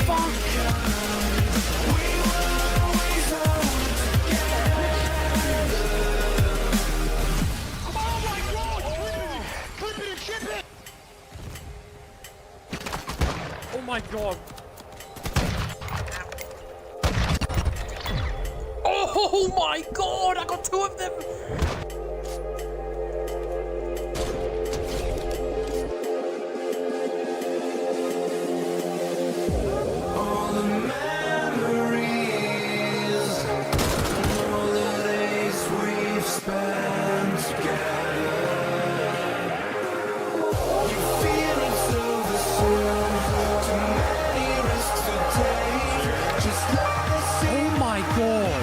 fuck? Oh my god. Oh my god, I got 2 of them! All the memories, all the days we've spent together. You feel it so soon, too many risks to take. Just let us see. Oh my god.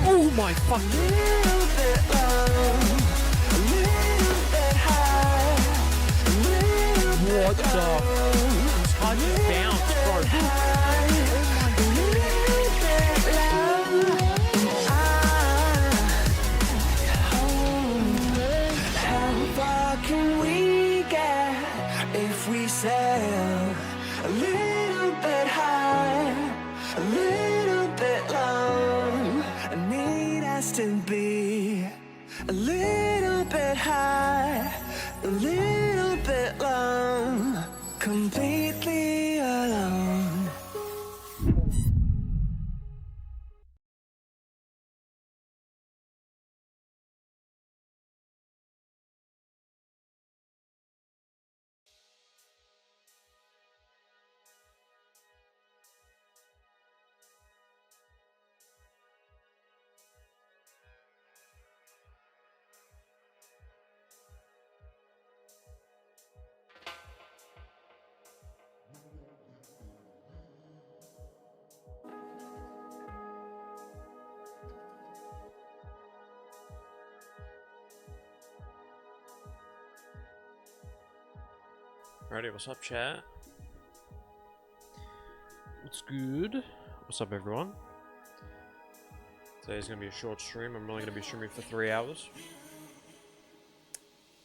Oh my fucking. What the? Touch bounce, bro. How far can we get if we sail a little bit high, a little bit long? I need us to be a little bit high, a little bit long, completely alone. Alrighty, what's up, chat? What's good? What's up, everyone? Today's gonna be a short stream. I'm only gonna be streaming for 3 hours.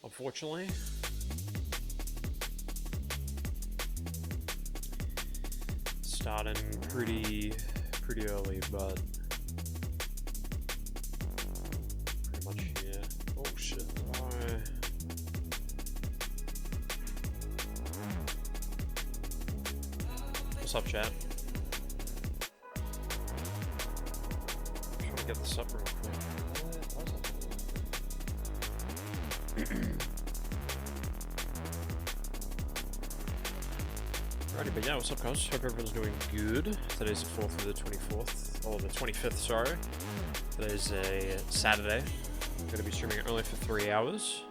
Unfortunately. Starting pretty early, but pretty much here. Oh shit. What's up, chat? I'm trying to get this up real quick. Alrighty, but yeah, what's up, guys? Hope everyone's doing good. Today's the 4th of the 24th, or the 25th, sorry. Today's a Saturday. I'm going to be streaming only for 3 hours.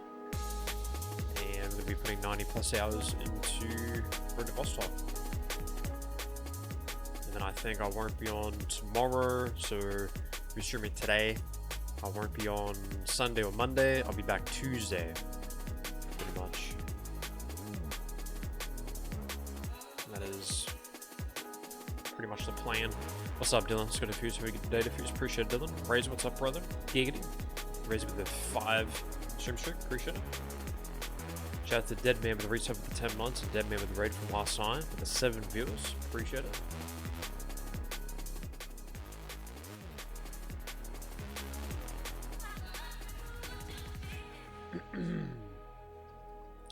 And I'm going to be putting 90 plus hours into Vostok. And then I think I won't be on tomorrow, so I'll be streaming today. I won't be on Sunday or Monday. I'll be back Tuesday, pretty much. That is pretty much the plan. What's up, Dylan? Let's go to Defuse. Have a good day, Defuse. Appreciate it, Dylan. Razor, what's up, brother? Giggity. Razor with the 5 stream streak. Appreciate it. Shout out to Dead Man with the resub for the 10 months and Dead Man with the raid from last time for the 7 viewers. Appreciate it.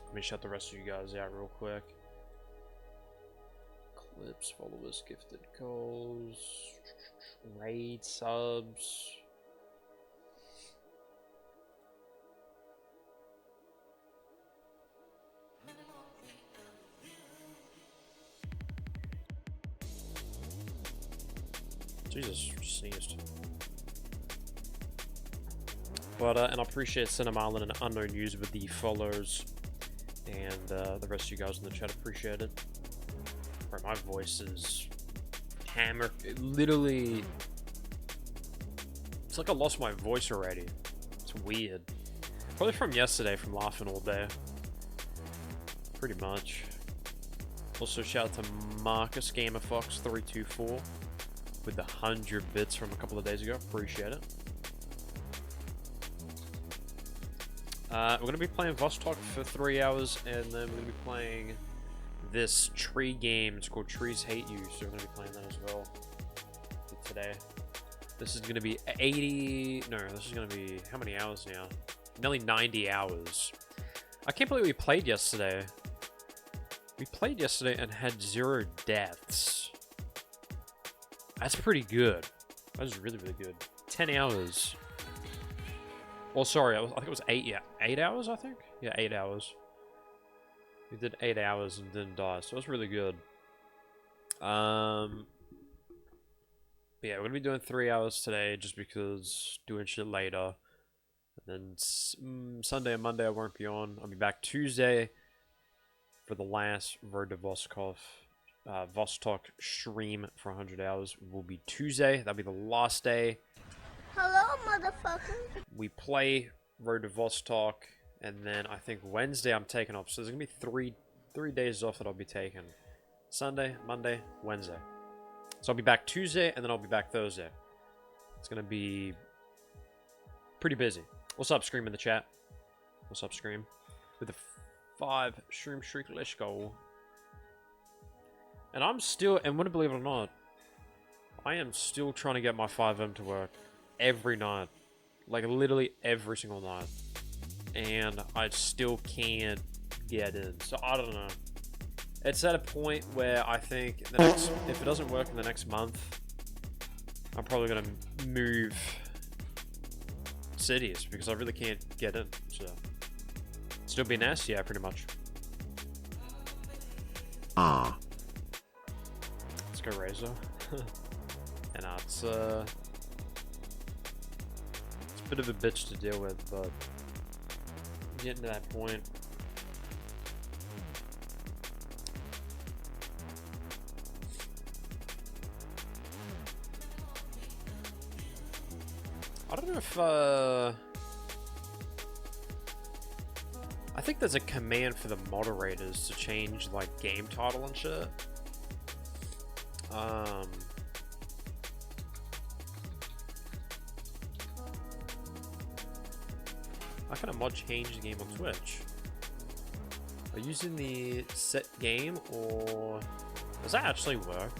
Let me shut the rest of you guys out real quick. Clips, followers, gifted calls, raid subs. Jesus, sneezed. But, and I appreciate Cinemarlin and Unknown User with the follows. And the rest of you guys in the chat appreciate it. Bro, my voice is hammer. It literally, it's like I lost my voice already. It's weird. Probably from yesterday, from laughing all day. Pretty much. Also, shout out to Marcus GamerFox324 with the 100 bits from a couple of days ago. Appreciate it. We're going to be playing Vostok for 3 hours, and then we're going to be playing this tree game. It's called Trees Hate You, so we're going to be playing that as well today. This is going to be 80... No, this is going to be... How many hours now? Nearly 90 hours. I can't believe we played yesterday. We played yesterday and had 0 deaths. That's pretty good. That was really, really good. 10 hours. Well, sorry, I think it was 8, yeah. 8 hours, I think? Yeah, 8 hours. We did 8 hours and didn't die, so it was really good. But yeah, we're going to be doing 3 hours today just because doing shit later. And then Sunday and Monday I won't be on. I'll be back Tuesday for the last Road to Vostok stream for 100 hours. Will be Tuesday. That'll be the last day. Hello, motherfucker. We play Road to Vostok, and then I think Wednesday I'm taking off. So there's gonna be three days off that I'll be taking. Sunday, Monday, Wednesday. So I'll be back Tuesday, and then I'll be back Thursday. It's gonna be pretty busy. What's up, Scream in the chat? What's up, Scream? With the 5 stream streak, let's go. And I'm still, and wouldn't believe it or not, I am still trying to get my 5M to work every night. Like, literally every single night. And I still can't get in. So, I don't know. It's at a point where I think the next, if it doesn't work in the next month, I'm probably going to move cities because I really can't get in. So, still be nasty, yeah, pretty much. Let's go Razor. And it's a bit of a bitch to deal with, but getting to that point. I don't know if I think there's a command for the moderators to change like game title and shit. How can a mod change the game on Twitch? Are you using the set game, or does that actually work?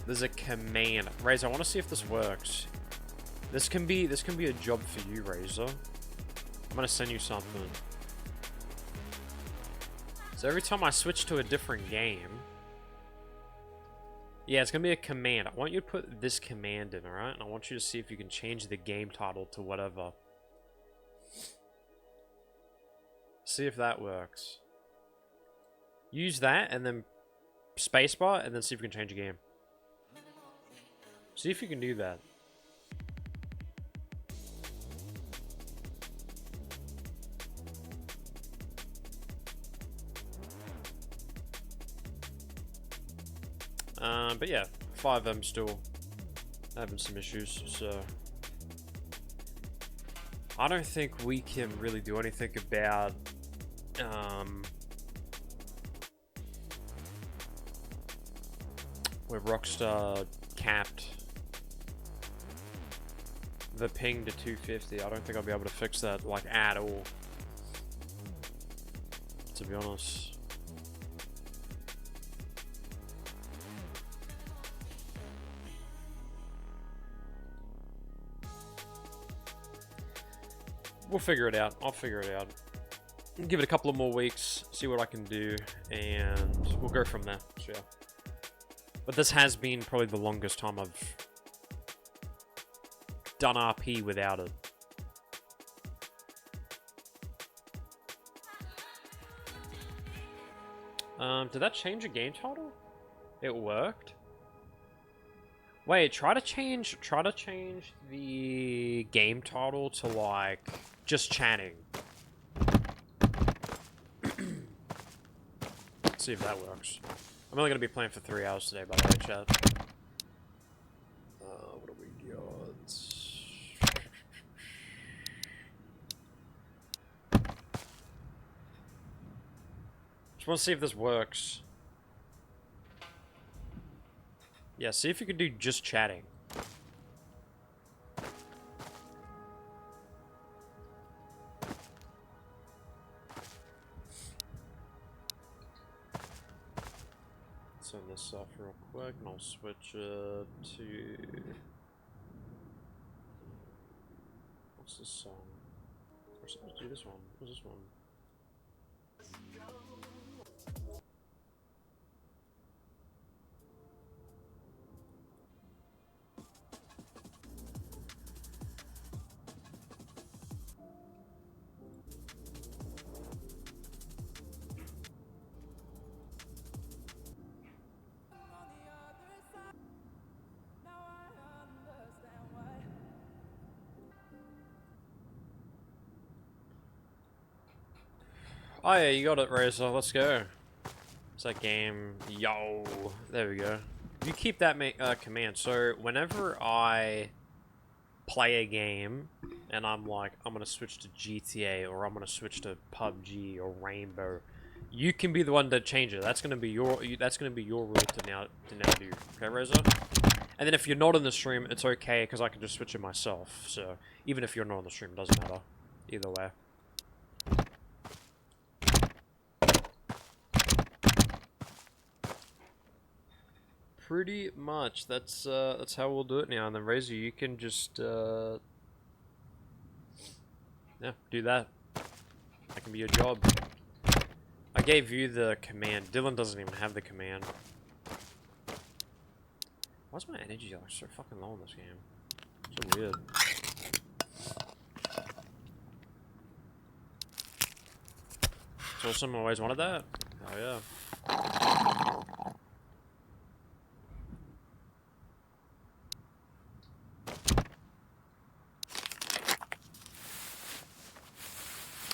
There's a command. Razor, I want to see if this works. This can be a job for you, Razor. I'm gonna send you something. So every time I switch to a different game, yeah, it's gonna be a command. I want you to put this command in, alright? And I want you to see if you can change the game title to whatever. See if that works. Use that and then spacebar and then see if you can change the game. See if you can do that. But yeah, 5M still having some issues, so I don't think we can really do anything about where Rockstar capped the ping to 250. I don't think I'll be able to fix that like at all, to be honest. We'll figure it out. I'll figure it out. Give it a couple of more weeks, see what I can do, and we'll go from there. So, yeah. But this has been probably the longest time I've done RP without it. Did that change a game title? It worked? Wait, try to change the game title to like just chatting. Let's see if that works. I'm only gonna be playing for 3 hours today, by the way, chat. What do we got? Just want to see if this works. Yeah, see if you can do just chatting. Turn this off real quick and I'll switch it to... What's this song? We're supposed to do this one. What's this one? Oh yeah, you got it, Razor. Let's go. It's that game. Yo. There we go. You keep that command. So whenever I play a game and I'm like, I'm going to switch to GTA or I'm going to switch to PUBG or Rainbow, you can be the one to change it. That's going to be your rule to now do. Okay, Razor? And then if you're not in the stream, it's okay because I can just switch it myself. So even if you're not on the stream, it doesn't matter. Either way. Pretty much. That's how we'll do it now. And then Razor, you can just yeah, do that. That can be your job. I gave you the command. Dylan doesn't even have the command. Why's my energy like so fucking low in this game? So weird. So someone always wanted that? Oh yeah.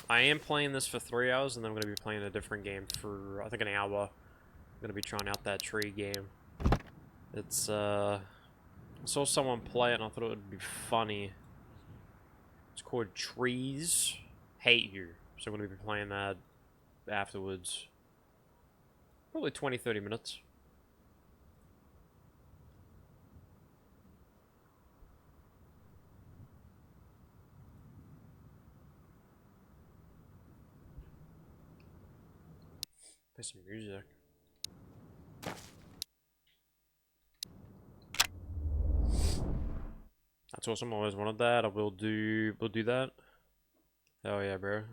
I am playing this for 3 hours, and then I'm going to be playing a different game for, I think, an hour. I'm going to be trying out that tree game. It's, I saw someone play it, and I thought it would be funny. It's called Trees Hate You. So I'm going to be playing that afterwards. Probably 20-30 minutes. Play some music. That's awesome. I always wanted that. We'll do that. Oh yeah, bro.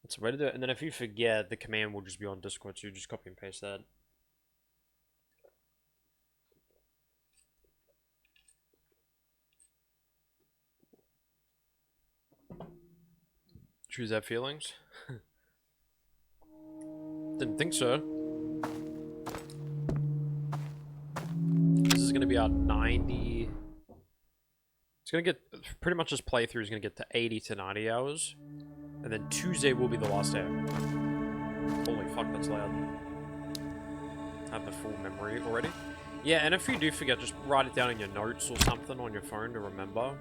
That's a way to do it. And then if you forget, the command will just be on Discord, so you just copy and paste that. Choose that feelings. Didn't think so. This is gonna be our 90. It's gonna get pretty much this playthrough is gonna get to 80 to 90 hours, and then Tuesday will be the last day. Holy fuck, that's loud. I have the full memory already. Yeah, and if you do forget, just write it down in your notes or something on your phone to remember,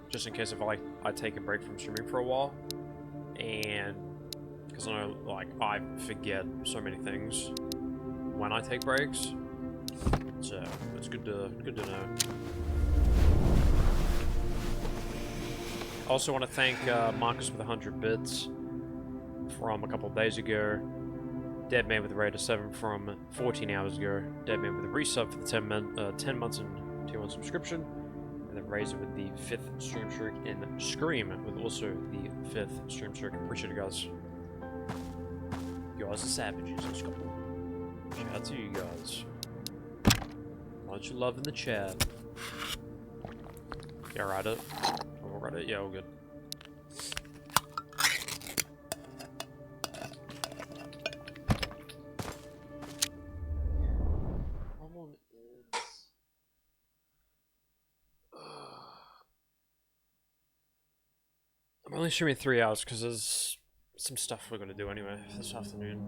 just in case if I take a break from streaming for a while, and because I know like I forget so many things when I take breaks, so it's good to know. I also want to thank Marcus with 100 bits from a couple of days ago. Deadman with a raid of 7 from 14 hours ago. Deadman with a resub for the 10 months and 2 months subscription. And then Razor with the 5th stream streak. And Scream with also the 5th stream streak. Appreciate it, guys. You guys are savages. Let's go. Shout out to you guys. Bunch of love in the chat. Yeah, write it. I'll write it. Yeah, all good. only streaming 3 hours because there's some stuff we're gonna do anyway this afternoon.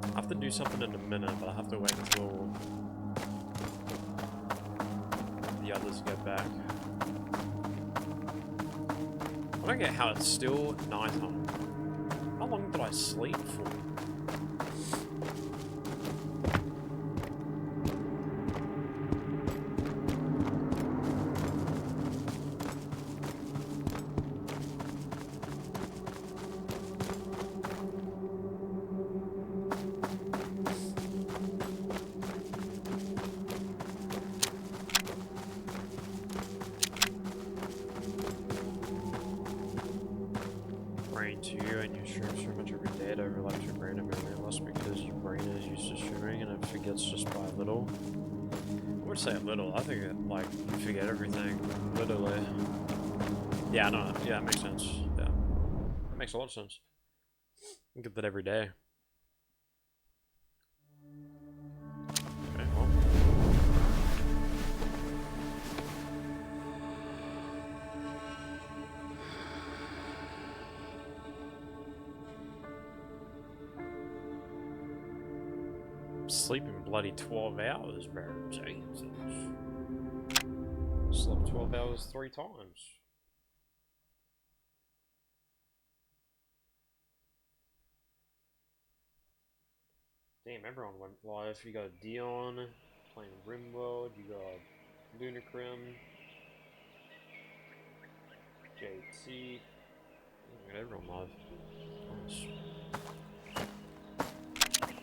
I have to do something in a minute, but I have to wait until the others get back. I don't get how it's still nighttime. How long did I sleep for? To you and you stream so much every day to relax your brain and memory loss because your brain is used to streaming and it forgets just by a little. I would say a little. I think it, like, you forget everything, literally. Yeah, I don't know. Yeah, it makes sense. Yeah, it makes a lot of sense. I get that every day. Okay, well. Sleeping bloody 12 hours, bro. Jesus. Slept 12 hours 3 times. Damn, everyone went live. You got Dion playing Rimworld, you got Lunacrim, JT. You got everyone live. Nice.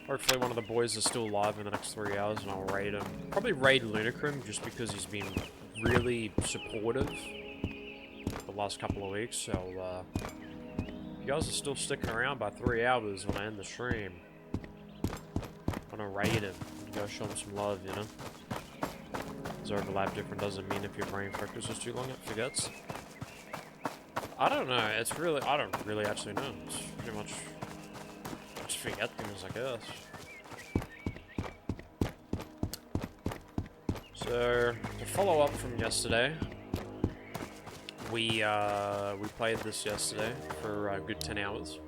Hopefully one of the boys is still alive in the next 3 hours and I'll raid him. Probably raid Lunacrim just because he's been really supportive the last couple of weeks. So, if you guys are still sticking around by 3 hours when I end the stream, I'm gonna raid him. Go show him some love, you know? His overlap different doesn't mean if your brain focuses too long it forgets. I don't know. It's really, I don't really actually know. It's pretty much... forget things, I guess. So, to follow up from yesterday, we played this yesterday for a good 10 hours.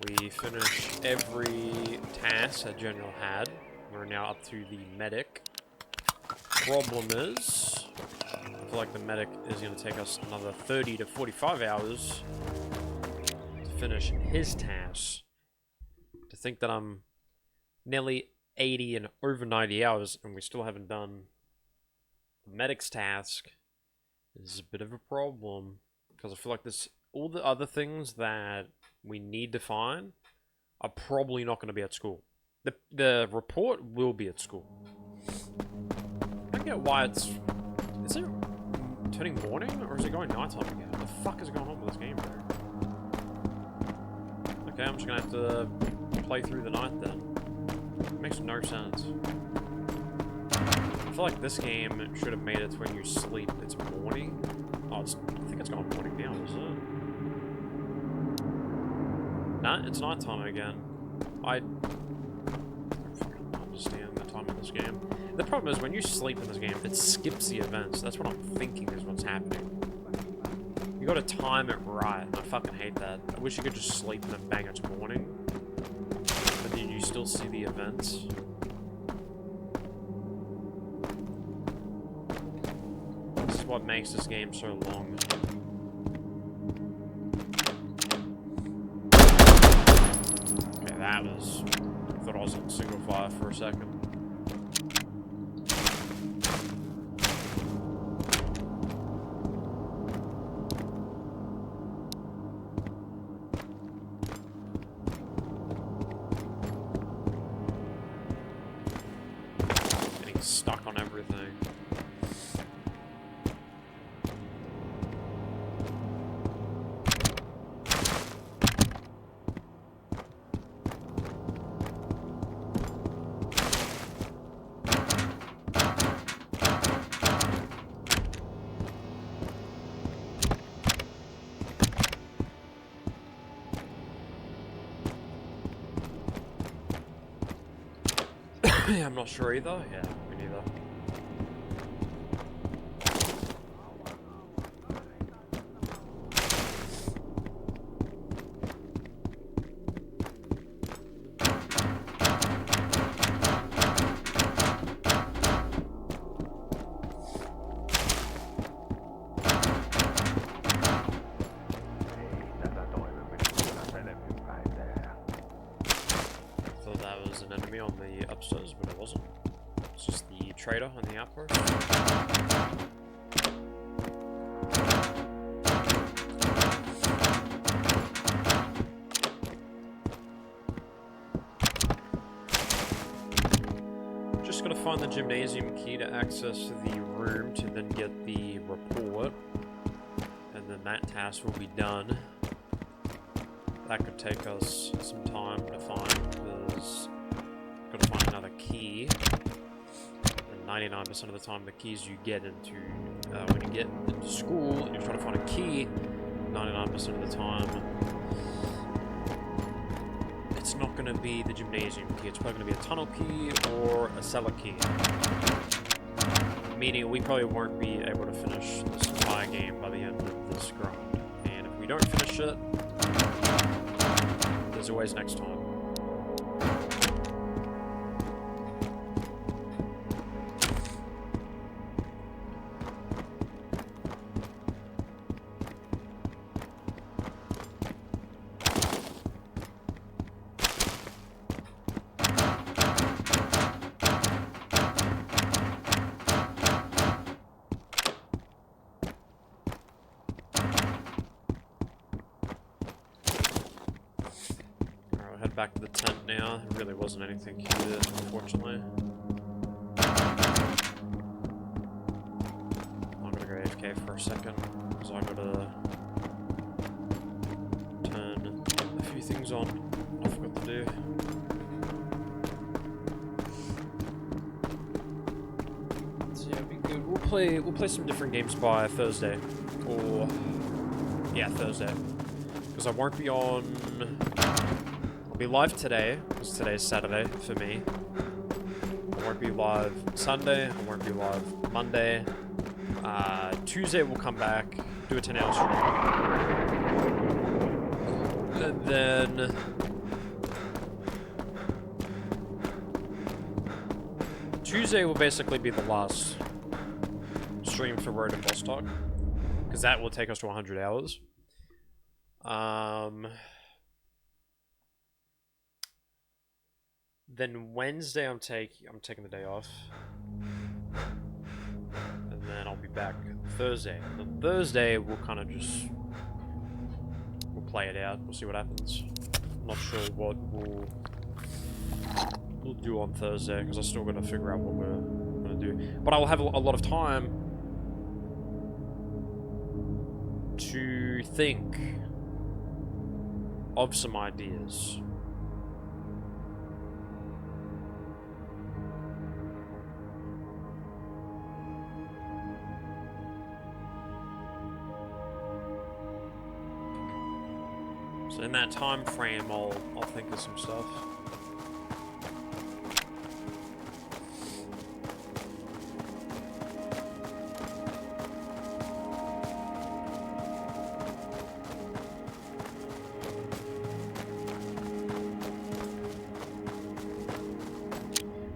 We finished every task that General had. We're now up to the medic. Problem is, I feel like the medic is going to take us another 30 to 45 hours finish his tasks. To think that I'm nearly 80 and over 90 hours and we still haven't done the medic's task is a bit of a problem, because I feel like this, all the other things that we need to find are probably not going to be at school. The report will be at school. I don't get why it's... Is it turning morning or is it going nighttime again? What the fuck is going on with this game, bro? Okay, I'm just gonna have to play through the night then. It makes no sense. I feel like this game should have made it to when you sleep, it's morning. Oh, I think it's gone morning now, is it? Nah, it's nighttime again. I don't fucking understand the time of this game. The problem is when you sleep in this game, it skips the events. That's what I'm thinking is what's happening. You gotta time it right, and I fucking hate that. I wish you could just sleep and then bang, it's morning. But then you still see the events. This is what makes this game so long. Okay, that was... I thought I was on single fire for a second. Stuck on everything. Yeah, I'm not sure either. Yeah, me neither. that was an enemy on the upstairs, but it wasn't. It's just the trader on the outpost. Just gotta find the gymnasium key to access the room to then get the report. And then that task will be done. That could take us some time to find, because we've got to find another key. And 99% of the time, the keys you get into, when you get into school and you're trying to find a key, 99% of the time, it's not going to be the gymnasium key. It's probably going to be a tunnel key or a cellar key. Meaning we probably won't be able to finish this entire game by the end of this grind. And if we don't finish it, there's always next time. Head back to the tent now. There really wasn't anything here, unfortunately. I'm gonna go AFK for a second, because I gotta turn a few things on I forgot to do. So yeah, it'll be good. We'll play some different games by Thursday. Or yeah, Thursday. Because I won't be on. I'll be live today, because today's Saturday for me. I won't be live Sunday, I won't be live Monday. Tuesday we'll come back, do a 10-hour stream. And then... Tuesday will basically be the last stream for Road and Vostok, because that will take us to 100 hours. Then Wednesday I'm taking the day off. And then I'll be back Thursday. And then Thursday we'll kind of just we'll play it out. We'll see what happens. I'm not sure what we'll do on Thursday, because I still got to figure out what we're gonna do. But I will have a lot of time to think of some ideas. So in that time frame, I'll think of some stuff.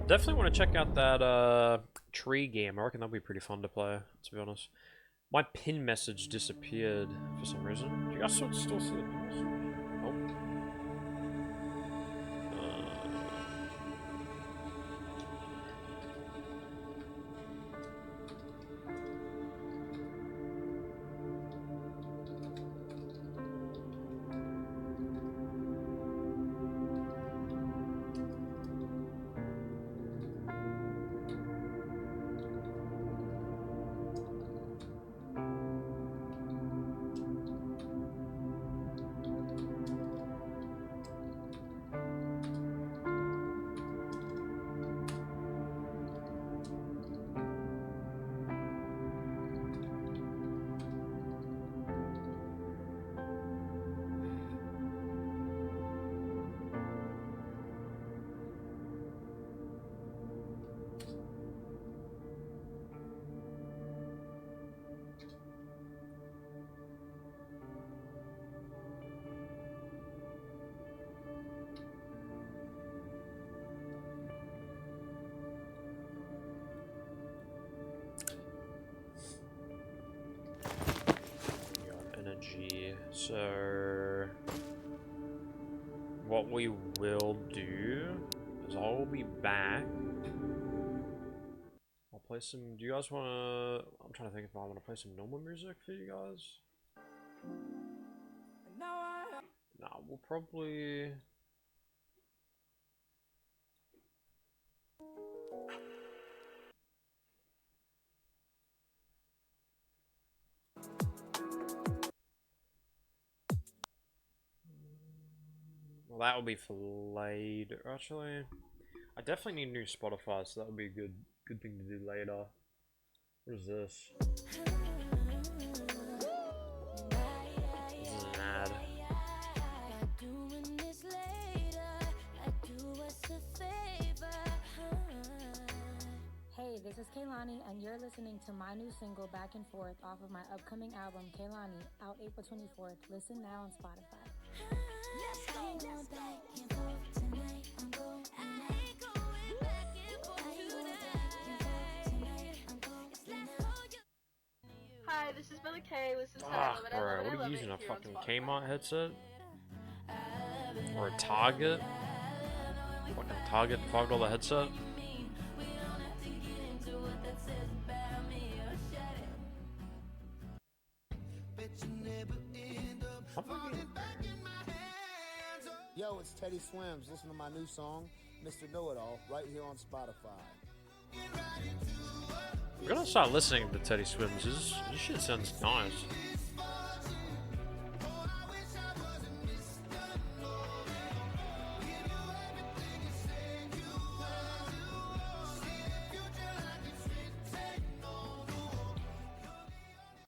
Definitely want to check out that tree game. I reckon that'll be pretty fun to play, to be honest. My pin message disappeared for some reason. Do you guys still see the pin message? Nope. So, what we will do will be back. I'll play some. Do you guys want to? I'm trying to think if I want to play some normal music for you guys. Nah, we'll probably. Well, that will be for later. Actually, I definitely need new Spotify, so that would be a good thing to do later. What is this? This is an ad. Hey, this is Kaylani, and you're listening to my new single, Back and Forth, off of my upcoming album, Kaylani, out April 24th. Listen now on Spotify. Hi, this is Brother K. Listen to Ah, bro, what are you using? A fucking Kmart headset? Or a Target? Fucking Target $5 headset? Yo, it's Teddy Swims. Listen to my new song, Mr. Know-It-All, right here on Spotify. We're gonna start listening to Teddy Swims. This shit sounds nice.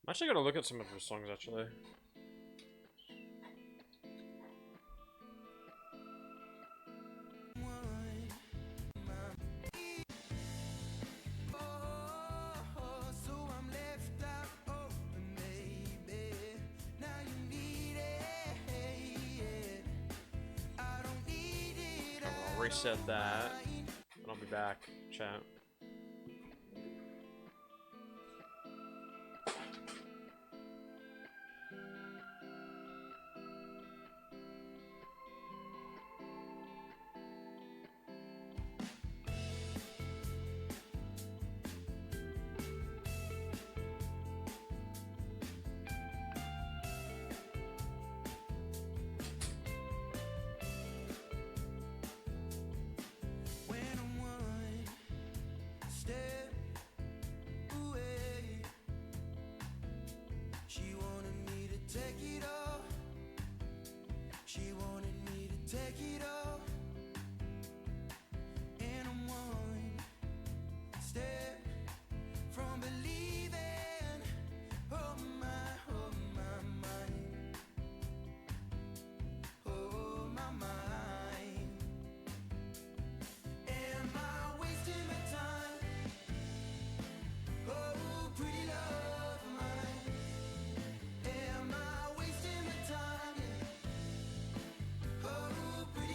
I'm actually gonna look at some of his songs actually. I'll reset that, and I'll be back, chat. Oh, pretty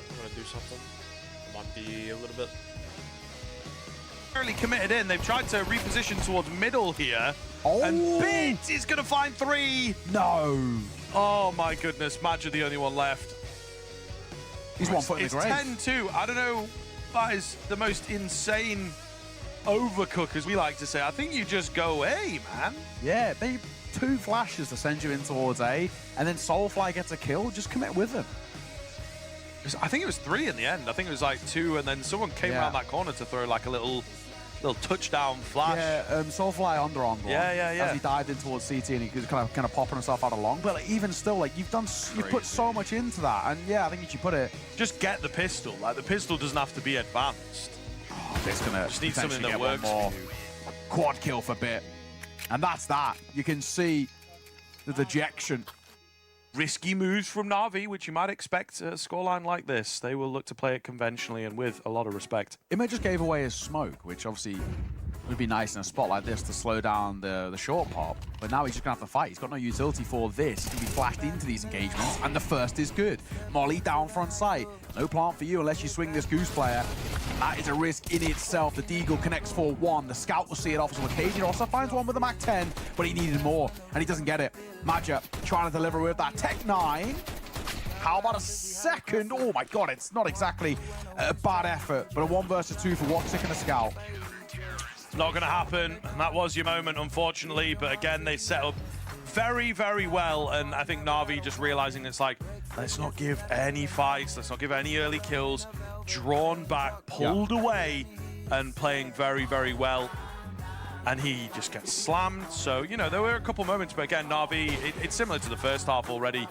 I'm gonna do something. It might be a little bit. Really committed in. They've tried to reposition towards middle here. Oh. And Bit is going to find 3. No. Oh my goodness, Madge are the only one left. He's 1 foot in the grave. It's 10-2. I don't know. That is the most insane overcook, as we like to say. I think you just go A, man. Yeah, they 2 flashes to send you in towards A, and then Soulfly gets a kill. Just commit with them. I think it was 3 in the end. I think it was like 2, and then someone came around that corner to throw like a little touchdown flash. Yeah, Soulfly under on one. Yeah. As he dived in towards CT and he was kind of popping himself out along. But like, even still, like you've put so much into that, and yeah, I think you should put it. Just get the pistol. Like the pistol doesn't have to be advanced. Oh, it's gonna just need something that get works. One more quad kill for Bit, and that's that. You can see the dejection. Risky moves from Na'Vi, which you might expect a scoreline like this. They will look to play it conventionally and with a lot of respect. Ima just gave away his smoke, which obviously would be nice in a spot like this to slow down the short pop. But now he's just going to have to fight. He's got no utility for this. He's going to be flashed into these engagements, and the first is good. Molly down front sight. No plant for you unless you swing this Goose player. That is a risk in itself. The Deagle connects for 1. The Scout will see it off. So Occasion also finds one with the Mac 10, but he needed more, and he doesn't get it. Madja trying to deliver with that Tech 9. How about a second? Oh my god, it's not exactly a bad effort, but a 1 versus 2 for Woxic and a Scout. Not going to happen. That was your moment, unfortunately. But again, they set up very, very well. And I think Na'Vi just realizing it's like, let's not give any fights. Let's not give any early kills. Drawn back, pulled away, and playing very, very well. And he just gets slammed. So, you know, there were a couple moments. But again, Na'Vi, it's similar to the first half already.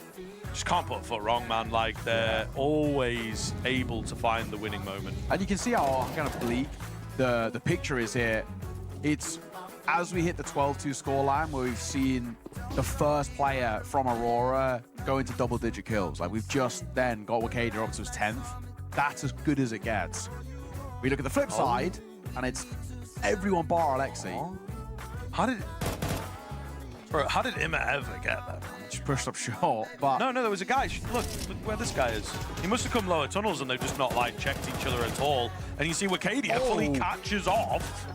Just can't put a foot wrong, man. Like, they're always able to find the winning moment. And you can see how kind of bleak the picture is here. It's as we hit the 12-2 scoreline where we've seen the first player from Aurora go into double-digit kills. Like we've just then got Wakada up to his 10th. That's as good as it gets. We look at the flip side, and it's everyone bar Alexi. How did Ima ever get that? Just pushed up short, but no, there was a guy. Look where this guy is. He must have come lower tunnels and they've just not like checked each other at all. And you see Wakadia fully catches off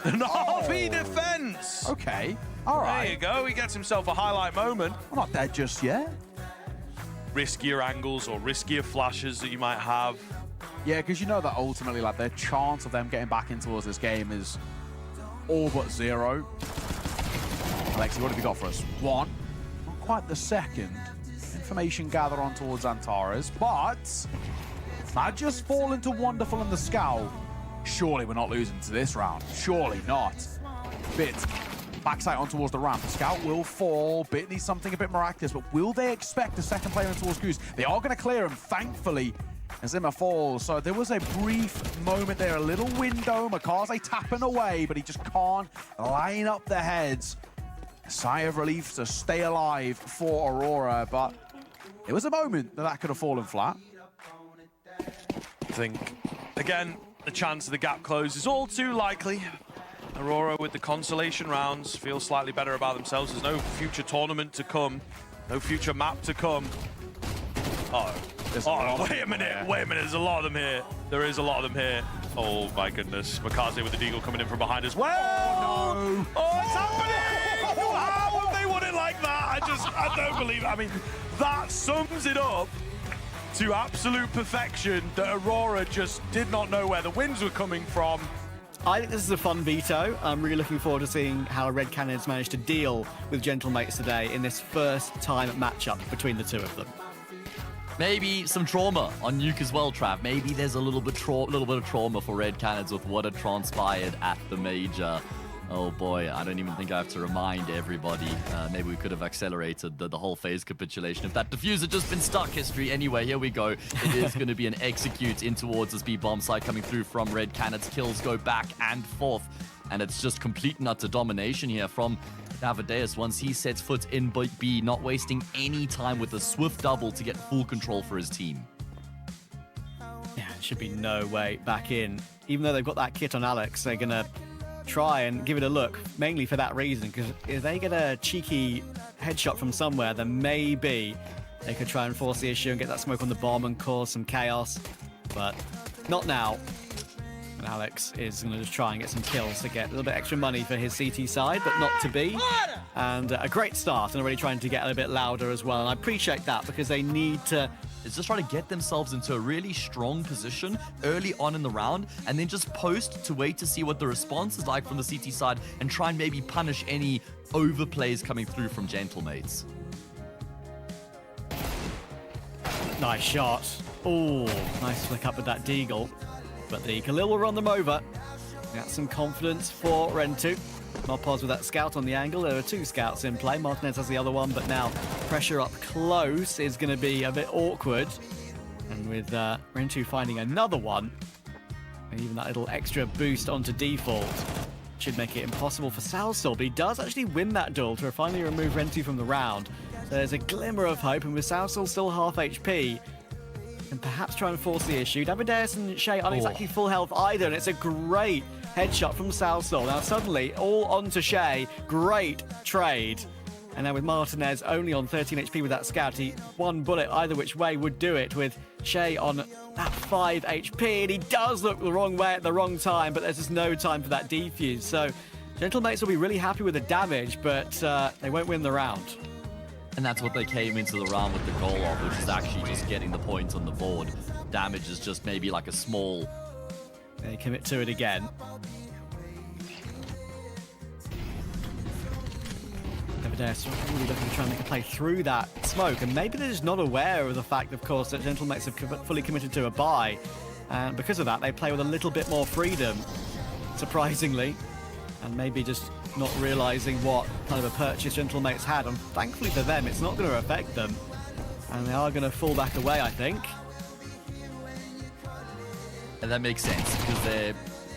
the Na'Vi defense. Okay, all right. There you go. He gets himself a highlight moment. I'm not dead just yet. Riskier angles or riskier flashes that you might have. Yeah, because you know that ultimately, like, their chance of them getting back in towards this game is all but 0. Alexi, what have you got for us? 1. Not quite the second. Information gather on towards Antares, but Mad just fall into Wonderful and the Scout. Surely we're not losing to this round. Surely not. Bit. Backside on towards the ramp. The Scout will fall. Bit needs something a bit miraculous, but will they expect a second player in towards Goose? They are going to clear him, thankfully, as Ima falls. So there was a brief moment there, a little window. Makaze tapping away, but he just can't line up the heads. A sigh of relief to stay alive for Aurora, but it was a moment that could have fallen flat. I think, again, the chance of the gap close is all too likely. Aurora with the consolation rounds feel slightly better about themselves. There's no future tournament to come, no future map to come. Wait a minute, there's a lot of them here. There is a lot of them here. Oh my goodness, Makaze with the Deagle coming in from behind as well. Oh, no. Oh, it's happening! How have they won it like that? I don't believe it. I mean, that sums it up to absolute perfection that Aurora just did not know where the winds were coming from. I think this is a fun veto. I'm really looking forward to seeing how Red Cannons managed to deal with Gentlemates today in this first time matchup between the two of them. Maybe some trauma on Nuke as well, Trav. Maybe there's a little bit of trauma for Red Cannons with what had transpired at the major. Oh boy, I don't even think I have to remind everybody. Maybe we could have accelerated the whole phase capitulation if that diffuse had just been stuck. History. Anyway, here we go. It is going to be an execute in towards this B bomb site coming through from Red Cannons. Kills go back and forth. And it's just complete and utter domination here from Davideus once he sets foot in B, not wasting any time with a swift double to get full control for his team. Yeah, there should be no way back in. Even though they've got that kit on Alex, they're going to try and give it a look, mainly for that reason, because if they get a cheeky headshot from somewhere, then maybe they could try and force the issue and get that smoke on the bomb and cause some chaos. But not now. And Alex is going to just try and get some kills to get a little bit extra money for his CT side, but not to be. And a great start, and already trying to get a little bit louder as well. And I appreciate that because they need to... It's just trying to get themselves into a really strong position early on in the round, and then just post to wait to see what the response is like from the CT side and try and maybe punish any overplays coming through from Gentlemates. Nice shot. Oh, nice flick up with that Deagle. But the Khalil will run them over. That's some confidence for Rentu. Mopos with that scout on the angle. There are 2 scouts in play. Martinez has the other one, but now pressure up close is going to be a bit awkward. And with Rentu finding another one, and even that little extra boost onto default should make it impossible for Salsol. But he does actually win that duel to finally remove Rentu from the round. So there's a glimmer of hope, and with Salsol still half HP, and perhaps try and force the issue. Davideus and Shay aren't exactly full health either, and it's a great headshot from Salsol. Now suddenly, all onto Shay. Great trade. And now with Martinez only on 13 HP with that scout, one bullet either which way would do it, with Shay on that 5 HP, and he does look the wrong way at the wrong time, but there's just no time for that defuse. So Gentlemates will be really happy with the damage, but they won't win the round. And that's what they came into the round with the goal of, which is actually just getting the points on the board. Damage is just maybe like a small... They commit to it again. Davideus really looking to try and make a play through that smoke, and maybe they're just not aware of the fact, of course, that Gentlemates have fully committed to a buy, and because of that, they play with a little bit more freedom, surprisingly, and maybe just not realizing what kind of a purchase Gentlemates had, and thankfully for them, it's not going to affect them, and they are going to fall back away, I think. And that makes sense, because their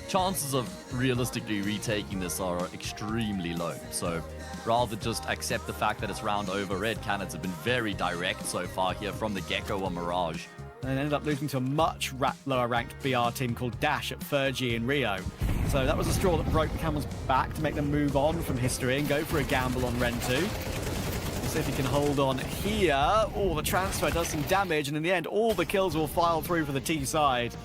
chances of realistically retaking this are extremely low. So rather just accept the fact that it's round over. Red Cannons have been very direct so far here from the get-go on Mirage. And ended up losing to a much lower ranked BR team called Dash at Fergie in Rio. So that was a straw that broke the camel's back to make them move on from history and go for a gamble on Rentu. See if he can hold on here. Oh, the transfer does some damage, and in the end, all the kills will file through for the T side.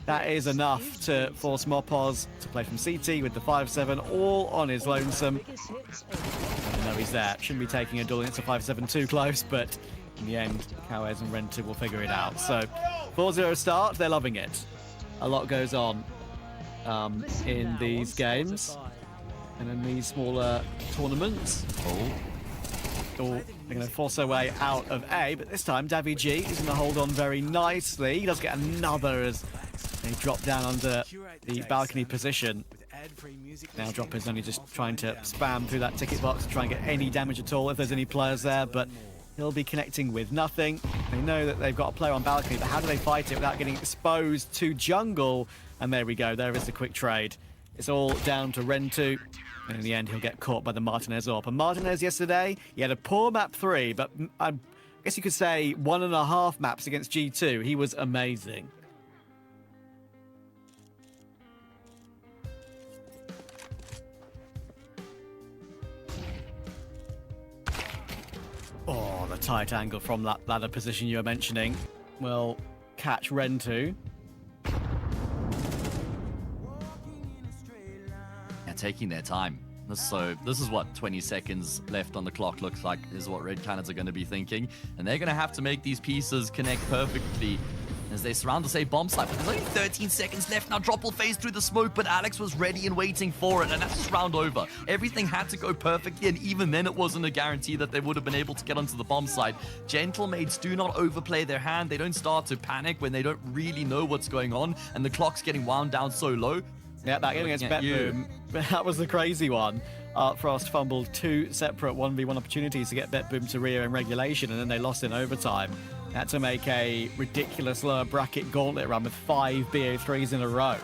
That is enough to force Mopos to play from CT with the 5-7 all on his lonesome. I know he's there. Shouldn't be taking a duel against a 5-7 too close, but in the end, Cowes and Rentu will figure it out. So 4-0 start, they're loving it. A lot goes on in these games and in these smaller tournaments. They're going to force their way out of A, but this time Davy G is going to hold on very nicely. He does get another as they drop down under the balcony position. Now Dropper is only just trying to spam through that ticket box to try and get any damage at all if there's any players there, but he'll be connecting with nothing. They know that they've got a player on balcony, but how do they fight it without getting exposed to jungle? And there we go, there is the quick trade. It's all down to Rentu, and in the end he'll get caught by the Martinez AWP. And Martinez yesterday, he had a poor map 3, but I guess you could say 1.5 maps against G2. He was amazing. Oh, the tight angle from that ladder position you were mentioning will catch Rentu. Yeah, taking their time. So this is what 20 seconds left on the clock looks like is what Red Cannons are going to be thinking. And they're going to have to make these pieces connect perfectly as they surround the safe bomb site. But there's only 13 seconds left now. Drop will phase through the smoke, but Alex was ready and waiting for it. And that's just round over. Everything had to go perfectly, and even then it wasn't a guarantee that they would have been able to get onto the bomb site. Gentlemates do not overplay their hand. They don't start to panic when they don't really know what's going on, and the clock's getting wound down so low. Yeah, that game against BetBoom, that was the crazy one. Frost fumbled 2 separate 1v1 opportunities to get BetBoom to Rio in regulation, and then they lost in overtime. They had to make a ridiculous lower bracket gauntlet run with 5 BO3s in a row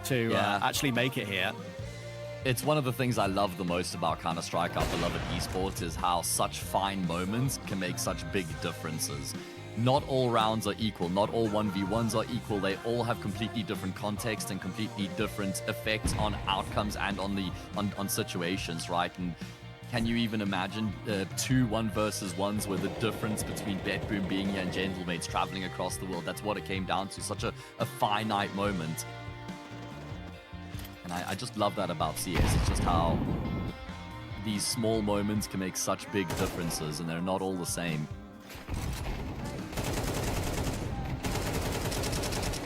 to actually make it here. It's one of the things I love the most about Counter-Strike, our beloved esports, is how such fine moments can make such big differences. Not all rounds are equal. Not all 1v1s are equal. They all have completely different context and completely different effects on outcomes and on situations, right? And Can you even imagine 2 1 versus 1s where the difference between BetBoom being here and Gentlemates traveling across the world? That's what it came down to. Such a finite moment. And I just love that about CS. It's just how these small moments can make such big differences, and they're not all the same.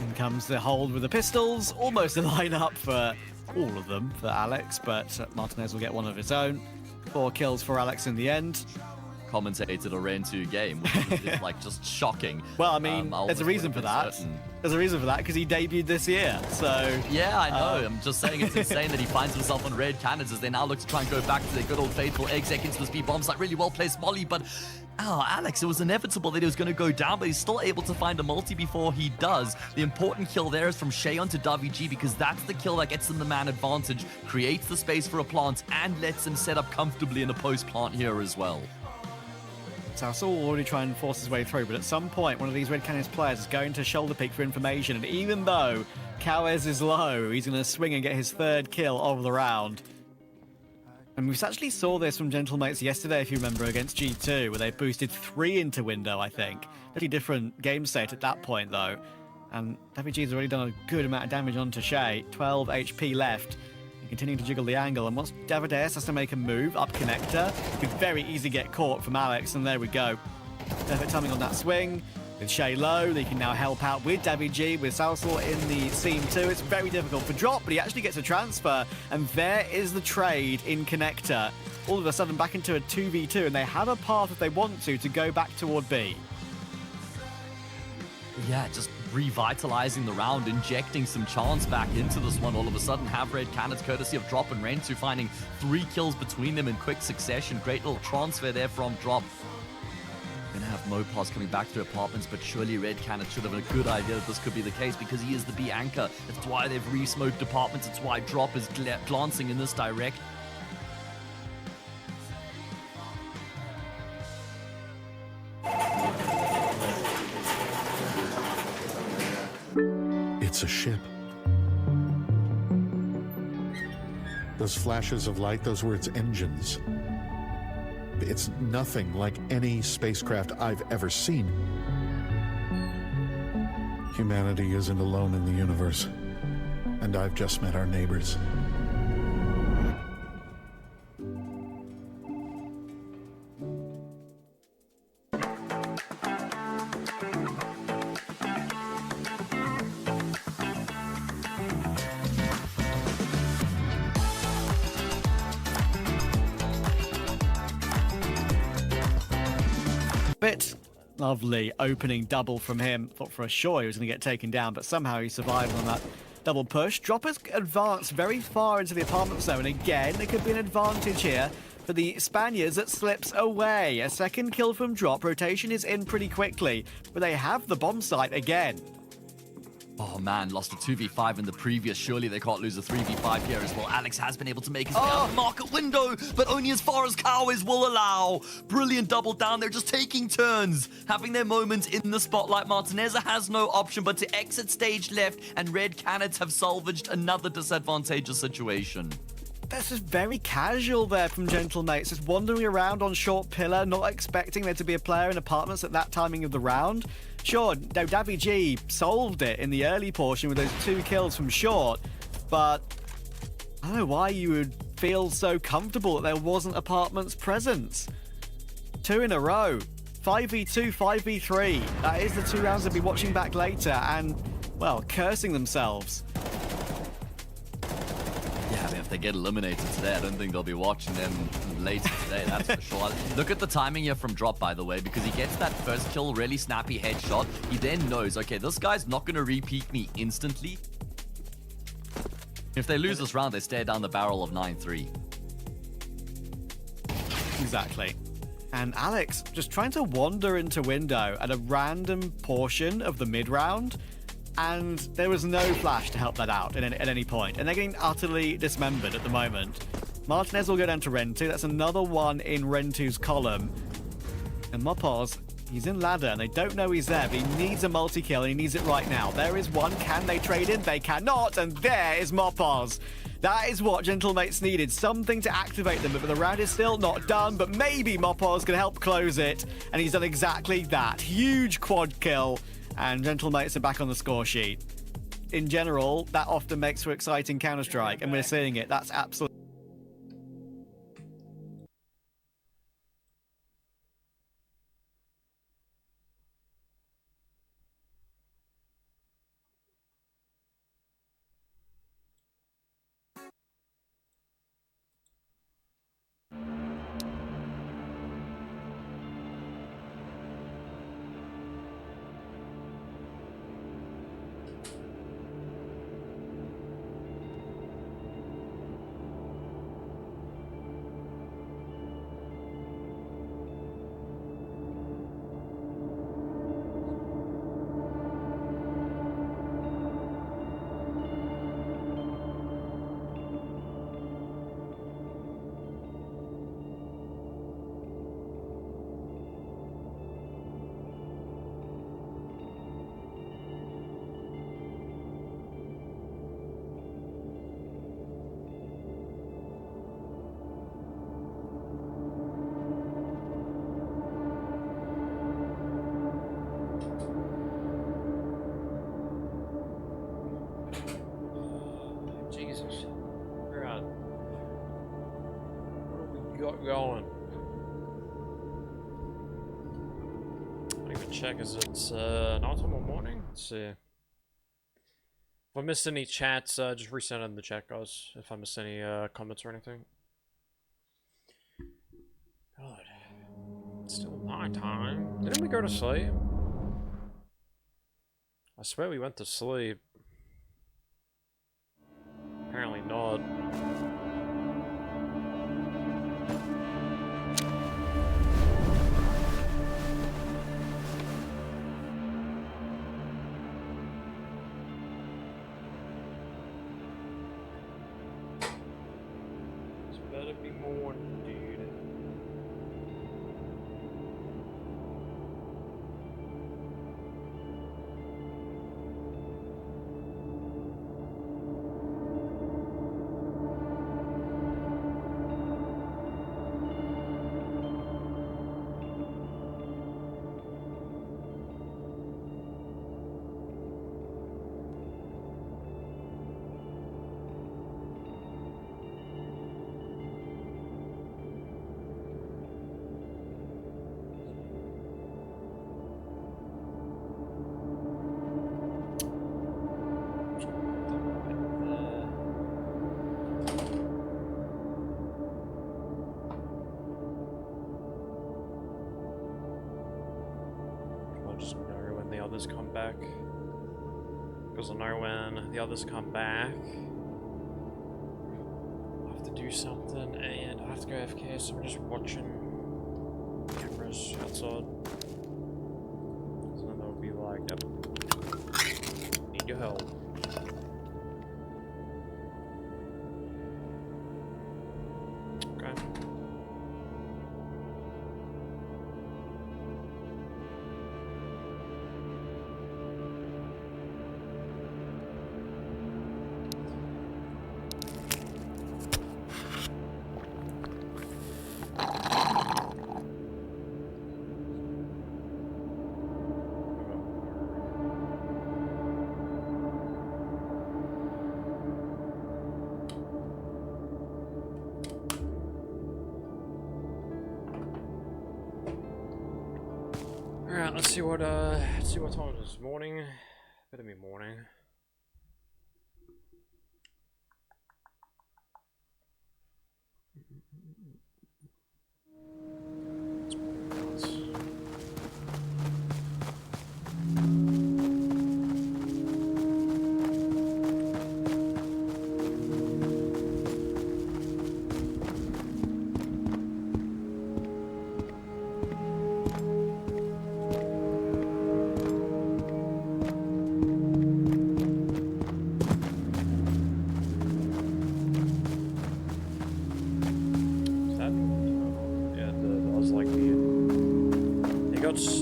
In comes the hold with the pistols. Almost a line-up for all of them for Alex, but Martinez will get one of his own. 4 kills for Alex in the end. Commentated a Ren2 game, which is like just shocking. Well, I mean, there's a reason for that. There's a reason for that, because he debuted this year, so... Yeah, I know. I'm just saying it's insane that he finds himself on red cannons as they now look to try and go back to their good old faithful exec into the speed bomb site. Really well-placed molly, but... Oh, Alex, it was inevitable that he was going to go down, but he's still able to find a multi before he does. The important kill there is from Shay onto DaViG, because that's the kill that gets them the man advantage, creates the space for a plant, and lets him set up comfortably in a post-plant here as well. Salsa will already try and force his way through, but at some point, one of these Red Cannons players is going to shoulder peek for information, and even though Kawes is low, he's going to swing and get his 3rd kill of the round. And we actually saw this from Gentlemates yesterday, if you remember, against G2, where they boosted 3 into window, I think. Pretty different game state at that point, though. And DaViG's already done a good amount of damage onto Shay. 12 HP left. Continuing to jiggle the angle, and once Davides has to make a move up connector, could very easily get caught from Alex, and there we go. Perfect timing on that swing. With Shay low, they can now help out with DaViG, with Salsor in the scene too. It's very difficult for Drop, but he actually gets a transfer, and there is the trade in connector. All of a sudden back into a 2v2, and they have a path if they want to go back toward B. Yeah, just revitalizing the round, injecting some chance back into this one. All of a sudden have red cannons courtesy of Drop and Ren2 finding 3 kills between them in quick succession. Great little transfer there from Drop. Gonna have Mopaz coming back through apartments, but surely Red Cannon should have a good idea that this could be the case, because he is the B anchor. That's why they've re-smoked apartments. It's why Drop is glancing in this direction. It's a ship. Those flashes of light, those were its engines. It's nothing like any spacecraft I've ever seen. Humanity isn't alone in the universe, and I've just met our neighbors. Lovely opening double from him. Thought for sure he was going to get taken down, but somehow he survived on that double push. Droppers advanced very far into the apartment zone. Again, there could be an advantage here for the Spaniards that slips away. A 2nd kill from Drop. Rotation is in pretty quickly, but they have the bomb site again. Oh man, lost a 2v5 in the previous. Surely they can't lose a 3v5 here as well. Alex has been able to make his way out of the market window, but only as far as Kawes will allow. Brilliant double down. They're just taking turns, having their moments in the spotlight. Martinez has no option but to exit stage left, and Red Cannons have salvaged another disadvantageous situation. That's just very casual there from Gentlemates, just wandering around on short pillar, not expecting there to be a player in apartments at that timing of the round. Sure, no, DaViG solved it in the early portion with those 2 kills from short, but I don't know why you would feel so comfortable that there wasn't apartments presence. 2 in a row, 5v2, 5v3. That is the 2 rounds they'll be watching back later and, well, cursing themselves. Yeah, I mean, if they get eliminated today, I don't think they'll be watching them later today, that's for sure. Look at the timing here from Drop, by the way, because he gets that first kill, really snappy headshot. He then knows, okay, this guy's not going to re-peek me instantly. If they lose this round, they stare down the barrel of 9-3. Exactly. And Alex just trying to wander into window at a random portion of the mid-round, and there was no flash to help that out at any point. And they're getting utterly dismembered at the moment. Martinez will go down to Ren2. That's another one in Ren2's column. And Mopaz, he's in ladder, and they don't know he's there, but he needs a multi-kill, and he needs it right now. There is one. Can they trade in? They cannot, and there is Mopaz. That is what Gentlemates needed, something to activate them, but the round is still not done, but maybe Mopoz can help close it, and he's done exactly that. Huge quad kill, and Gentlemates are back on the score sheet. In general, that often makes for exciting Counter-Strike, and we're seeing it. That's absolutely... Jesus. Alright. What have we got going? I don't even check. Is it nighttime or morning? Let's see. If I missed any chats, just resend it in the chat, guys. If I missed any comments or anything. God. It's still nighttime. Didn't we go to sleep? I swear we went to sleep. Apparently not. This better be more, dude. Others come back, because I know when the others come back I have to do something and I have to go AFK, so I'm just watching cameras outside. So then they'll be like, yep, need your help. Okay. Alright, let's see what time it is. Morning. Better be morning.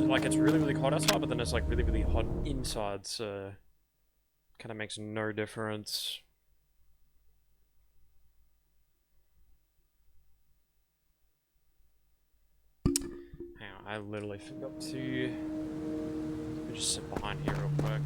Like it's really, really hot outside, but then it's like really, really hot inside, so kind of makes no difference. I literally forgot to just sit behind here real quick.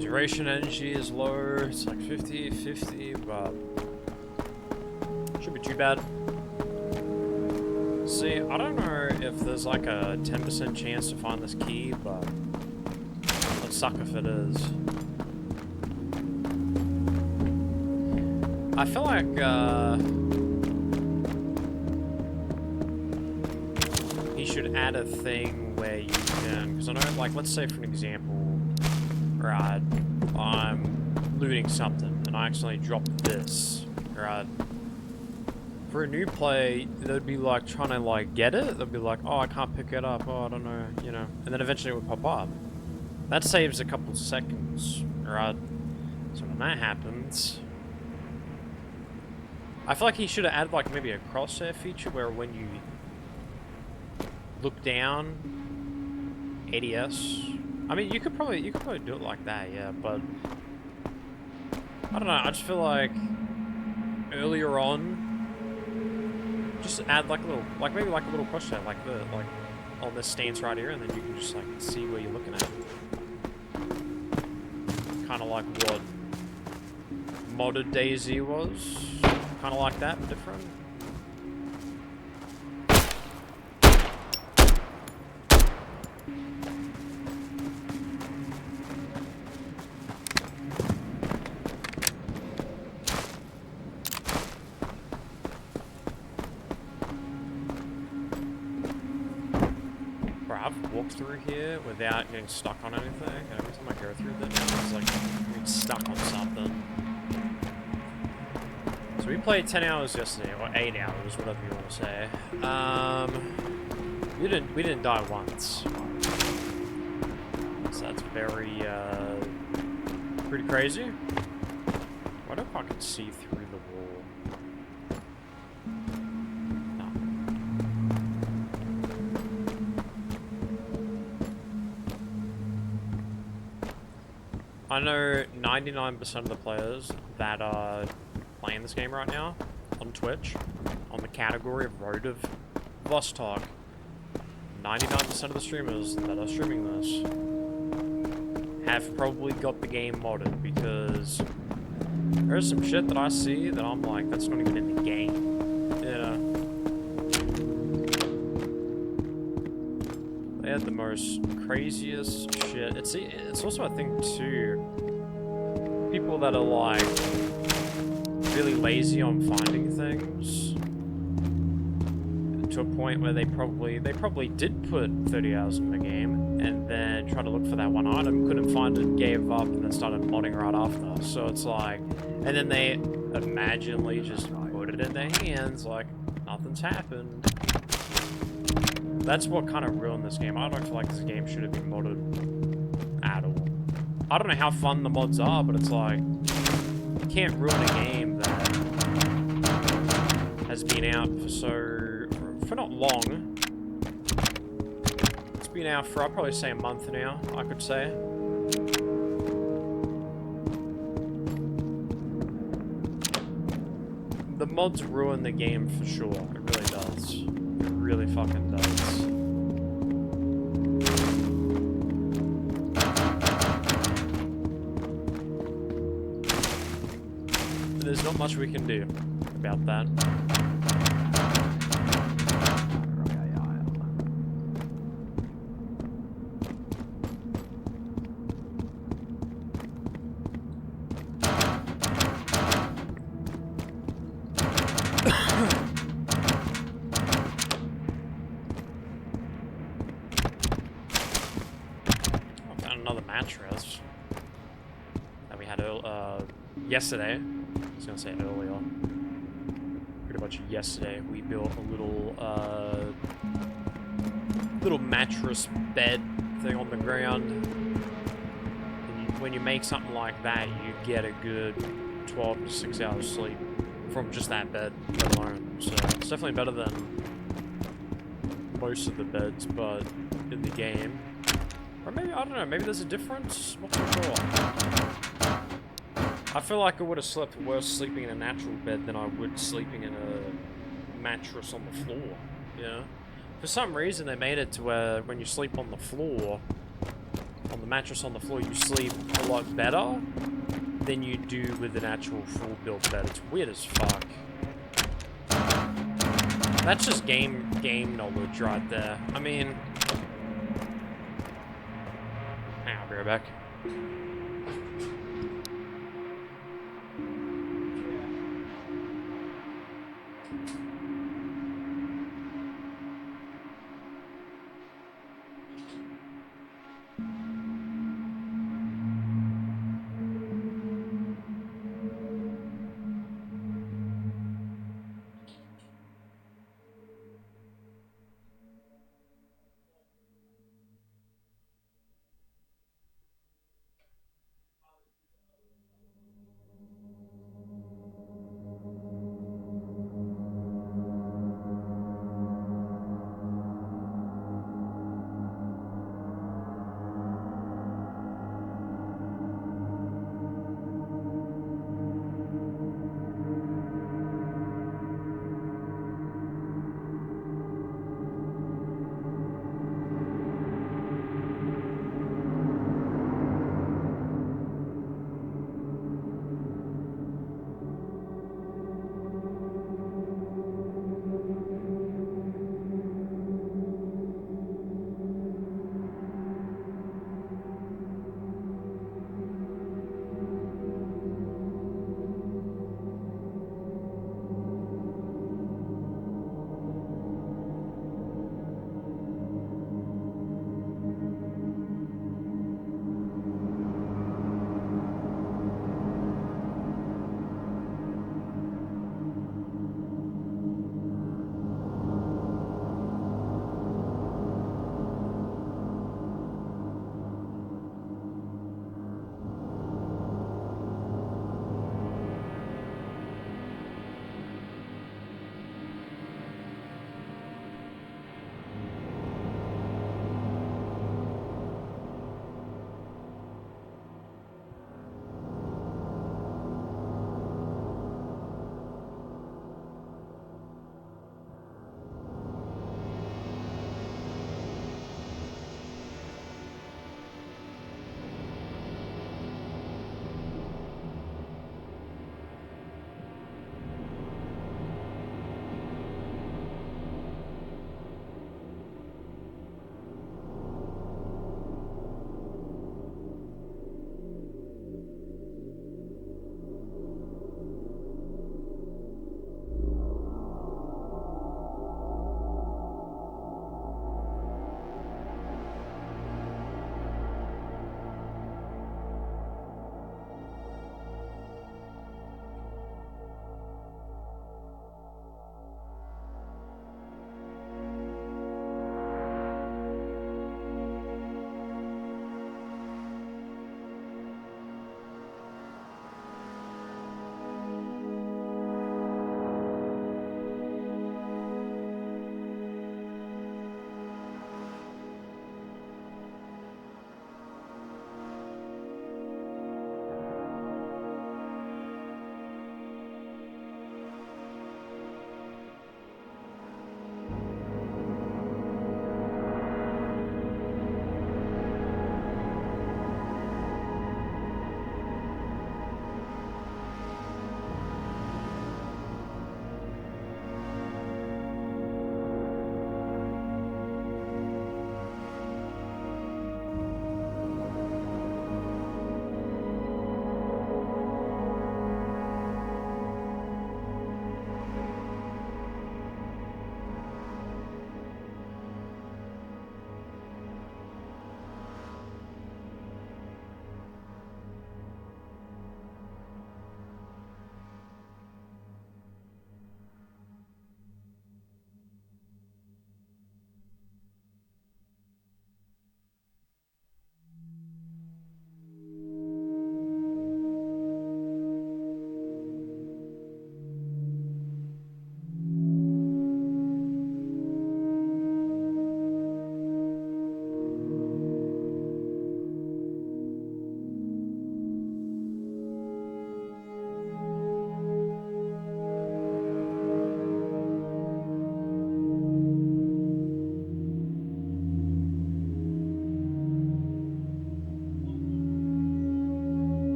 Duration energy is low, it's like 50, but shouldn't be too bad. See, I don't know if there's like a 10% chance to find this key, but it'd suck if it is. I feel like, he should add a thing where you can, because I know, like, let's say for an example, right, I'm looting something and I accidentally dropped this, right? For a new play, they'd be like trying to like get it. They'd be like, oh, I can't pick it up. Oh, I don't know, you know. And then eventually it would pop up. That saves a couple seconds, right? So when that happens, I feel like he should have added like maybe a crosshair feature where when you look down, ADS. I mean, you could probably do it like that, yeah, but I don't know. I just feel like earlier on, just add like a little, like maybe like a little crosshair, like on this stance right here, and then you can just like see where you're looking at. Kind of like what modded DayZ was, kind of like that, but different. Through here without getting stuck on anything, and every time I go through there now, it's like getting stuck on something. So we played 10 hours yesterday, or 8 hours, whatever you want to say. We didn't die once, so that's very pretty crazy. I wonder if I can see through the wall. I know 99% of the players that are playing this game right now on Twitch, on the category of Road of Vostok, 99% of the streamers that are streaming this have probably got the game modded, because there's some shit that I see that I'm like, that's not even in the game, you know? They had the most craziest shit. It's also a thing too. People that are like really lazy on finding things to a point where they probably did put 30 hours in the game and then tried to look for that one item, couldn't find it, gave up, and then started modding right after. So it's like, and then they imaginally just put it in their hands like nothing's happened. That's what kind of ruined this game. I don't feel like this game should have been modded at all. I don't know how fun the mods are, but it's like, you can't ruin a game that has been out for not long. It's been out for, I'd probably say a month now, I could say. The mods ruin the game for sure. It really does. It really fucking does. There's not much we can do about that. another mattress that we had yesterday. I was gonna say earlier. Pretty much yesterday, we built a little mattress bed thing on the ground. And when you make something like that, you get a good 12 to 6 hours sleep from just that bed alone. So it's definitely better than most of the beds, but in the game. Or maybe, I don't know, maybe there's a difference? Not too sure. I feel like I would have slept worse sleeping in a natural bed than I would sleeping in a mattress on the floor, you know? For some reason, they made it to where when you sleep on the floor, on the mattress on the floor, you sleep a lot better than you do with an actual full built bed. It's weird as fuck. That's just game knowledge right there. I mean... Hang on, I'll be right back.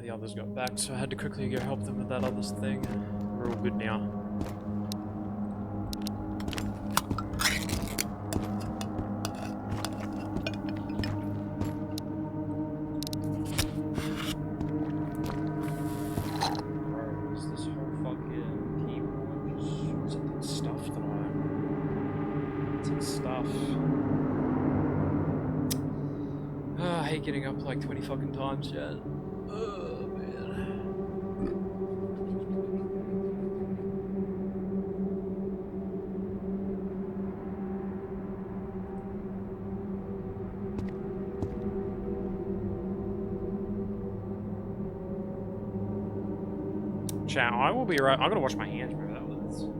The others got back, so I had to quickly go help them with that others thing. We're all good now. Bro, is this whole fucking keyboard just... Is it that stuff that It's that stuff. I hate getting up like 20 fucking times yet. Oh, man. Chat, I will be right. I'm gonna wash my hands. Remember that was.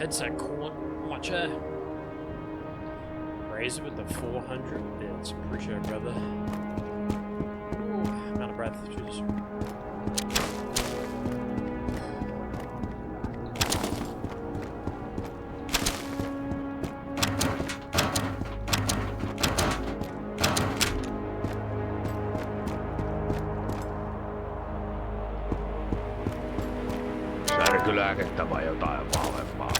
headset coolant on my chair. Raise it with the 400 bits. Appreciate it, brother. Ooh, I'm out of breath. Jesus. Särkylääkettä vai jotain vahvempaa?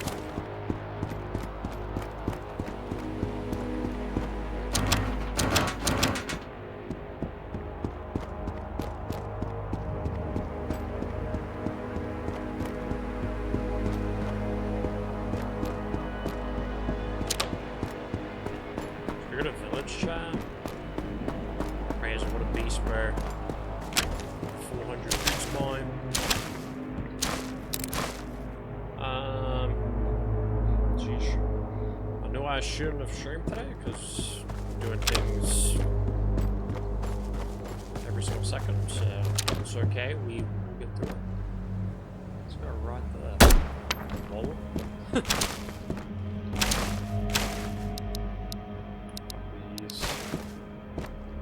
You're in a village chat? Raise what a beast where 400 boots mine. Sheesh. I know I shouldn't have streamed today because I'm doing things every single second, so it's okay. We will get through it. Let's go right there. Lol.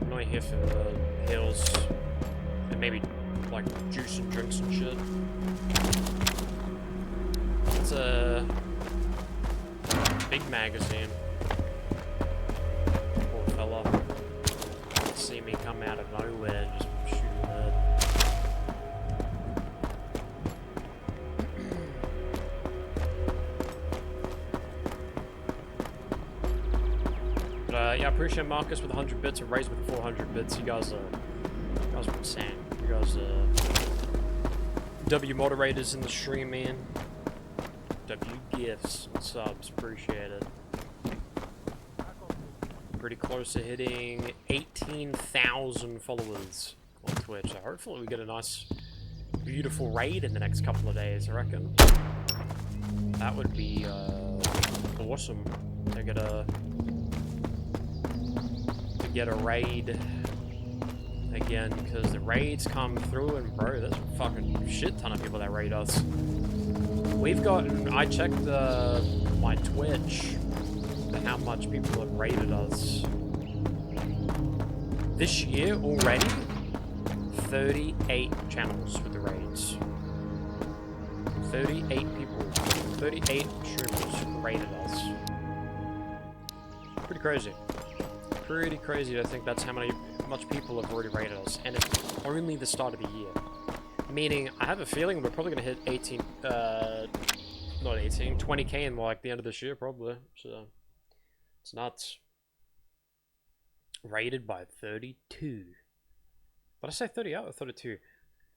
I'm not here for the hills and maybe like juice and drinks and shit. It's a big magazine. Poor fella. See me come out of nowhere and just shoot him dead. But yeah, I appreciate Marcus with 100 bits and Raze with 400 bits. You guys are insane. You guys W moderators in the stream, man. W gifts and subs, appreciate it. Pretty close to hitting 18,000 followers on Twitch. So hopefully we get a nice, beautiful raid in the next couple of days, I reckon. That would be awesome to get a raid again, because the raids come through and bro, there's a fucking shit ton of people that raid us. We've gotten, I checked my Twitch and how much people have raided us. This year already, 38 channels with the raids. 38 people, 38 streamers raided us. Pretty crazy. Pretty crazy to think that's how much people have already rated us, and it's only the start of the year. Meaning, I have a feeling we're probably gonna hit 20k in like the end of this year, probably. So it's nuts. Rated by 32. Did I say 38 or 32? If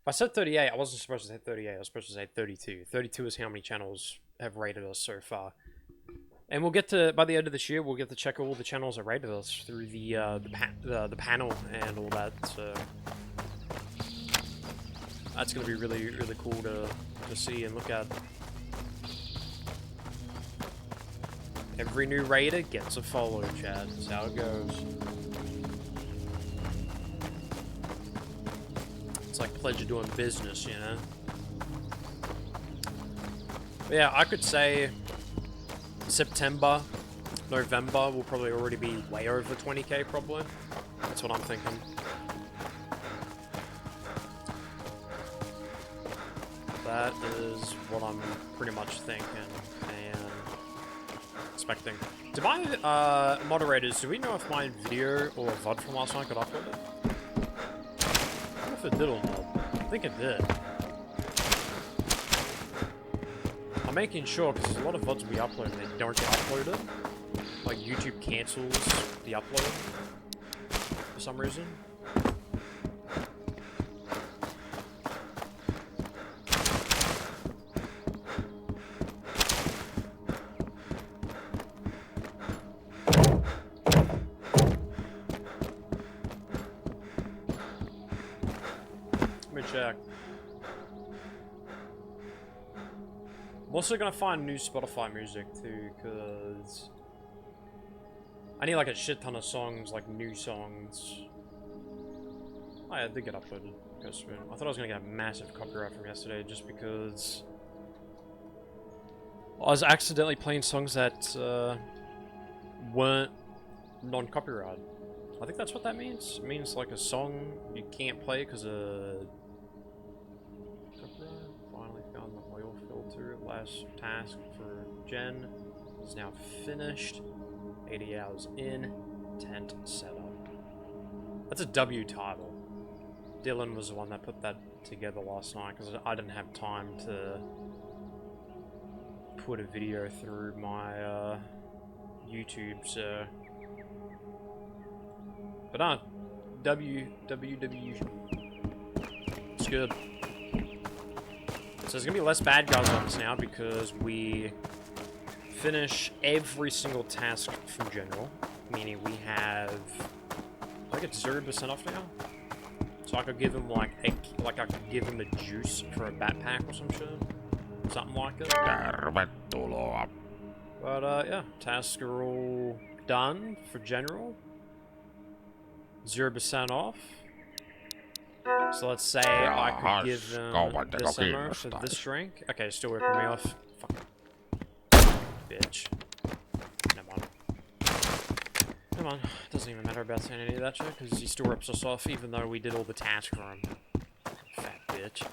I said 38, I wasn't supposed to say 38. I was supposed to say 32. 32 is how many channels have rated us so far. And we'll get to, by the end of this year, we'll get to check all the channels that rated us through the panel and all that. So that's gonna be really, really cool to see and look at. Every new raider gets a follow, chat. That's how it goes. It's like pledge of doing business, you know? But yeah, I could say September, November will probably already be way over 20k, probably. That's what I'm thinking. That is what I'm pretty much thinking and expecting. Do my moderators, do we know if my video or VOD from last night got uploaded? I don't know if it did or not. I think it did. I'm making sure, because there's a lot of VODs we upload and they don't get uploaded. Like, YouTube cancels the upload for some reason. Let me check. I'm also gonna find new Spotify music too, because I need like a shit ton of songs, like new songs. Oh yeah, it did get uploaded. I thought I was gonna get a massive copyright from yesterday just because I was accidentally playing songs that weren't non-copyright. I think that's what that means. It means like a song you can't play because of copyright. Finally found the oil filter. Last task for Jen is now finished. 80 hours in. Tent setup. That's a W title. Dylan was the one that put that together last night because I didn't have time to put a video through my YouTube, so. But W. It's good. So there's gonna be less bad guys on this now because we finish every single task from general, meaning we have. I get 0% off now, so I could give him like I could give him a juice for a backpack or some shit, something like it. But yeah, tasks are all done for general. 0% off. So let's say I could give them this ammo for this drink. Okay, still ripping me off. Fuck. Bitch. Never mind. Come on. Doesn't even matter about saying any of that shit, because he still rips us off even though we did all the tasks for him. Fat bitch.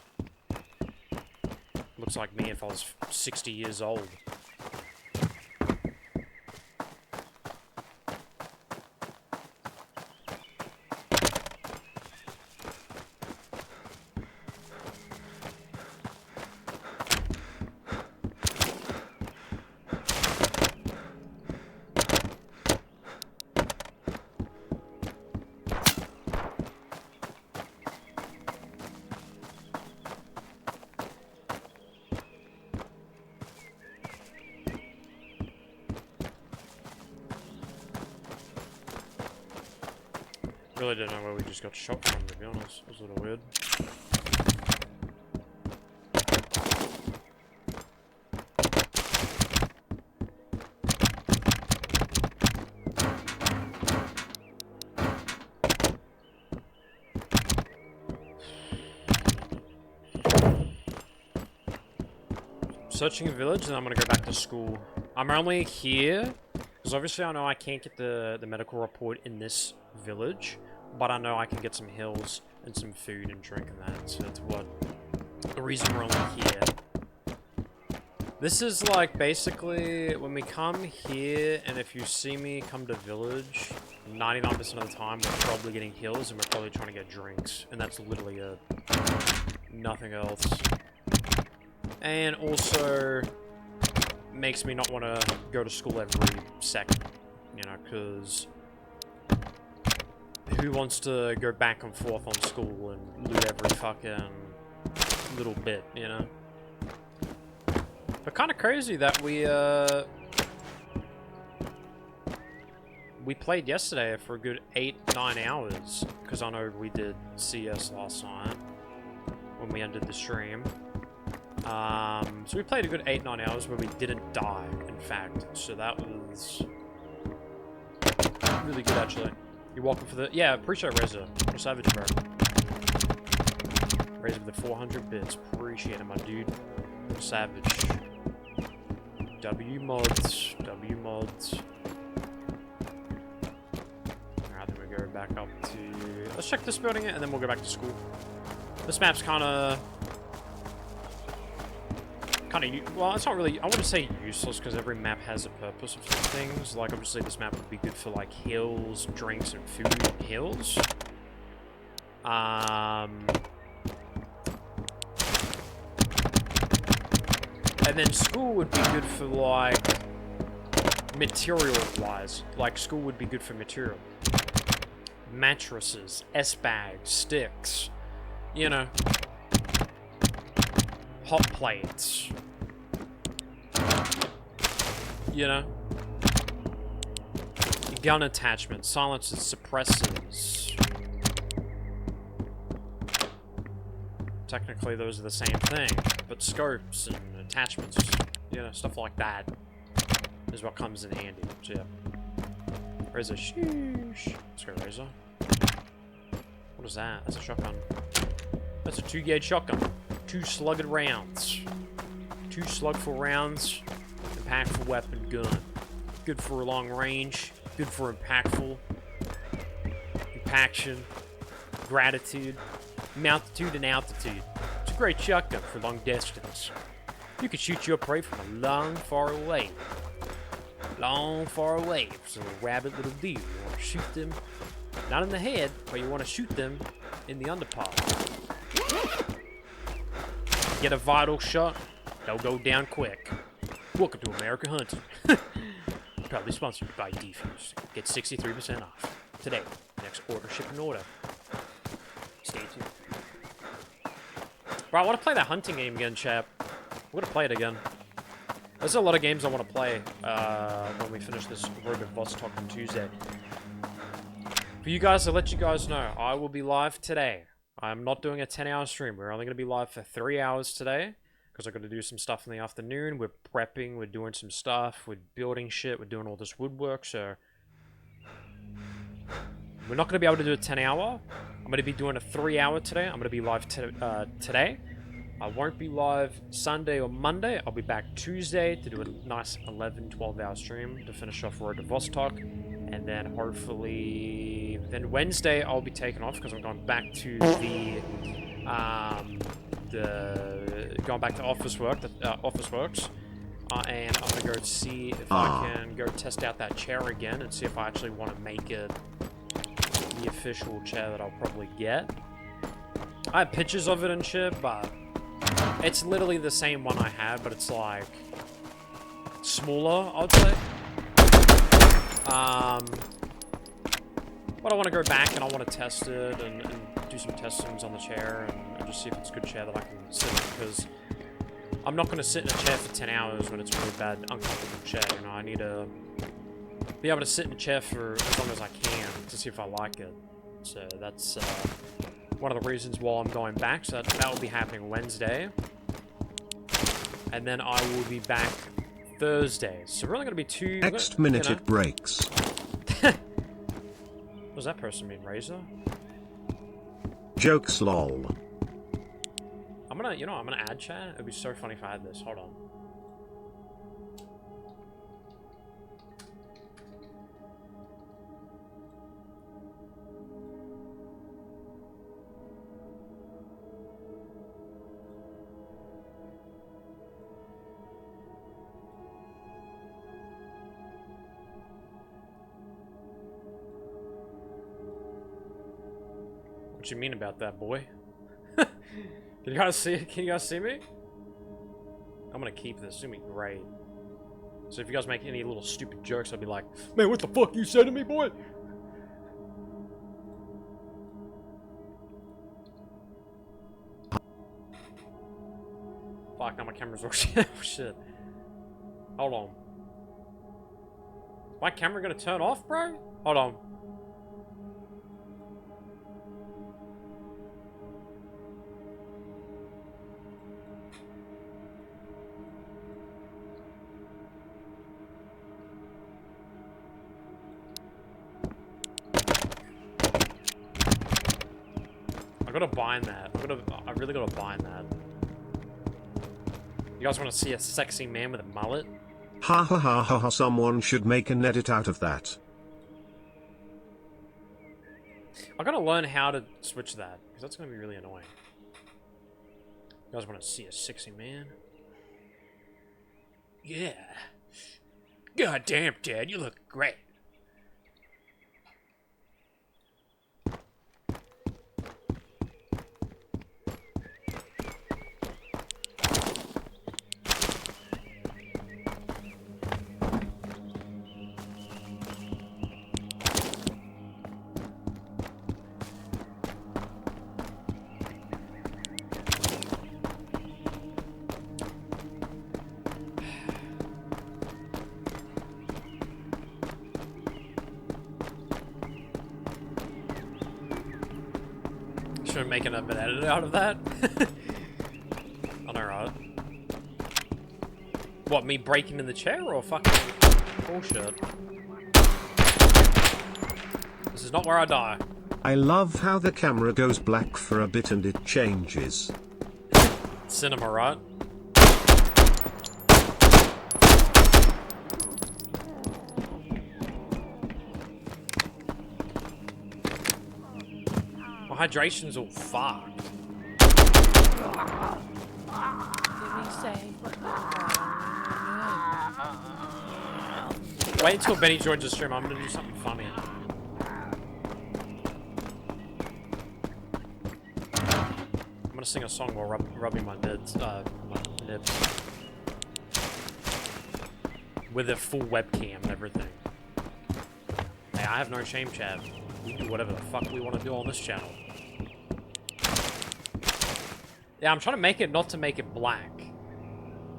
Looks like me if I was 60 years old. Really didn't know where we just got shot from, to be honest. It was a little weird. Searching a village, and I'm gonna go back to school. I'm only here because obviously I know I can't get the medical report in this village, but I know I can get some hills and some food and drink and that, so that's what the reason we're only here. This is like basically when we come here, and if you see me come to village, 99% of the time we're probably getting hills and we're probably trying to get drinks, and that's literally it. Nothing else. And also makes me not want to go to school every second, you know, because who wants to go back and forth on school and loot every fucking little bit, you know? But kind of crazy that we played yesterday for a good 8-9 hours, because I know we did CS last night when we ended the stream. So we played a good 8-9 hours where we didn't die, in fact. So that was really good, actually. You're welcome for the... Yeah, appreciate Reza. What a savage, bro. Reza with the 400 bits. Appreciate it, my dude. What a savage. W mods. W mods. Alright, then we go back up to... Let's check this building, and then we'll go back to school. This map's kind of, well, it's not really, I wouldn't say useless, because every map has a purpose of some things. Like, obviously this map would be good for, like, hills, drinks, and food and hills. And then school would be good for, like, material-wise. Like, school would be good for material. Mattresses, S-bags, sticks, you know. Hot plates. You know? Gun attachments, silencers, suppressors. Technically those are the same thing, but scopes and attachments, you know, stuff like that is what comes in handy. So yeah. Razor, sheesh. Let's go, Razor. What is that? That's a shotgun. That's a 2-gauge shotgun. 2 slugged rounds. 2 slugful rounds and packed for weapon gun. Good for long range. Good for impactful, impaction, gratitude, altitude, and altitude. It's a great shotgun for long distance. You can shoot your prey from a long, far away. Long, far away. So a rabid little deer. You want to shoot them, not in the head, but you want to shoot them in the underpart. Get a vital shot, they'll go down quick. Welcome to America Hunting. Proudly sponsored by Defuse. Get 63% off today. Next order, shipping order. Stay tuned. Bro, I want to play that hunting game again, chap. I'm gonna play it again. There's a lot of games I want to play when we finish this road to Vostok on Tuesday. For you guys, I'll let you guys know, I will be live today. I'm not doing a 10-hour stream. We're only going to be live for 3 hours today. Because I've got to do some stuff in the afternoon. We're prepping, we're doing some stuff, we're building shit, we're doing all this woodwork, so... We're not going to be able to do a 10-hour. I'm going to be doing a 3-hour today. I'm going to be live today. I won't be live Sunday or Monday. I'll be back Tuesday to do a nice 11, 12-hour stream to finish off Road to Vostok. And then hopefully... Then Wednesday I'll be taking off because I'm going back to going back to office work, office works. And I'm going to go see if I can go test out that chair again and see if I actually want to make it the official chair that I'll probably get. I have pictures of it and shit, but it's literally the same one I had, but it's like smaller, I'd say. But I want to go back and I want to test it and do some testings on the chair and just see if it's a good chair that I can sit in, because I'm not going to sit in a chair for 10 hours when it's a really bad, uncomfortable chair, you know. I need to be able to sit in a chair for as long as I can to see if I like it. So that's one of the reasons why I'm going back. So that will be happening Wednesday. And then I will be back Thursday. So we're only going to be two... Next minute it breaks. What does that person mean, Razor? Jokes lol. I'm gonna, you know, I'm gonna add chat. It'd be so funny if I had this. Hold on. What you mean about that, boy? Can you guys see it? Can you guys see me? I'm gonna keep this. It's gonna be great. So if you guys make any little stupid jokes, I'll be like, man, what the fuck you said to me, boy? Fuck, now my camera's working. Oh, shit. Hold on. My camera gonna turn off, bro? Hold on. I gotta bind that. I really gotta bind that. You guys want to see a sexy man with a mullet? Ha ha ha ha ha, someone should make an edit out of that. I gotta learn how to switch that, because that's gonna be really annoying. You guys want to see a sexy man? Yeah. God damn, Dad, you look great. Should we make an edit out of that? I know, right? What, me breaking in the chair or fucking bullshit? This is not where I die. I love how the camera goes black for a bit and it changes. Cinema, right? hydration's all fucked. Wait until Benny joins the stream. I'm gonna do something funny. I'm gonna sing a song while rubbing my nips. With a full webcam and everything. Hey, I have no shame, Chad. We do whatever the fuck we want to do on this channel. Yeah, I'm trying to make it not to make it black,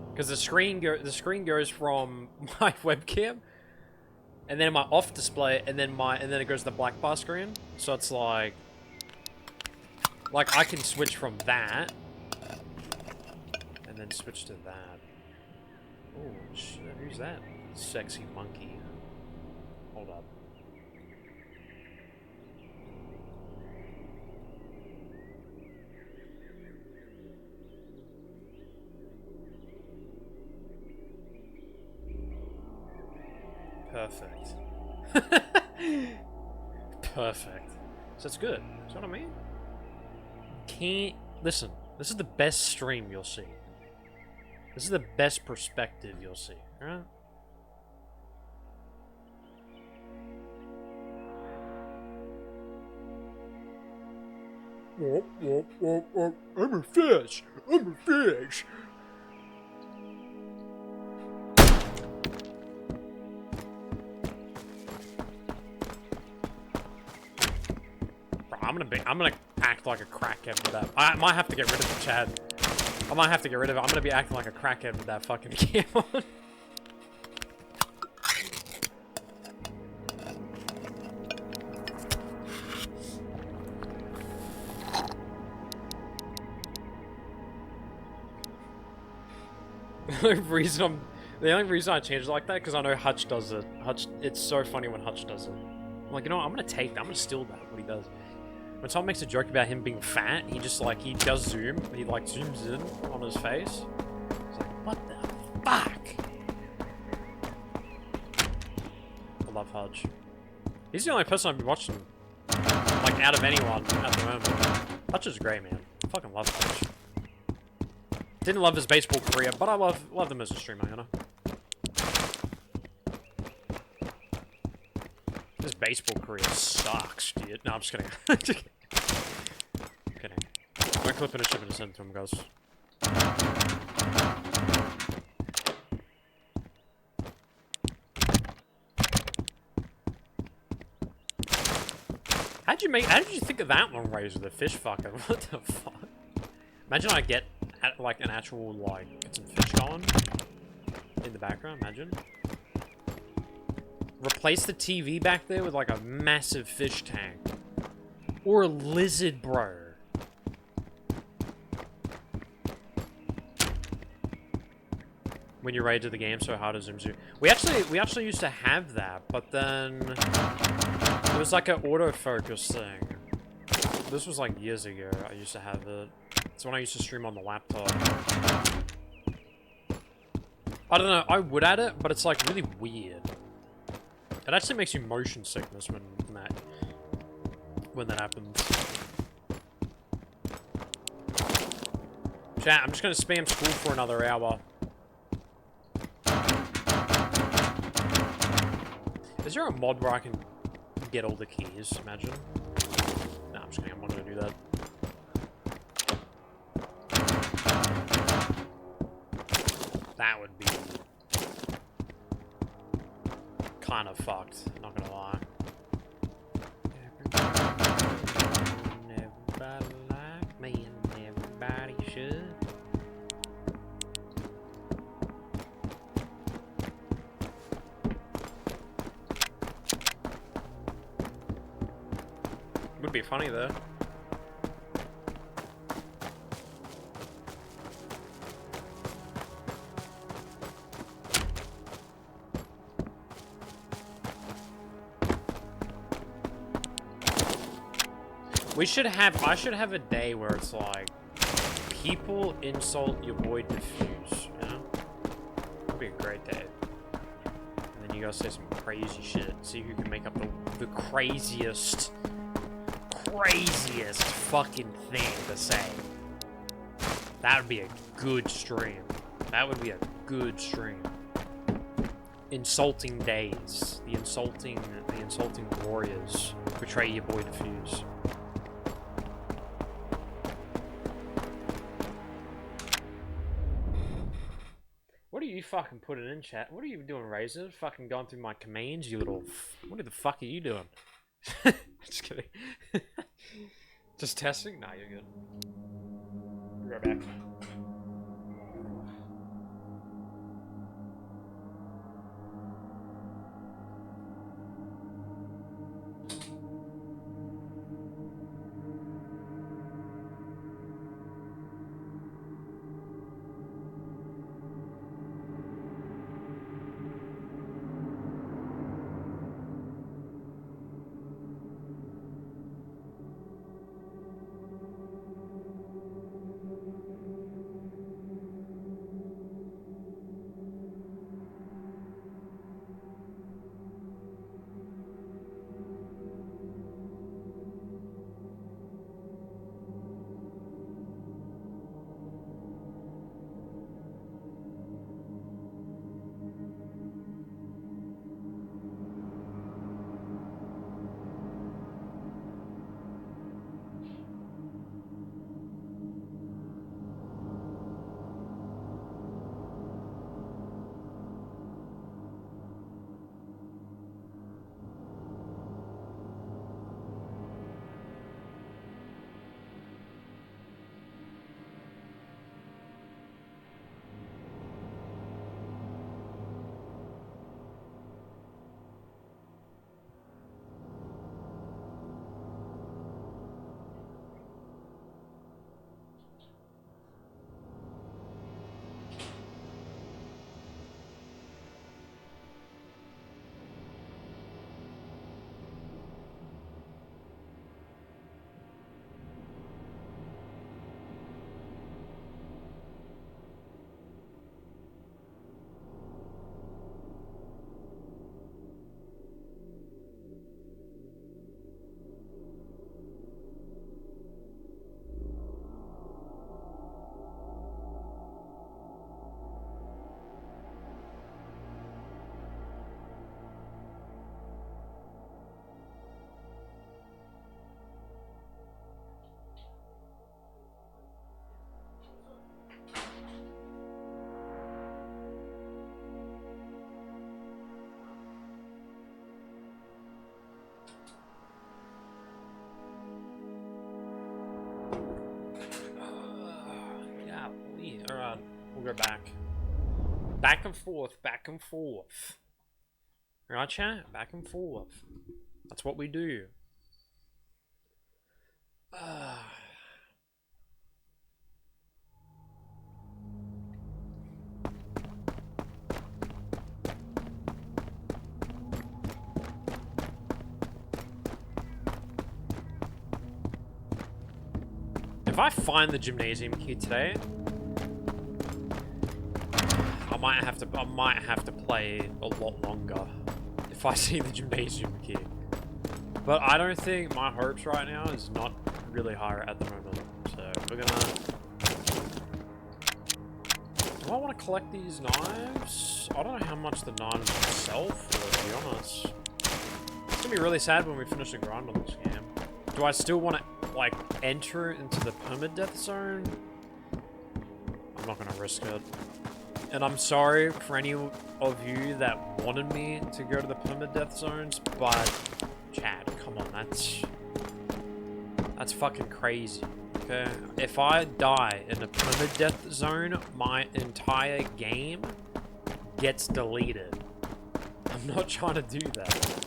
because the screen goes from my webcam, and then my off display, and then it goes to the black bar screen. So it's like I can switch from that, and then switch to that. Oh shit! Who's that sexy monkey? Hold up. Perfect. Perfect. So it's good. That's what I mean. Can't listen. This is the best stream you'll see. This is the best perspective you'll see. Alright? I'm a fish. I'm a fish. I'm gonna act like a crackhead with that. I might have to get rid of the Chad. I might have to get rid of it. I'm gonna be acting like a crackhead with that fucking cam on. The only reason I changed it like that because I know Hutch does it. It's so funny when Hutch does it. I'm like, you know what, I'm gonna steal that, what he does. When someone makes a joke about him being fat, he just like, he does zoom, he like zooms in on his face. It's like, what the fuck? I love Hutch. He's the only person I've been watching, like, out of anyone at the moment. Hutch is great, man. I fucking love Hutch. Didn't love his baseball career, but I love him as a streamer, you know? His baseball career sucks, dude. No, I'm just kidding. Just kidding. I'm clipping and shipping to send to him, guys. How did you think of that one, Razor, the fish fucker? What the fuck? Imagine I get like an actual, like, get some fish going in the background, imagine. Replace the TV back there with like a massive fish tank. Or a lizard, bro. When you raid to the game so hard to zoom. We actually used to have that, but then it was like an autofocus thing. This was like years ago. I used to have it. It's when I used to stream on the laptop. I don't know, I would add it, but it's like really weird. It actually makes you motion sickness when that happens. Chat, I'm just gonna spam school for another hour. Is there a mod where I can get all the keys? Imagine. Nah, I'm just kidding. I'm not gonna do that. That would be kind of fucked, not gonna lie. Everybody like me and everybody should. Would be funny though. I should have a day where it's like, people insult your boy Diffuse, you know? That'd be a great day. And then you guys say some crazy shit. See who can make up the craziest craziest fucking thing to say. That would be a good stream. That would be a good stream. Insulting days. The insulting warriors. Betray your boy Defuse. What are you fucking putting in chat? What are you doing, Razor? Fucking going through my commands, you little... What the fuck are you doing? Just kidding. Just testing? Nah, you're good. Be right back. Alright, we'll go back. Back and forth, back and forth. Alright, chat? Back and forth. That's what we do. If I find the gymnasium key today, I might have to play a lot longer if I see the gymnasium key. But I don't think my hopes right now is not really higher at the moment. So we're gonna... Do I want to collect these knives? I don't know how much the knives sell for, to be honest. It's gonna be really sad when we finish the grind on this game. Do I still want to, like, enter into the permadeath zone? I'm not gonna risk it. And I'm sorry for any of you that wanted me to go to the permadeath zones, but Chad, come on, that's fucking crazy. Okay, if I die in a permadeath zone, my entire game gets deleted. I'm not trying to do that.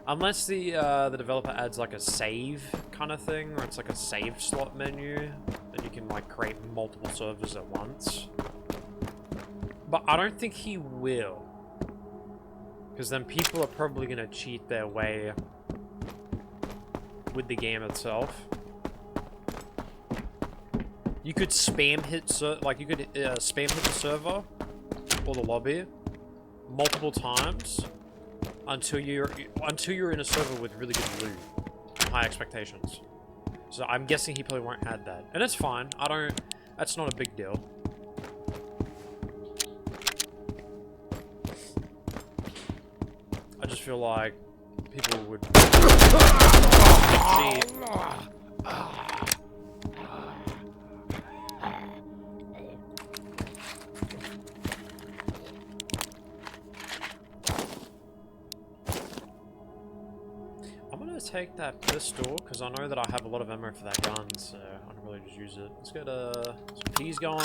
Unless the developer adds like a save kind of thing, or it's like a save slot menu, then you can like create multiple servers at once. But I don't think he will. Because then people are probably going to cheat their way with the game itself. You could spam hit spam hit the server or the lobby multiple times until you're in a server with really good loot and high expectations. So I'm guessing he probably won't add that. And it's fine. That's not a big deal. I just feel like people would see. I'm gonna take that pistol because I know that I have a lot of ammo for that gun, so I can really just use it. Let's get some keys going.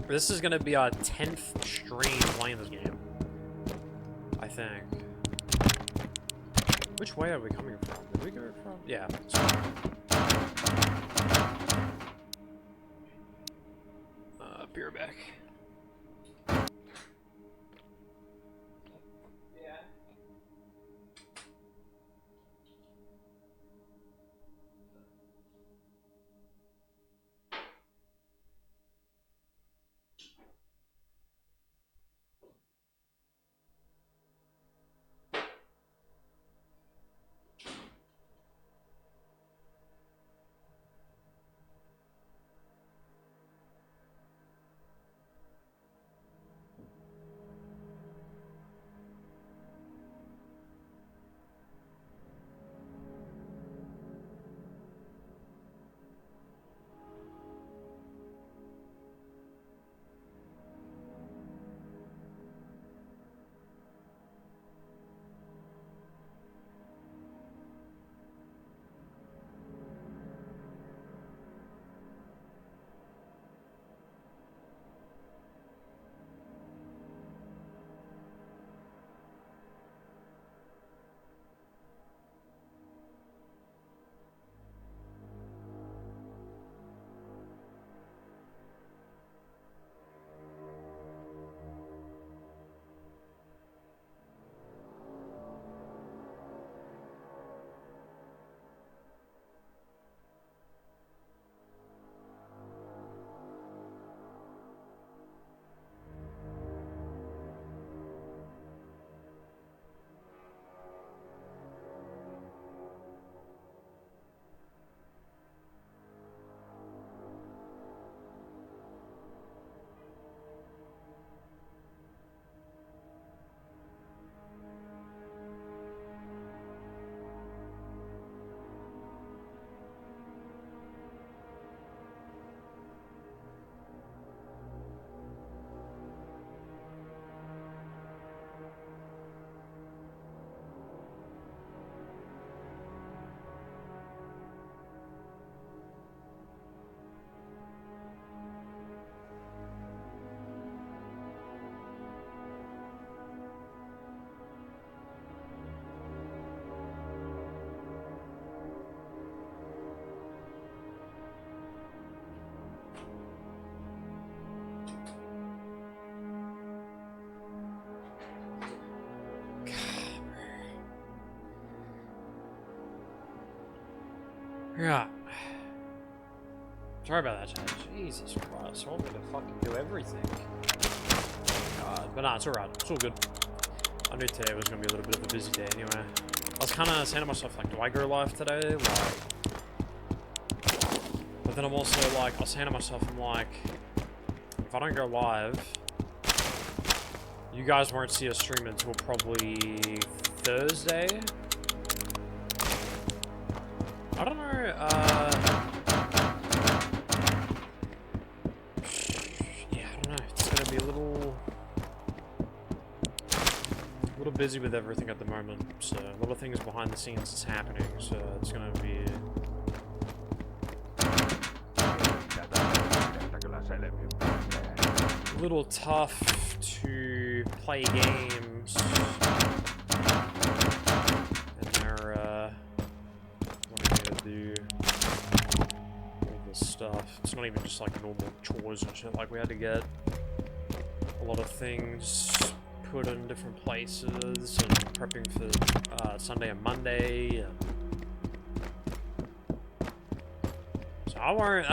This is gonna be our 10th stream playing this game, I think. Which way are we coming from? Did we go from? Yeah. Be right back. Yeah. Sorry about that, chat. Jesus Christ, I want me to fucking do everything. God, but nah, it's alright. It's all good. I knew today was gonna be a little bit of a busy day anyway. I was kind of saying to myself, like, do I go live today? Like, but then I'm also like, I was saying to myself, I'm like, if I don't go live, you guys won't see us stream until probably Thursday. I don't know, yeah, I don't know, it's gonna be a little busy with everything at the moment, so a lot of things behind the scenes is happening, so it's gonna be a little tough to play games and they're wanting me to do all this stuff. It's not even just like normal chores and shit, like we had to get a lot of things put in different places and prepping for Sunday and Monday and I won't.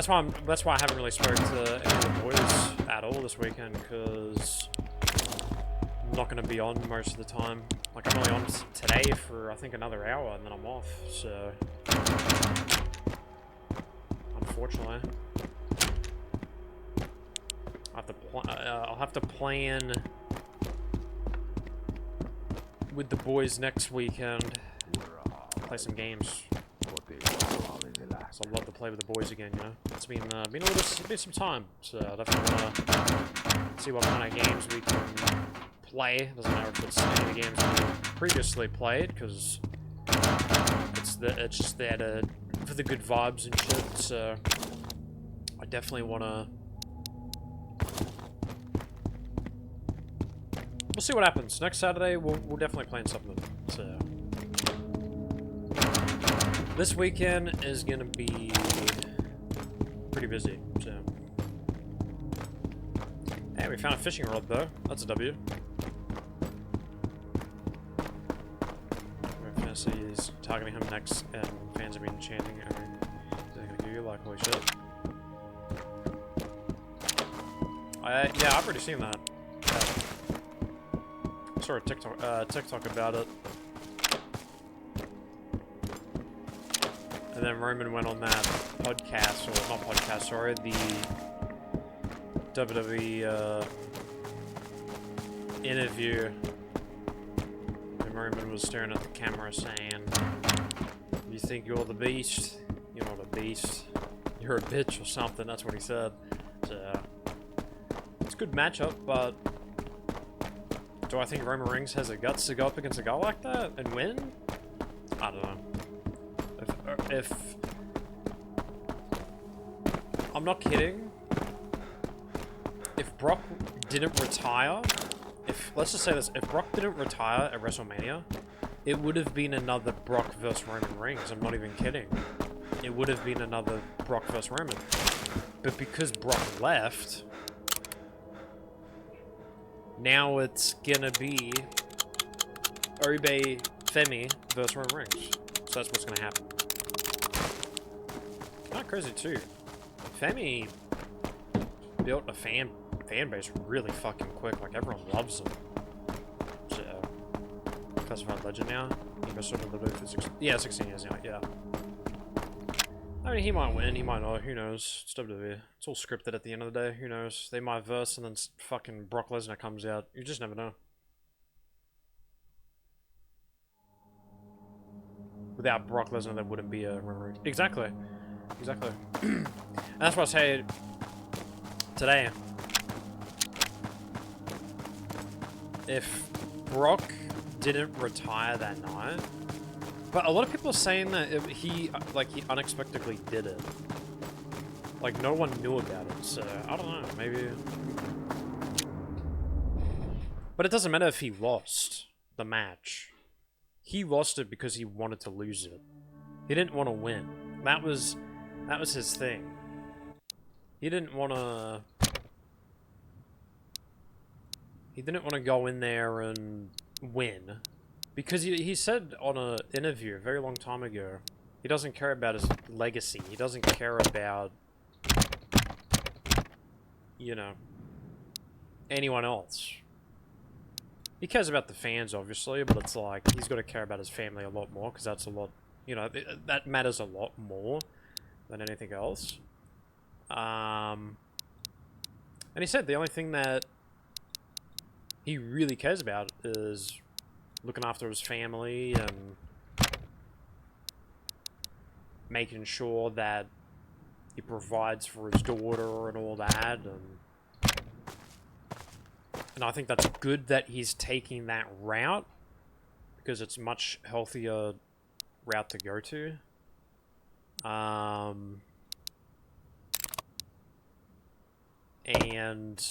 That's why I haven't really spoken to any of the boys at all this weekend, because I'm not going to be on most of the time. Like, I'm only on today for I think another hour, and then I'm off. So, unfortunately, I'll have to plan with the boys next weekend. Play some games. So I'd love to play with the boys again, you know? It's been some time, so I definitely want to see what kind of games we can play. Doesn't matter if it's any of the games we previously played, because it's just there for the good vibes and shit, so I definitely want to... We'll see what happens. Next Saturday, we'll definitely play something, so... This weekend is gonna be pretty busy, so... Hey, we found a fishing rod though. That's a W. Fantasy is targeting him next, and fans have been chanting, "They're gonna give you like holy shit." Yeah, I've already seen that. I saw a TikTok about it. And then Roman went on that podcast, or not podcast, sorry, the WWE interview. And Roman was staring at the camera saying, "You think you're the beast? You're not a beast. You're a bitch," or something. That's what he said. So, it's a good matchup, but do I think Roman Reigns has the guts to go up against a guy like that and win? I don't know. If I'm not kidding, if Brock didn't retire, let's just say this, if Brock didn't retire at WrestleMania, it would have been another Brock versus Roman Reigns. I'm not even kidding. It would have been another Brock versus Roman. But because Brock left, now it's gonna be Oribe Femi versus Roman Reigns. So that's what's gonna happen. Kind of crazy too. Femi built a fan base really fucking quick. Like, everyone loves him. So, classified legend now. He must have lived for 16 years now. Yeah. I mean, he might win. He might not. Who knows? It's WWE. It's all scripted at the end of the day. Who knows? They might verse, and then fucking Brock Lesnar comes out. You just never know. Without Brock Lesnar, there wouldn't be a Roman Reigns. Exactly. Exactly. And that's what I say today. If Brock didn't retire that night, but a lot of people are saying that he unexpectedly did it. Like, no one knew about it, so I don't know, maybe. But it doesn't matter if he lost the match. He lost it because he wanted to lose it. He didn't want to win. That was his thing. He didn't want to go in there and win. Because he said on an interview a very long time ago, he doesn't care about his legacy. He doesn't care about, you know, anyone else. He cares about the fans, obviously, but it's like, he's got to care about his family a lot more, because that's a lot, you know, that matters a lot more than anything else. And he said the only thing that he really cares about is looking after his family and making sure that he provides for his daughter and all that, and I think that's good that he's taking that route, because it's a much healthier route to go to. And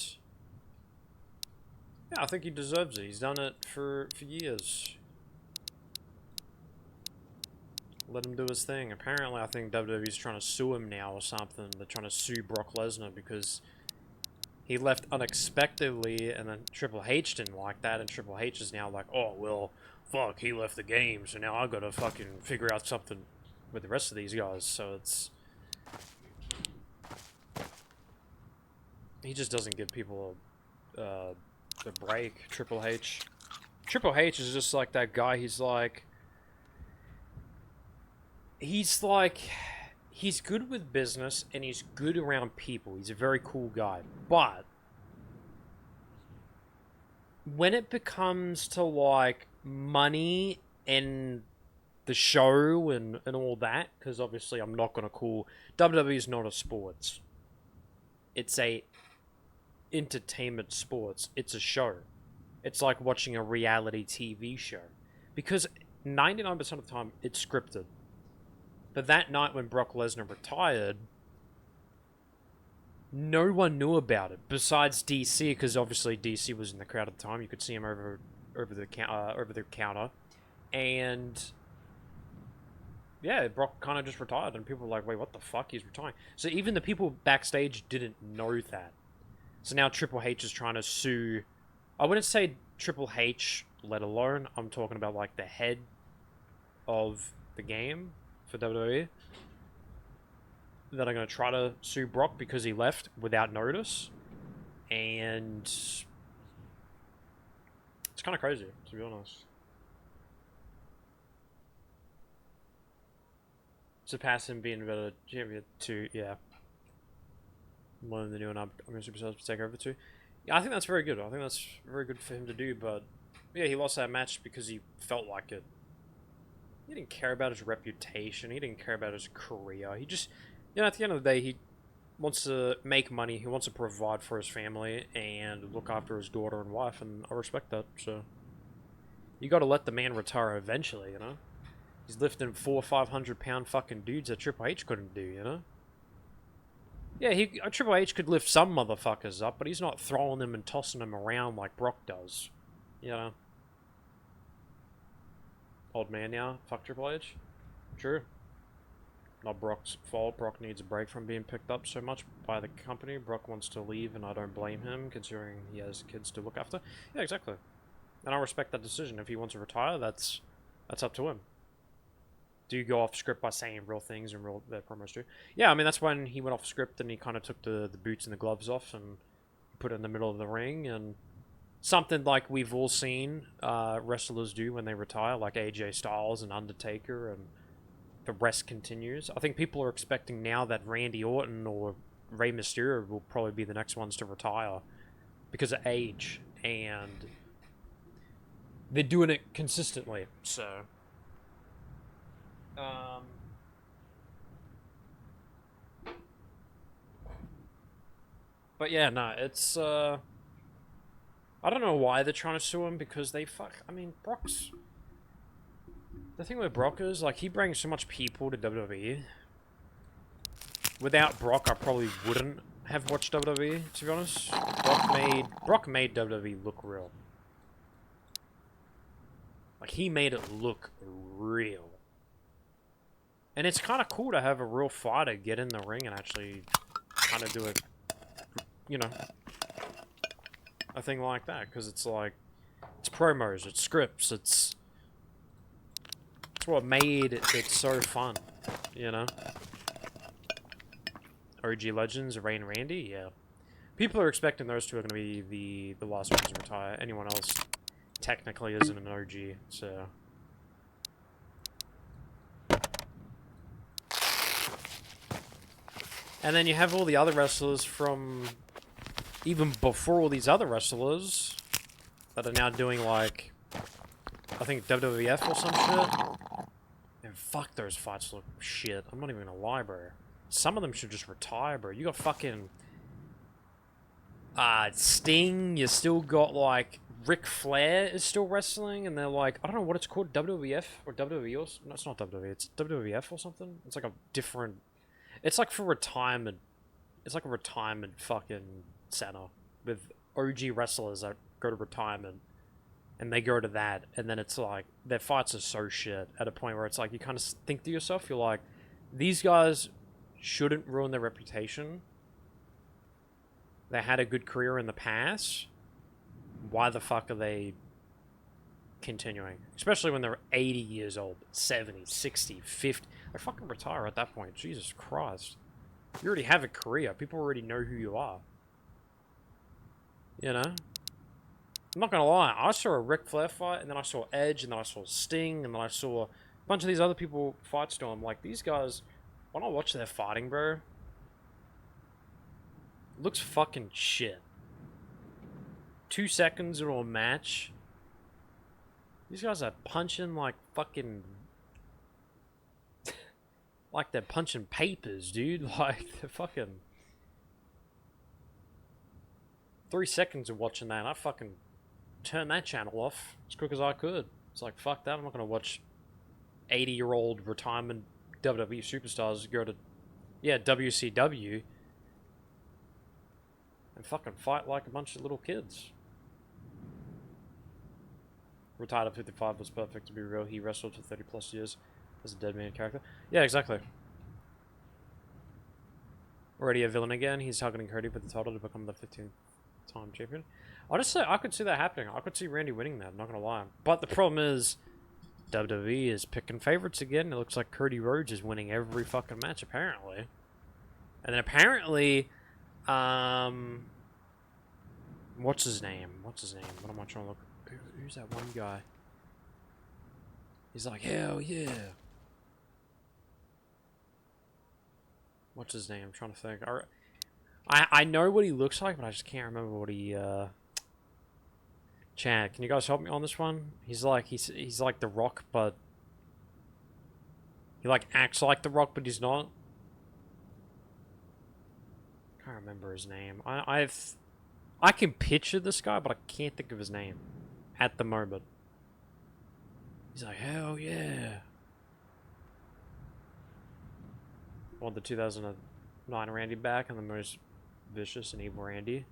yeah, I think he deserves it. He's done it for years. Let him do his thing. Apparently, I think WWE's trying to sue him now or something. They're trying to sue Brock Lesnar because he left unexpectedly, and then Triple H didn't like that, and Triple H is now like, oh, well, fuck, he left the game, so now I've got to fucking figure out something with the rest of these guys. So it's he just doesn't give people a break. Triple H. Triple H is just like that guy. He's like, he's good with business and he's good around people. He's a very cool guy. But when it becomes to like money and the show and all that, because obviously I'm not going to call WWE is not a sports. It's a entertainment sports. It's a show. It's like watching a reality TV show. Because 99% of the time, it's scripted. But that night when Brock Lesnar retired, no one knew about it besides DC, because obviously DC was in the crowd at the time. You could see him over the counter, and yeah, Brock kind of just retired, and people were like, "Wait, what the fuck? He's retiring." So even the people backstage didn't know that. So now Triple H is trying to sue. I wouldn't say Triple H, let alone. I'm talking about like the head of the game for WWE, that are going to try to sue Brock because he left without notice. And it's kind of crazy, to be honest. Surpass him being better champion to, yeah. One of the new and upcoming superstars to take over too. Yeah, I think that's very good. I think that's very good for him to do, but yeah, he lost that match because he felt like it. He didn't care about his reputation. He didn't care about his career. He just, you know, at the end of the day, he wants to make money. He wants to provide for his family and look after his daughter and wife, and I respect that. So you got to let the man retire eventually, you know. He's lifting 400 or 500 pound fucking dudes that Triple H couldn't do, you know. Yeah, Triple H could lift some motherfuckers up, but he's not throwing them and tossing them around like Brock does, you know. Old man now, fuck Triple H. True. Not Brock's fault. Brock needs a break from being picked up so much by the company. Brock wants to leave, and I don't blame him, considering he has kids to look after. Yeah, exactly. And I respect that decision. If he wants to retire, that's up to him. Do you go off script by saying real things and real promos too? Yeah, I mean, that's when he went off script and he kind of took the boots and the gloves off and put it in the middle of the ring, and something like we've all seen wrestlers do when they retire, like AJ Styles and Undertaker, and the rest continues. I think people are expecting now that Randy Orton or Rey Mysterio will probably be the next ones to retire because of age, and they're doing it consistently. So, but yeah, no, it's I don't know why they're trying to sue him, because they I mean, Brock's... The thing with Brock is, like, he brings so much people to WWE. Without Brock, I probably wouldn't have watched WWE, to be honest. Brock made WWE look real. Like, he made it look real. And it's kind of cool to have a real fighter get in the ring and actually kind of do it, you know, a thing like that, because it's like, it's promos, it's scripts, it's what made it so fun, you know. OG Legends, Ray and Randy, yeah. People are expecting those two are going to be the last ones to retire. Anyone else technically isn't an OG, so. And then you have all the other wrestlers from even before all these other wrestlers that are now doing, like, I think WWF or some shit. And fuck, those fights look shit. I'm not even gonna lie, bro. Some of them should just retire, bro. You got fucking Sting. You still got, like, Ric Flair is still wrestling, and they're like, I don't know what it's called, WWF or WWE or no, it's not WWE. It's WWF or something. It's like a different. It's like for retirement. It's like a retirement fucking center with OG wrestlers that go to retirement, and they go to that, and then it's like their fights are so shit at a point where it's like you kind of think to yourself, you're like, these guys shouldn't ruin their reputation. They had a good career in the past. Why the fuck are they continuing? Especially when they're 80 years old, 70, 60, 50. Like, fucking retire at that point. Jesus Christ. You already have a career. People already know who you are. You know? I'm not gonna lie, I saw a Ric Flair fight, and then I saw Edge, and then I saw Sting, and then I saw a bunch of these other people fight still. I'm like, these guys, when I watch their fighting, bro, looks fucking shit. 2 seconds into a match. These guys are punching like fucking... like they're punching papers, dude. Like, they're fucking... 3 seconds of watching that, I fucking turned that channel off as quick as I could. It's like, fuck that, I'm not gonna watch 80-year-old retirement WWE superstars go to, yeah, WCW and fucking fight like a bunch of little kids. Retired at 55 was perfect, to be real. He wrestled for 30 plus years as a dead man character. Yeah, exactly. Already a villain again. He's targeting Cody for the title to become the 15th time champion. Honestly, I could see that happening. I could see Randy winning that, I'm not gonna lie. But the problem is, WWE is picking favorites again. It looks like Cody Rhodes is winning every fucking match, apparently. And then apparently, what's his name? What's his name? What am I trying to look? Who's that one guy? He's like, hell yeah. What's his name? I'm trying to think. I know what he looks like, but I just can't remember what he, Chad, can you guys help me on this one? He's like The Rock, but he like acts like The Rock, but he's not. Can't remember his name. I can picture this guy, but I can't think of his name at the moment. He's like, hell yeah. I want the 2009 Randy back and the most vicious and evil Randy.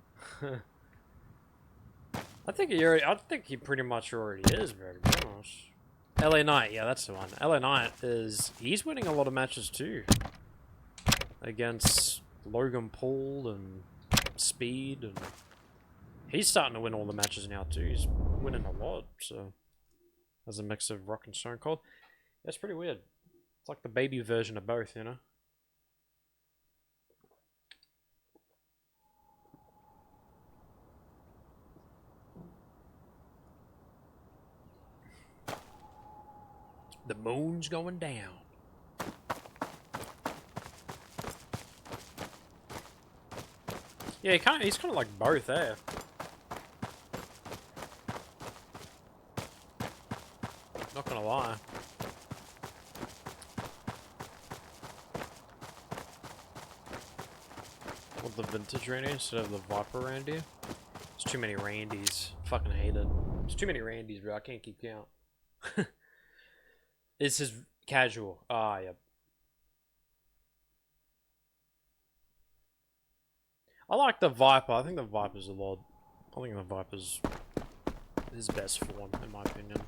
I think he pretty much already is, bro, to be honest. LA Knight, yeah, that's the one. LA Knight he's winning a lot of matches too. Against Logan Paul and Speed, and he's starting to win all the matches now too. He's winning a lot, so as a mix of Rock and Stone Cold. That's pretty weird. It's like the baby version of both, you know? The moon's going down. Yeah, he's kind of like both, eh? Not gonna lie. With the vintage Randy instead of the Viper Randy? There's too many Randys. Fucking hate it. There's too many Randys, bro. I can't keep count. This is casual. Ah, yep. I like the Viper. I think the Viper's a lot. I think the Viper's his best form, in my opinion.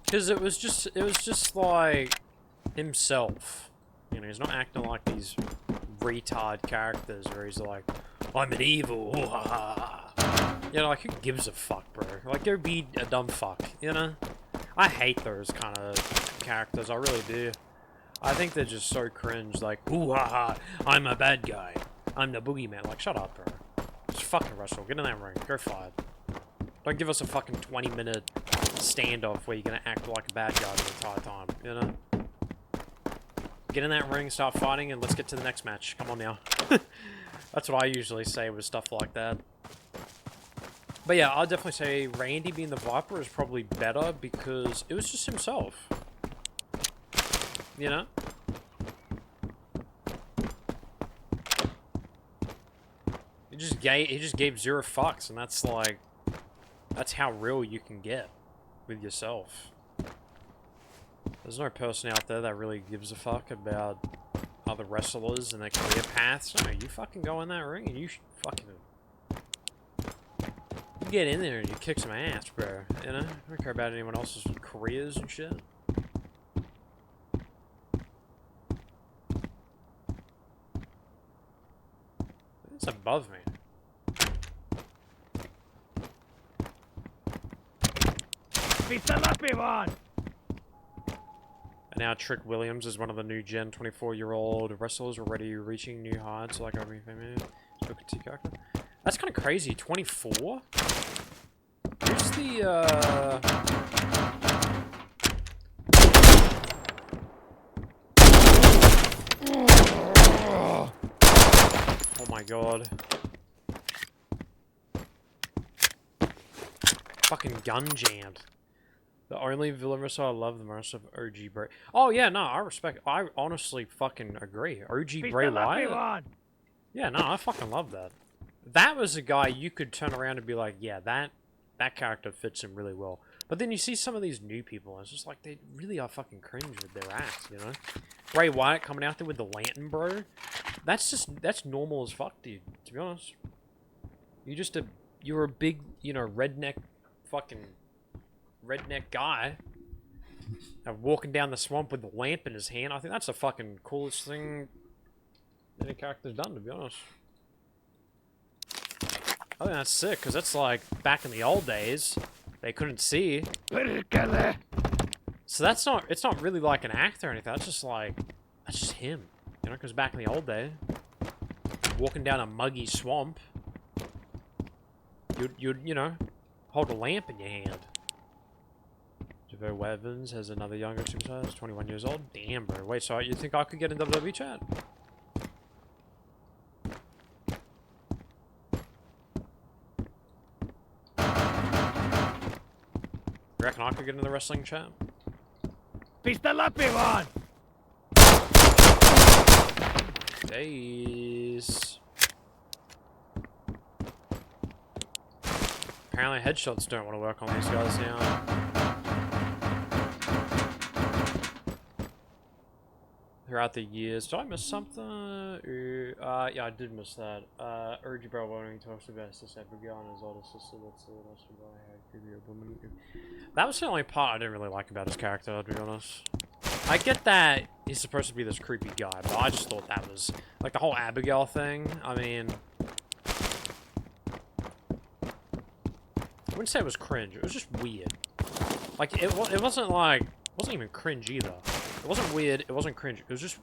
Because it was just like himself. You know, he's not acting like these retard characters where he's like, I'm an evil. You know, like, who gives a fuck, bro? Like, go be a dumb fuck, you know? I hate those kind of characters, I really do. I think they're just so cringe, like, ooh ha ha, I'm a bad guy. I'm the boogeyman. Like, shut up, bro. Just fucking wrestle. Get in that ring. Go fight. Don't give us a fucking 20-minute standoff where you're gonna act like a bad guy the entire time, you know? Get in that ring, start fighting, and let's get to the next match. Come on now. That's what I usually say with stuff like that. But yeah, I'll definitely say Randy being the Viper is probably better because it was just himself. You know? He just gave 0 fucks, and that's like, that's how real you can get with yourself. There's no person out there that really gives a fuck about other wrestlers and their career paths. No, you fucking go in that ring and you fucking... You get in there and you kick some ass, bro. You know? I don't care about anyone else's careers and shit. It's above me. He's the lucky one! And now Trick Williams is one of the new gen 24-year-old wrestlers already reaching new heights like everything, man. took a T character. That's kind of crazy. 24? Who's the, Oh my god. Fucking gun jammed. The only villain missile I love the most of OG Bray. Oh yeah, no, I honestly fucking agree. OG Bray Wyatt. Yeah, no, I fucking love that. That was a guy you could turn around and be like, yeah, that character fits him really well. But then you see some of these new people, and it's just like they really are fucking cringe with their acts, you know? Bray Wyatt coming out there with the lantern, bro. That's normal as fuck, dude. To be honest, you're a big, you know, redneck guy, walking down the swamp with a lamp in his hand. I think that's the fucking coolest thing any character's done, to be honest. I think that's sick, because that's like, back in the old days, they couldn't see. So it's not really like an actor or anything, that's just him. You know, because back in the old day, walking down a muggy swamp, you'd you know, hold a lamp in your hand. JaVale Evans has another younger superstar, he's 21 years old. Damn, bro. Wait, so you think I could get in WWE chat? You reckon I could get in the wrestling chat? Pistol up, Ivan! Jeez. Apparently headshots don't want to work on these guys now. Throughout the years. Did I miss something? Yeah, I did miss that. Urge Bro when he talks about his sister Abigail and his older sister. That's the last one I had. A woman. That was the only part I didn't really like about his character, to be honest. I get that he's supposed to be this creepy guy, but I just thought that was like the whole Abigail thing. I mean, I wouldn't say it was cringe. It was just weird. Like it wasn't like, it wasn't even cringe either. It wasn't weird, it wasn't cringe, it was just,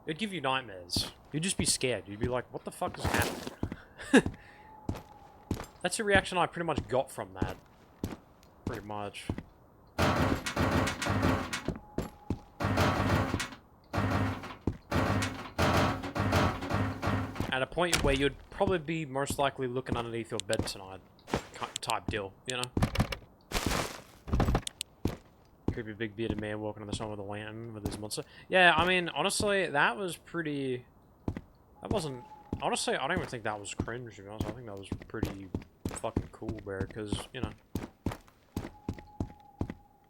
it'd give you nightmares. You'd just be scared, you'd be like, what the fuck is happening? That's the reaction I pretty much got from that. Pretty much. At a point where you'd probably be most likely looking underneath your bed tonight. Type deal, you know? Creepy big bearded man walking on the side with a lantern with his monster. Yeah, I mean, honestly, that was pretty... That wasn't... Honestly, I don't even think that was cringe, to be honest. I think that was pretty fucking cool, bro, because, you know...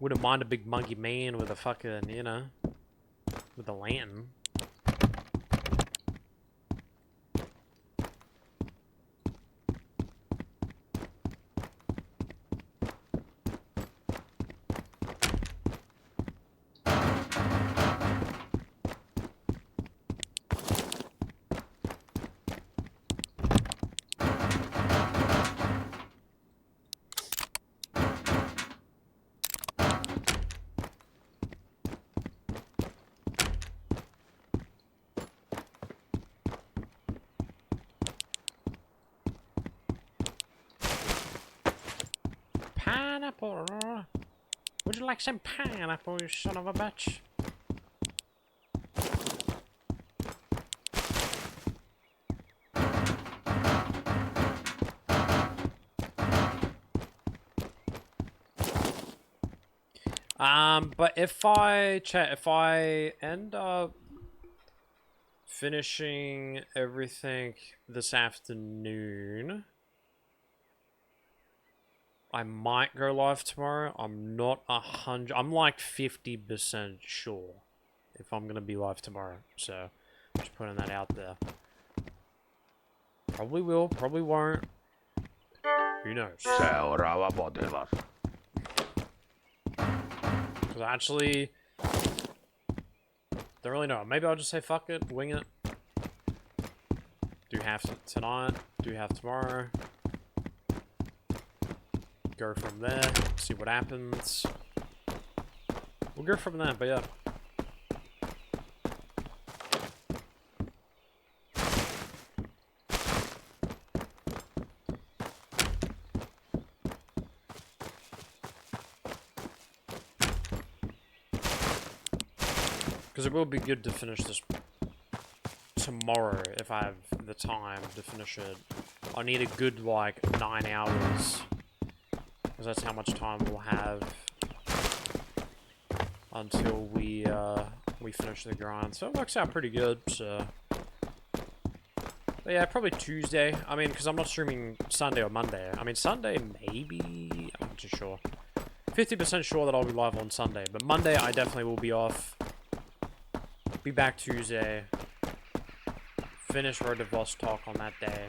Wouldn't mind a big monkey man with a fucking, you know... With a lantern. Pineapple. Would you like some pineapple, you son of a bitch? But if I end up finishing everything this afternoon, I might go live tomorrow. I'm not 100. I'm like 50% sure if I'm gonna be live tomorrow. So, just putting that out there. Probably will. Probably won't. Who knows? Seuraava potilas. Because actually, don't really know. Maybe I'll just say fuck it, wing it. Do half tonight. Do half tomorrow. Go from there, see what happens. We'll go from there, but yeah. Because it will be good to finish this tomorrow if I have the time to finish it. I need a good, like, 9 hours. Because that's how much time we'll have until we finish the grind. So it works out pretty good, so... But yeah, probably Tuesday. I mean, because I'm not streaming Sunday or Monday. I mean, Sunday, maybe? I'm not too sure. 50% sure that I'll be live on Sunday. But Monday, I definitely will be off. Be back Tuesday. Finish Road to Vostok on that day.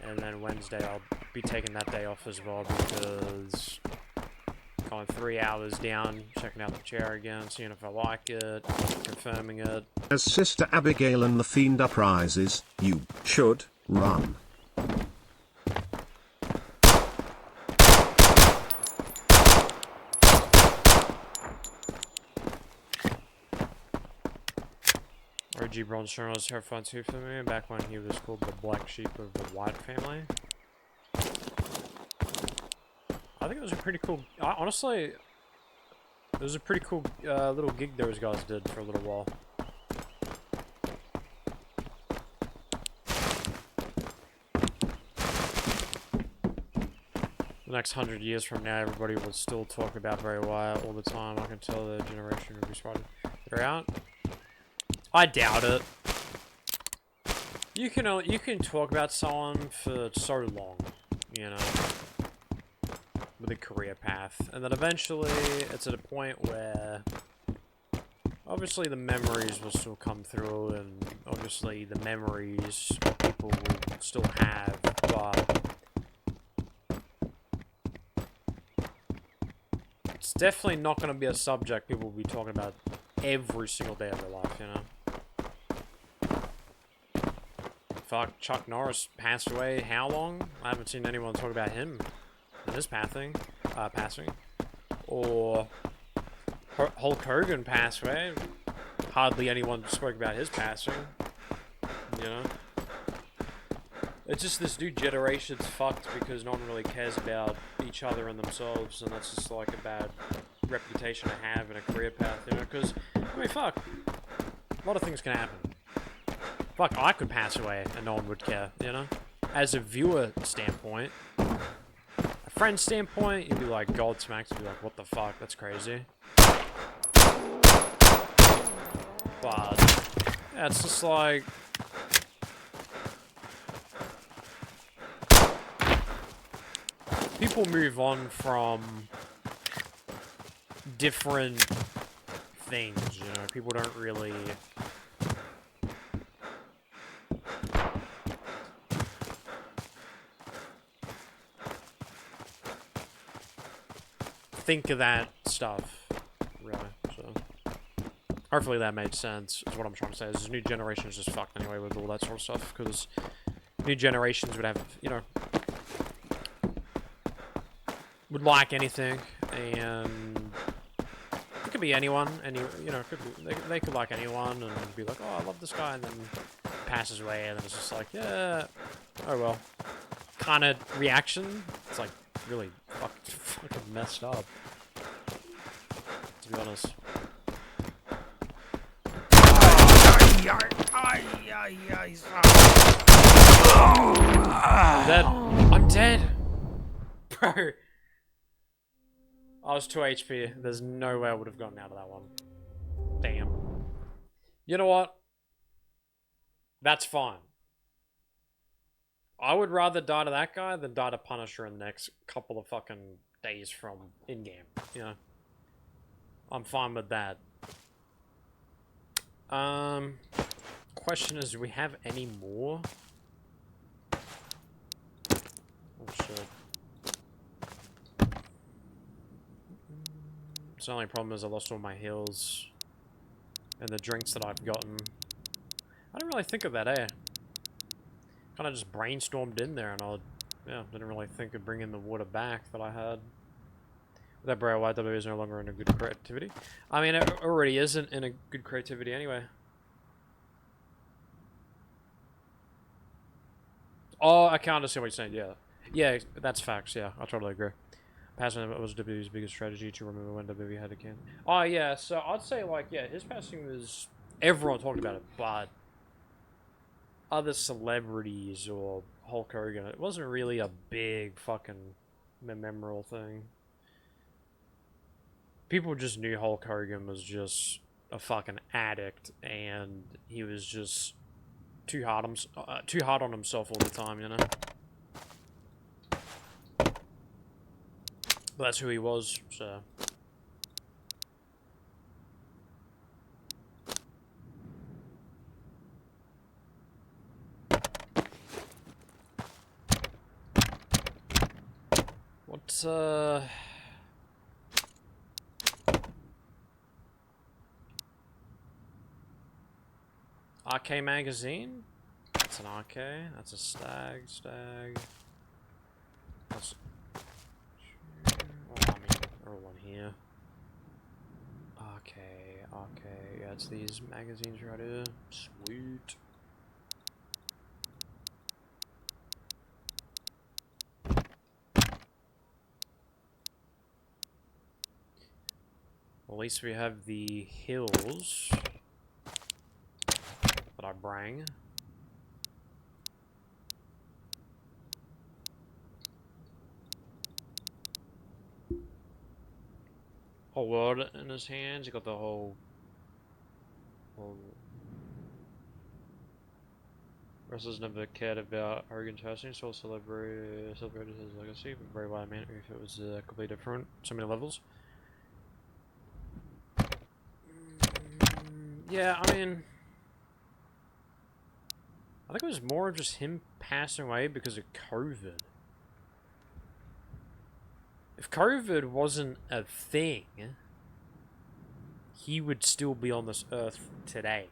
And then Wednesday, I'll be taking that day off as well because... Going 3 hours down, checking out the chair again, seeing if I like it, confirming it. As Sister Abigail and the Fiend uprises, you should run. OG Bronze was terrifying too for me back when he was called the black sheep of the White family. I think it was a pretty cool... honestly, it was a pretty cool little gig those guys did for a little while. The next 100 years from now, everybody will still talk about Bray Wyatt all the time. I can tell the generation will be spotted. They're out. I doubt it. You can talk about someone for so long, you know, with a career path, and then eventually it's at a point where obviously the memories will still come through, and obviously the memories people will still have, but it's definitely not going to be a subject people will be talking about every single day of their life, you know. Fuck, Chuck Norris passed away how long? I haven't seen anyone talk about him and his passing. Or Hulk Hogan passed away. Hardly anyone spoke about his passing. You know? It's just this new generation's fucked because no one really cares about each other and themselves, and that's just like a bad reputation to have in a career path, you know? Because, I mean, fuck. A lot of things can happen. Fuck, I could pass away and no one would care, you know? As a viewer standpoint, a friend standpoint, you'd be like, God smacks, you'd be like, what the fuck, that's crazy. But, yeah, it's just like... people move on from different things, you know? People don't really... think of that stuff, really, so... Hopefully that made sense, is what I'm trying to say. This new generation is just fucked anyway with all that sort of stuff, because new generations would have, you know... would like anything, and... it could be anyone, you know, they could like anyone, and be like, oh, I love this guy, and then passes away, and then it's just like, yeah, oh well. Kind of reaction, it's like, really fucking messed up, to be honest. I'm dead. I'm dead! Bro. I was 2 HP. There's no way I would have gotten out of that one. Damn. You know what? That's fine. I would rather die to that guy than die to Punisher in the next couple of fucking days from in-game, you know? I'm fine with that. Question is, do we have any more? Oh shit. So the only problem is I lost all my heals and the drinks that I've gotten. I didn't really think of that, eh? Kind of just brainstormed in there, and didn't really think of bringing the water back that I had. That Bray Wyatt W is no longer in a good creativity. I mean, it already isn't in a good creativity anyway. Oh, I can understand what you're saying. Yeah, yeah, that's facts. Yeah, I totally agree. Passing was WWE's biggest strategy to remember when WWE had a can. Oh yeah, so I'd say like his passing was everyone talked about it, but other celebrities or Hulk Hogan, it wasn't really a big fucking memorable thing. People just knew Hulk Hogan was just a fucking addict, and he was just too hard on himself all the time, you know. But that's who he was, so. What's RK magazine? That's an RK. That's a stag. That's. Well, I mean, they're all in here. RK. Yeah, it's these magazines right here. Sweet. At least we have the hills that I bring. Whole world in his hands. He got the whole wrestlers never cared about Hogan's passing, so celebrated his legacy, but very well, I mean, if it was completely different, so many levels. Yeah, I mean, I think it was more of just him passing away because of COVID. If COVID wasn't a thing, he would still be on this earth today.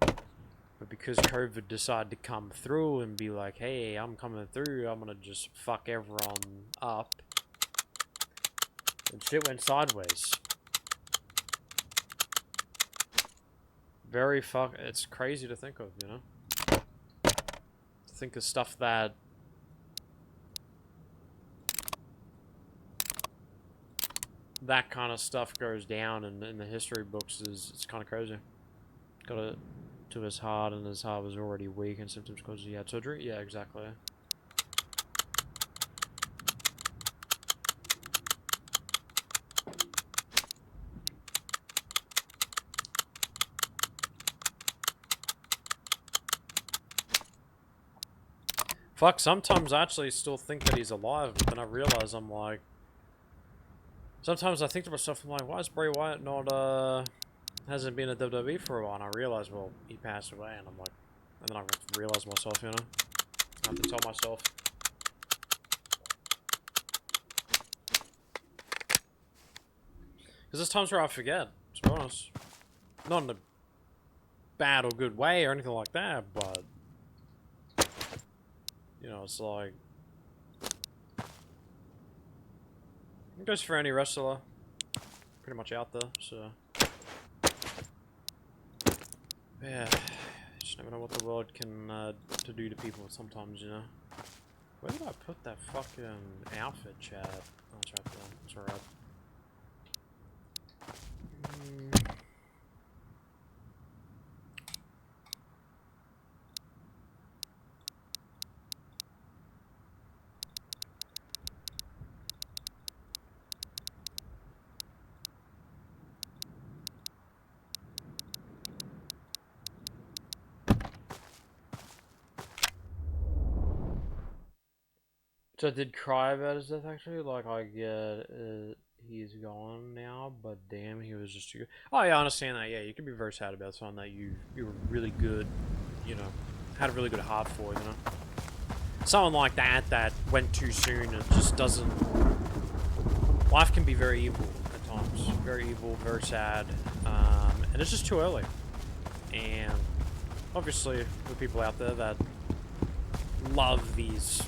But because COVID decided to come through and be like, hey, I'm coming through, I'm gonna just fuck everyone up, and shit went sideways. It's crazy to think of, you know? To think of stuff that kind of stuff goes down in the history books it's kind of crazy. Got it to his heart, and his heart was already weak and symptoms because he had surgery. Yeah, exactly. Fuck, sometimes I actually still think that he's alive, but then I realize I'm like... Sometimes I think to myself, I'm like, why is Bray Wyatt not, hasn't been in WWE for a while? And I realize, well, he passed away, and I'm like... And then I realize myself, you know? I have to tell myself. Because there's times where I forget, to be honest. Not in a bad or good way or anything like that, but... You know, it's like... It goes for any wrestler. Pretty much out there, so... Yeah. Just never know what the world can to do to people sometimes, you know? Where did I put that fucking outfit, chat? Oh, it's right there. It's alright. So I did cry about his death, actually. Like, I get he's gone now, but damn, he was just too good. Oh, yeah, I understand that. Yeah, you can be very sad about something that you were really good, you know, had a really good heart for, you know. Someone like that went too soon and just doesn't... Life can be very evil at times. Very evil, very sad, and it's just too early. And obviously, for people out there that love these...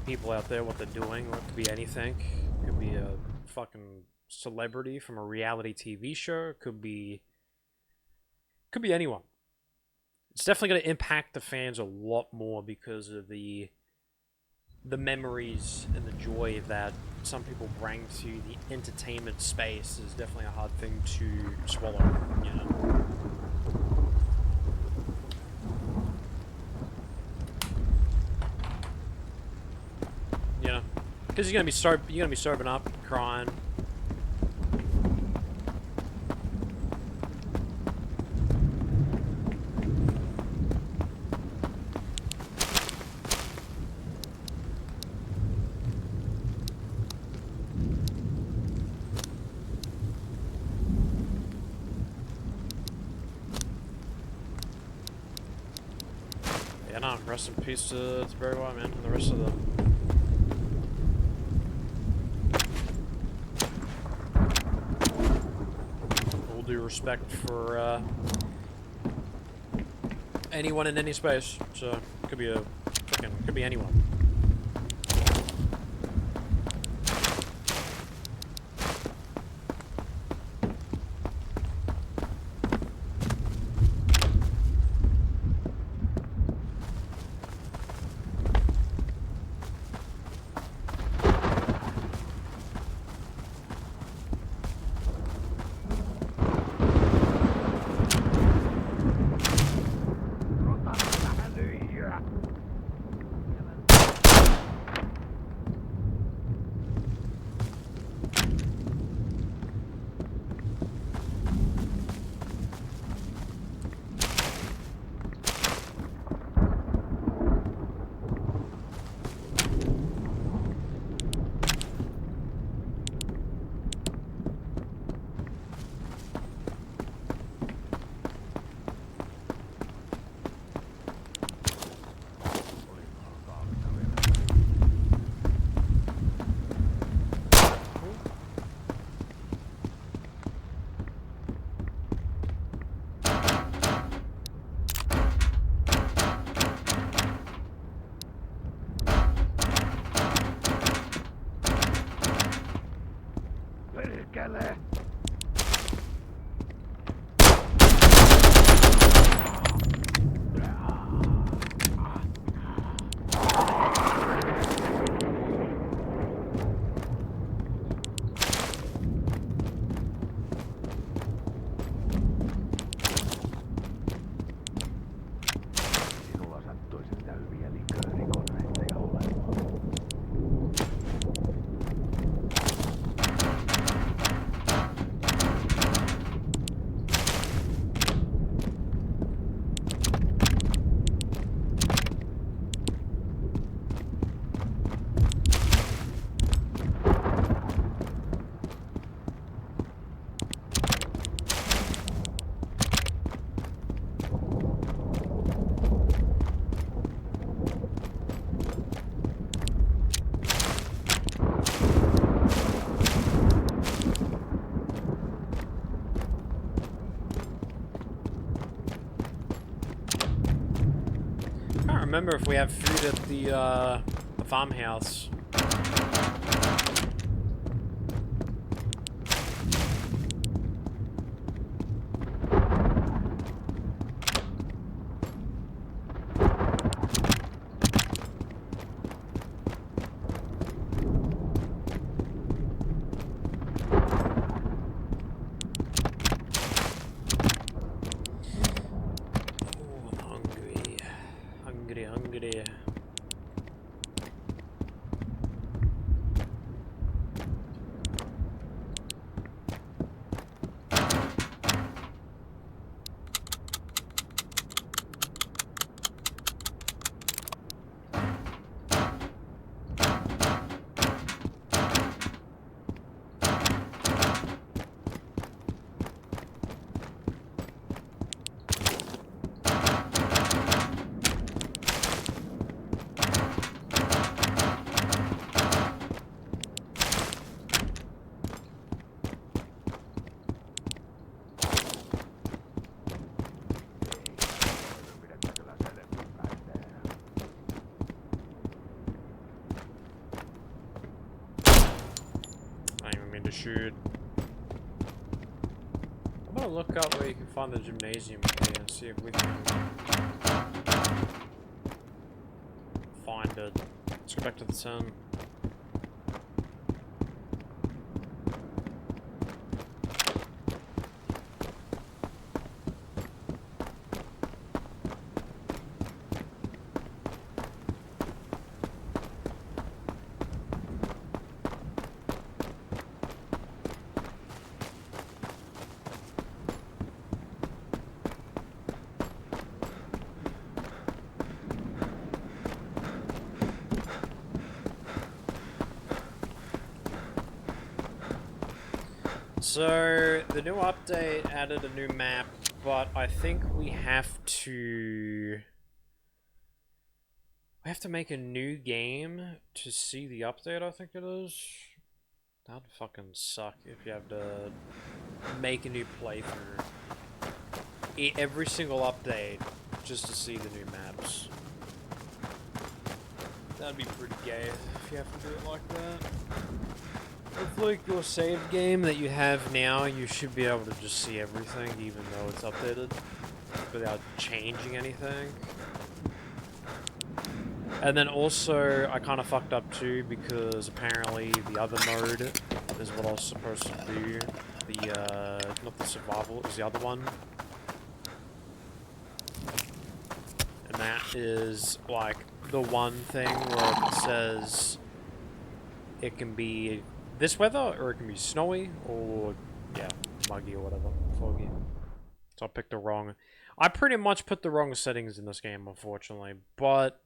people out there, what they're doing, it could be anything. It could be a fucking celebrity from a reality TV show. It could be anyone. It's definitely going to impact the fans a lot more because of the memories and the joy that some people bring to the entertainment space is definitely a hard thing to swallow, you know. Because you're gonna be sobering up, crying. Yeah, no, rest in peace to Barry White, man, and the rest of the... All due respect for anyone in any space, so could be could be anyone. I remember if we have food at the farmhouse. Hungry. To shoot. I'm gonna look up where you can find the gymnasium here and see if we can find it. Let's go back to the sun. So, the new update added a new map, but I think we have to... We have to make a new game to see the update, I think it is. That'd fucking suck if you have to make a new playthrough. Every single update, just to see the new maps. That'd be pretty gay if you have to do it like that. With like your save game that you have now, you should be able to just see everything even though it's updated without changing anything. And then also, I kind of fucked up too because apparently the other mode is what I was supposed to do. The, not the survival, it was the other one. And that is like the one thing where it says it can be this weather, or it can be snowy, or, yeah, muggy or whatever, foggy. So I picked the wrong... I pretty much put the wrong settings in this game, unfortunately, but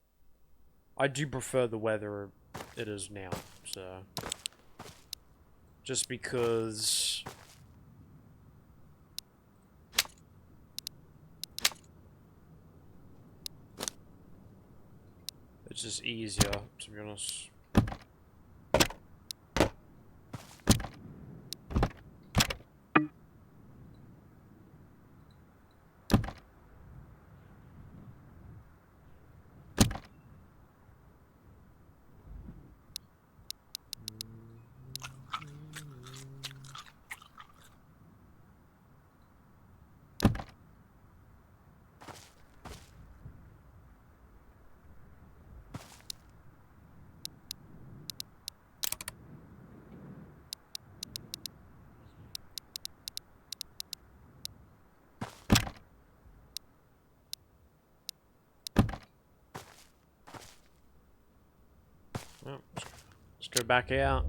I do prefer the weather it is now, so... Just because... It's just easier, to be honest. Well, let's go back out.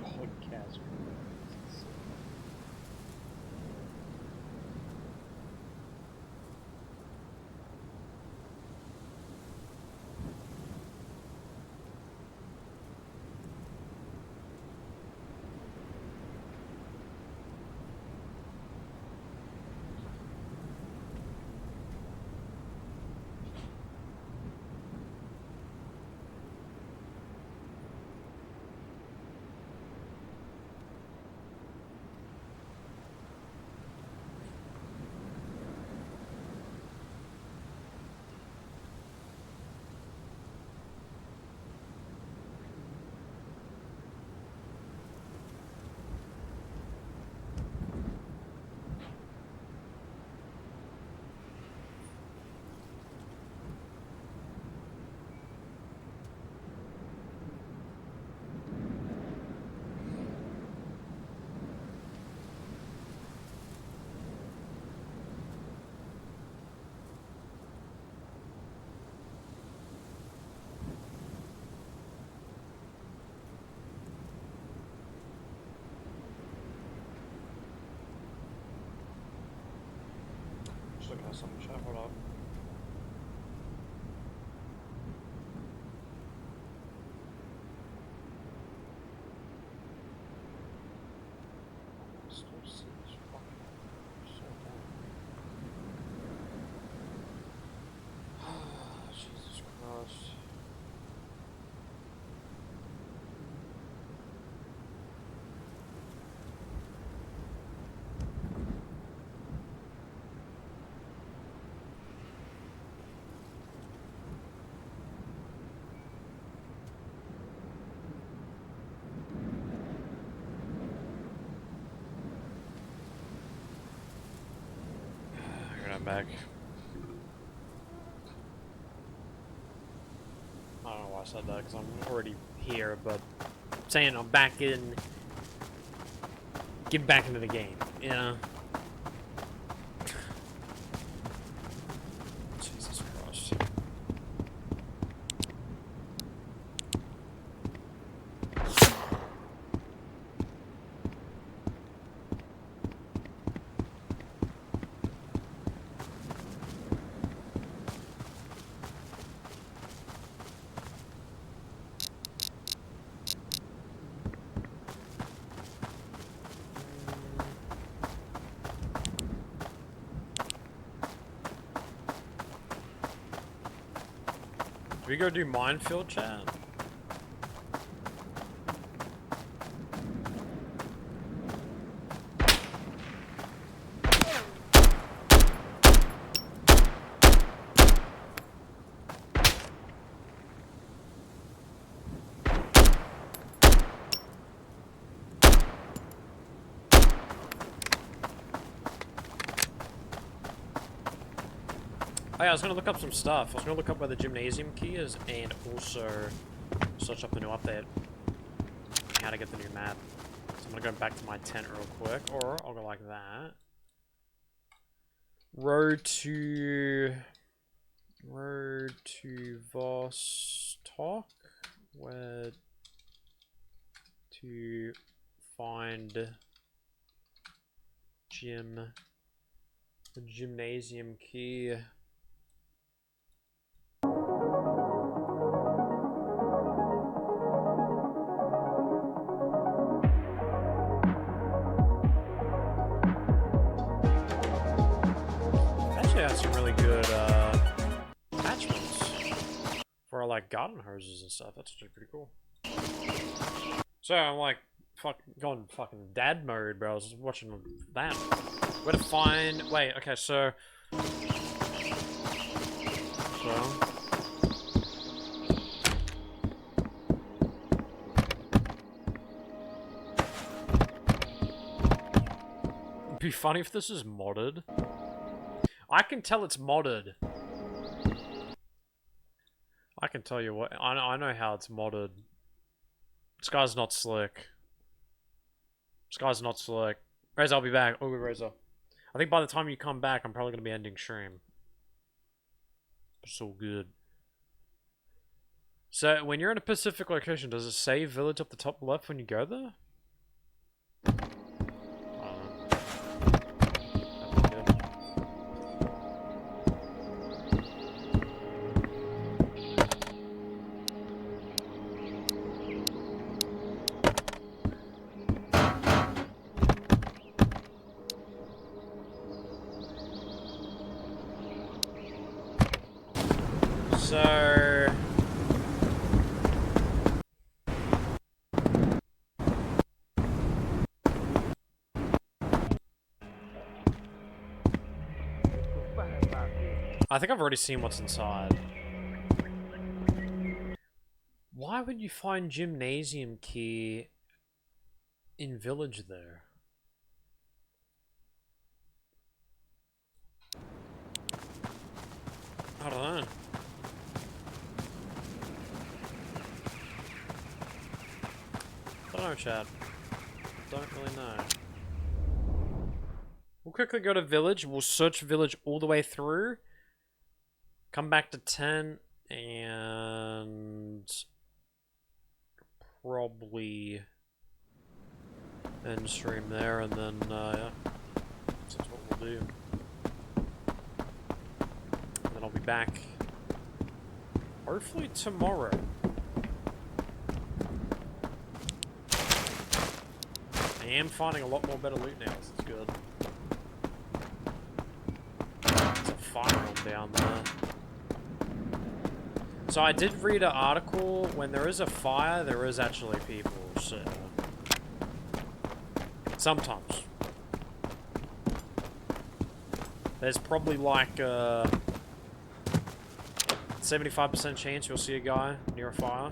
Podcast. Just looking at something, chat, hold up. Still see this fucking so dumb. Jesus Christ. Back. I don't know why I said that because I'm already here, but I'm saying I'm back in. Get back into the game, you know? Jesus Christ. Do we go do minefield chat? Oh yeah, I was gonna look up some stuff. I was gonna look up where the gymnasium key is and also search up the new update. How to get the new map. So I'm gonna go back to my tent real quick, or I'll go like that. Road to Vostok. Where to find the gymnasium key. Actually has some really good attachments for like garden hoses and stuff. That's actually pretty cool. So I'm like going fucking dad mode, bro. I was watching that. Where to find? Wait, okay, so. It'd be funny if this is modded. I can tell it's modded. I can tell you what. I know how it's modded. This guy's not slick. This guy's not slick. Razor, I'll be back. Oh, Razor. I think by the time you come back, I'm probably going to be ending stream. So good. So, when you're in a Pacific location, does it say village up the top left when you go there? So... I think I've already seen what's inside. Why would you find gymnasium key in village there? I don't know. I don't know, Chad. Don't really know. We'll quickly go to village. We'll search village all the way through. Come back to 10 and probably end stream there, and then yeah, that's what we'll do. And then I'll be back hopefully tomorrow. I am finding a lot more better loot now, so it's good. There's a firearm down there. So I did read an article, when there is a fire, there is actually people, so... Sometimes. There's probably like a 75% chance you'll see a guy near a fire.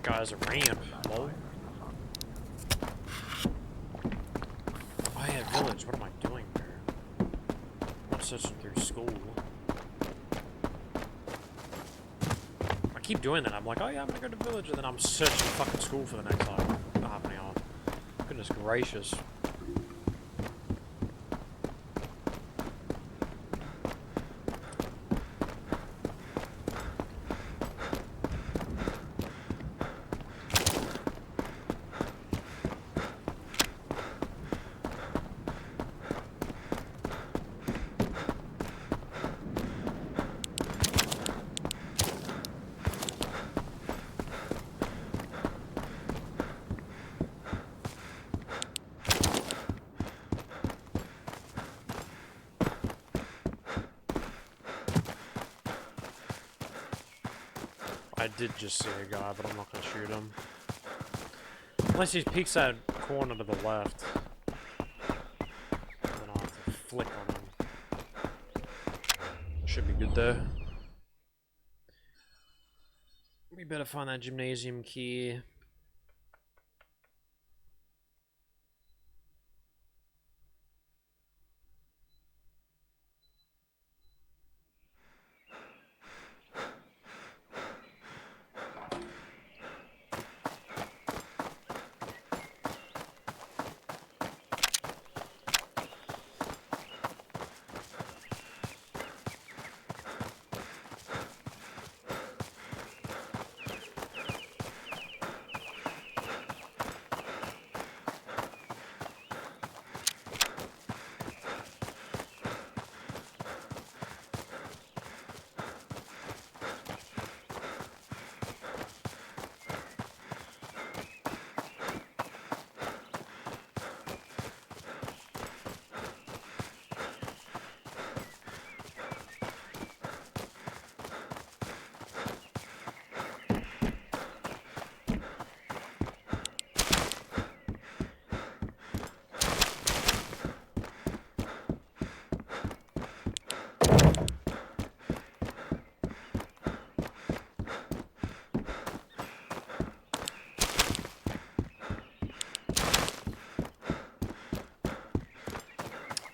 guy's a ramp. Lol. Oh yeah, village. What am I doing there? I'm not searching through school. I keep doing that. I'm like, oh yeah, I'm gonna go to village, and then I'm searching fucking school for the next like half an hour. Goodness gracious. I did just see a guy, but I'm not gonna shoot him. Unless he peeks that corner to the left. Then I'll have to flick on him. Should be good though. We better find that gymnasium key.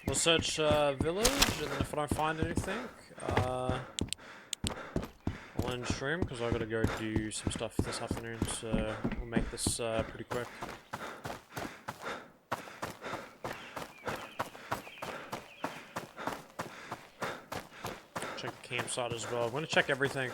We'll search village, and then if I don't find anything, I'll end stream because I gotta go do some stuff this afternoon. So we'll make this pretty quick. Check the campsite as well. I'm gonna check everything.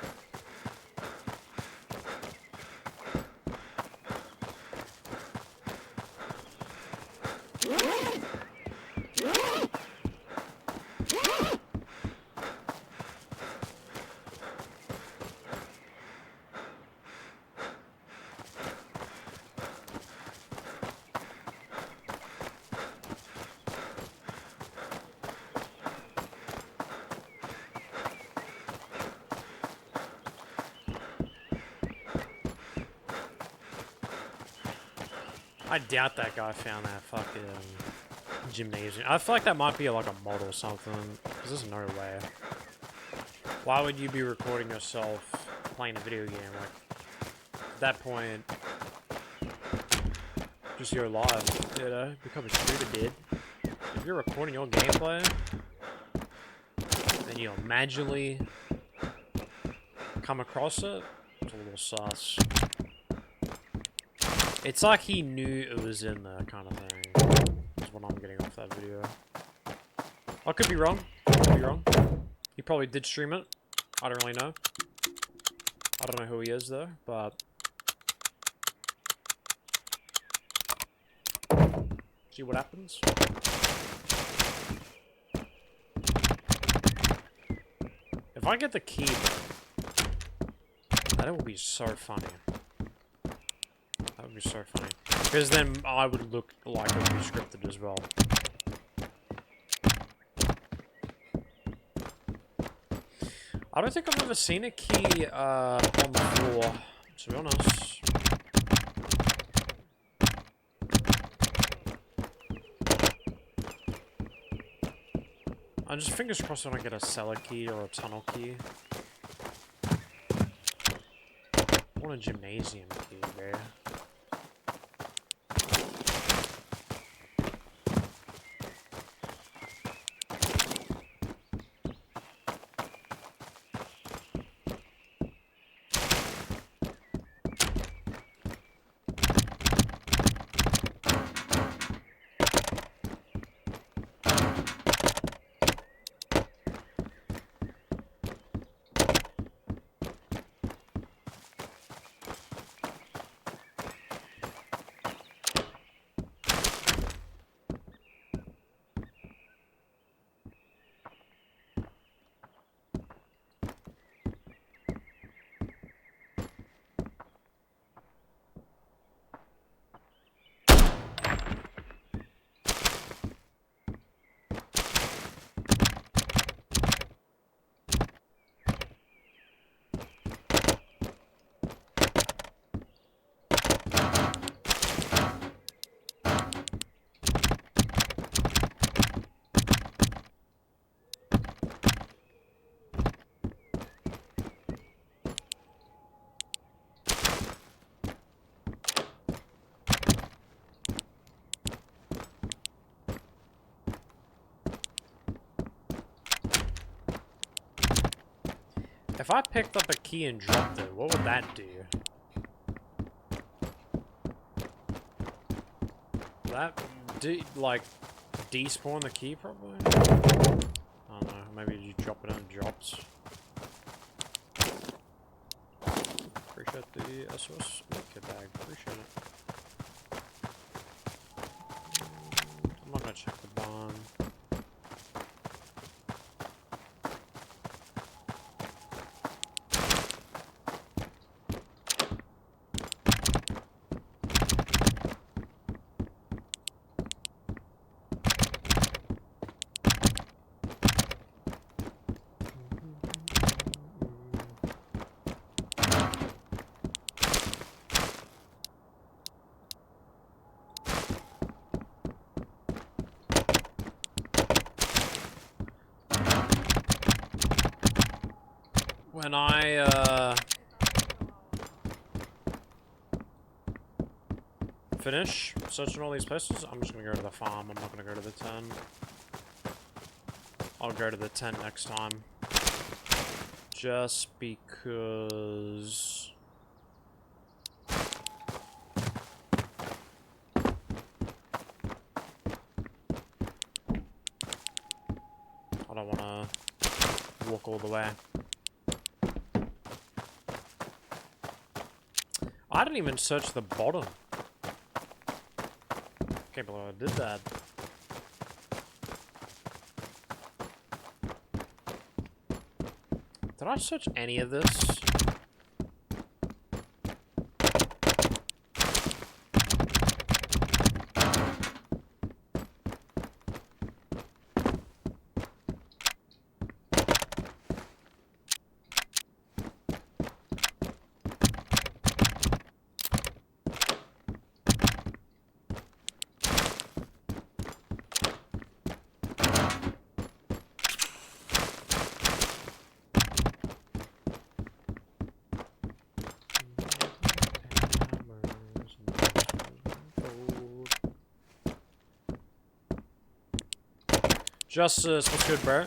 I doubt that guy found that fucking gymnasium. I feel like that might be like a mod or something, because there's no way. Why would you be recording yourself playing a video game? Like, at that point, just you're live, you know, become a streamer, dude. If you're recording your gameplay, then you'll magically come across it, it's a little sus. It's like he knew it was in there, kind of thing. Is what I'm getting off that video. I could be wrong. He probably did stream it. I don't really know. I don't know who he is though, but see what happens. If I get the key, that will be so funny. That would be so funny. Because then I would look like it would be scripted as well. I don't think I've ever seen a key on the floor, to be honest. I'm just fingers crossed I don't get a cellar key or a tunnel key. want a gymnasium key, bro. If I picked up a key and dropped it, what would that do? That like despawn the key probably? I don't know, maybe you drop it and it drops. Appreciate the SOS kit bag, appreciate it. I'm not gonna check the bond. When I finish searching all these places, I'm just gonna go to the farm. I'm not gonna go to the 10. I'll go to the 10 next time. Just because... I don't wanna walk all the way. I didn't even search the bottom. Can't believe I did that. Did I search any of this? Justice, what's good, bro?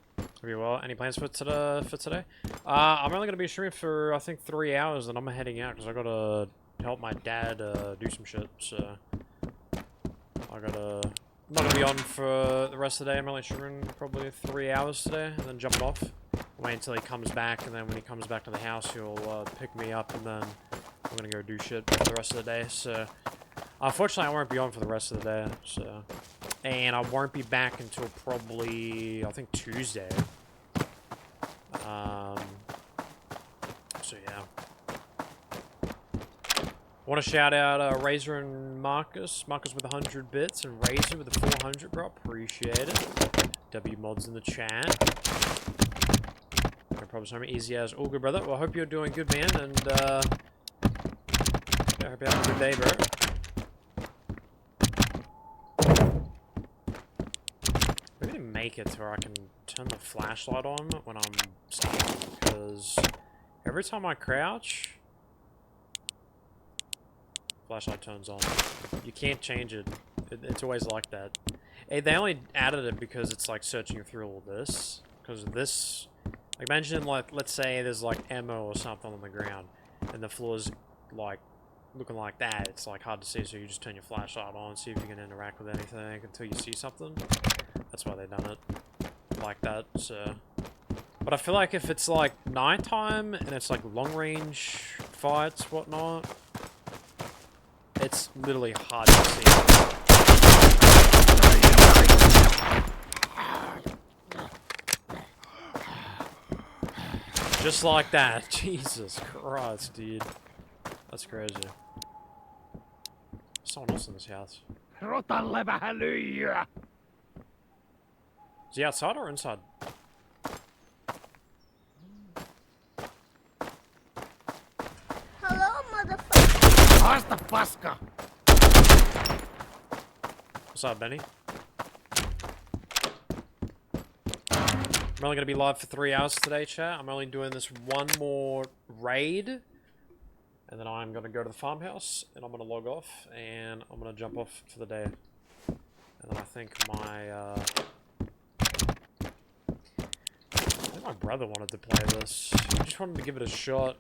Hope you're well. Any plans for today? I'm only gonna be streaming for I think 3 hours, and I'm heading out because I gotta help my dad do some shit. So I'm not gonna be on for the rest of the day. I'm only streaming probably 3 hours today, and then jumping off. Wait until he comes back, and then when he comes back to the house, he'll pick me up, and then I'm gonna go do shit for the rest of the day. So unfortunately, I won't be on for the rest of the day. So, and I won't be back until probably I think Tuesday. So yeah. Want to shout out Razor and Marcus. Marcus with 100 bits and Razor with the 400, bro. Appreciate it. W mods in the chat. No problems, homie. Easy as all good, brother. Well, I hope you're doing good, man. And yeah, I hope you have a good day, bro. Maybe to make it to where I can turn the flashlight on when I'm standing, because every time I crouch, flashlight turns on. You can't change it. It's always like that. They only added it because it's like searching through all this. Because this, like, imagine like, let's say there's like ammo or something on the ground, and the floor's like looking like that. It's like hard to see, so you just turn your flashlight on, see if you can interact with anything until you see something. That's why they've done it like that. So, but I feel like if it's like nighttime and it's like long range fights, whatnot, it's literally hard to see. Just like that. Jesus Christ, dude. That's crazy. Someone else in this house. Is he outside or inside? Hello, motherfucker. What's up, Benny? I'm only going to be live for 3 hours today, chat. I'm only doing this one more raid. And then I'm going to go to the farmhouse. And I'm going to log off. And I'm going to jump off for the day. And then I think my brother wanted to play this. He just wanted to give it a shot.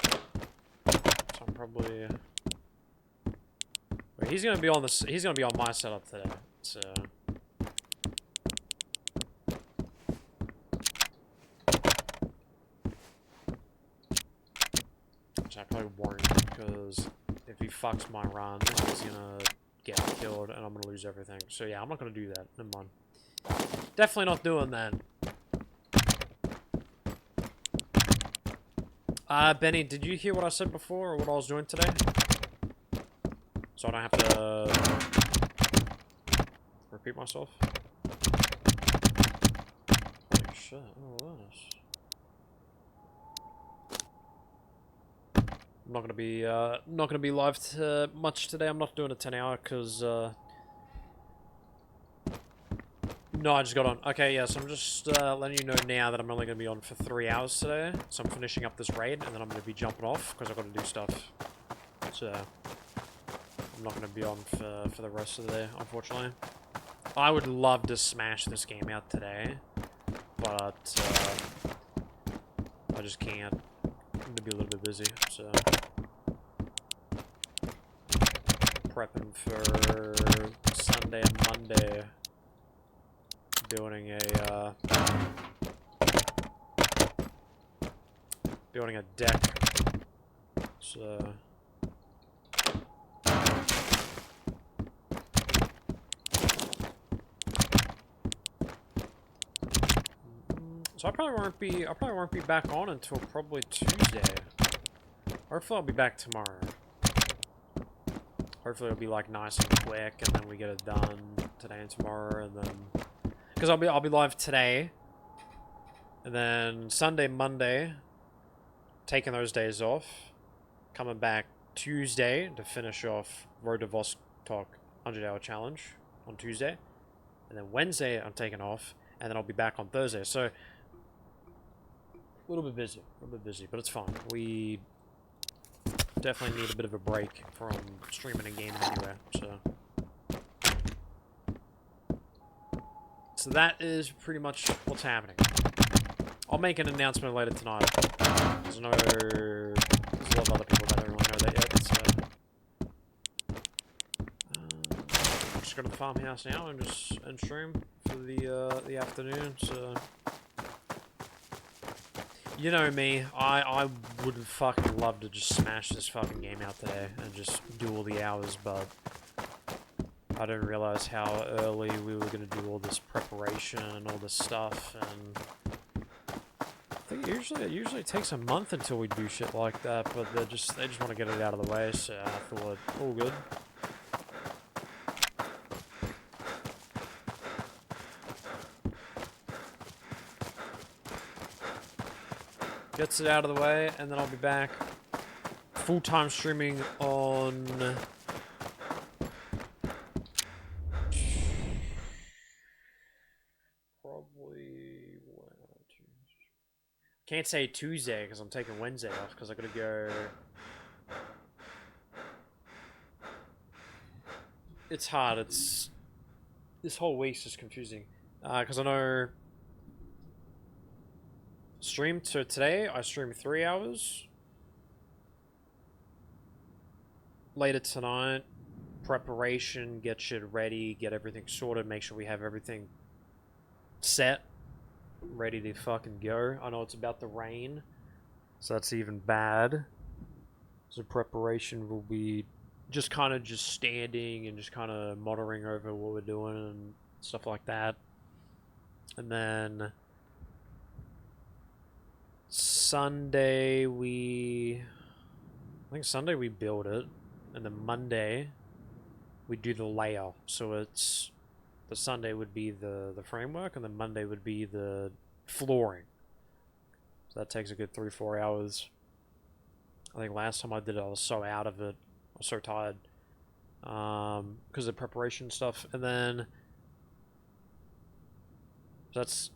So I'm probably... Wait, he's going to be on this. He's going to be on my setup today. So... I probably won't, because if he fucks my run, he's gonna get killed and I'm gonna lose everything. So yeah, I'm not gonna do that. Never mind. Definitely not doing that. Benny, did you hear what I said before, or what I was doing today? So I don't have to repeat myself. Holy shit! Oh, this. I'm not gonna be live much today. I'm not doing a 10-hour because no, I just got on. Okay, yeah, so I'm just letting you know now that I'm only gonna be on for 3 hours today. So I'm finishing up this raid and then I'm gonna be jumping off because I've got to do stuff. So I'm not gonna be on for the rest of the day, unfortunately. I would love to smash this game out today, but I just can't. I'm gonna be a little bit busy, so prepping for Sunday and Monday, building a deck. So I probably won't be back on until probably Tuesday. Hopefully I'll be back tomorrow. Hopefully it'll be like nice and quick, and then we get it done today and tomorrow, and then because I'll be live today, and then Sunday, Monday, taking those days off, coming back Tuesday to finish off Road to Vostok 100-hour challenge on Tuesday, and then Wednesday I'm taking off, and then I'll be back on Thursday. So. A little bit busy, but it's fine. We definitely need a bit of a break from streaming and gaming anyway, so that is pretty much what's happening. I'll make an announcement later tonight. There's a lot of other people that don't really know that yet, so I'm just going to the farmhouse now and just stream for the afternoon, so... You know me, I would fucking love to just smash this fucking game out today and just do all the hours, but I didn't realize how early we were going to do all this preparation and all this stuff, and I think it usually takes a month until we do shit like that, but they just want to get it out of the way, so I thought, all good. Gets it out of the way, and then I'll be back full-time streaming on probably Can't say Tuesday because I'm taking Wednesday off because I gotta go. It's hard. It's this whole week's just confusing because I know streamed. So today I streamed 3 hours. Later tonight, preparation, get shit ready, get everything sorted, make sure we have everything set, ready to fucking go. I know it's about to rain, so that's even bad. So preparation will be just kind of just standing and just kind of monitoring over what we're doing and stuff like that. And then Sunday I think Sunday we build it, and then Monday we do the layout. So it's the Sunday would be the framework, and then Monday would be the flooring. So that takes a good 3-4 hours. I think last time I did it, I was so out of it. I was so tired because of preparation stuff. And then so that's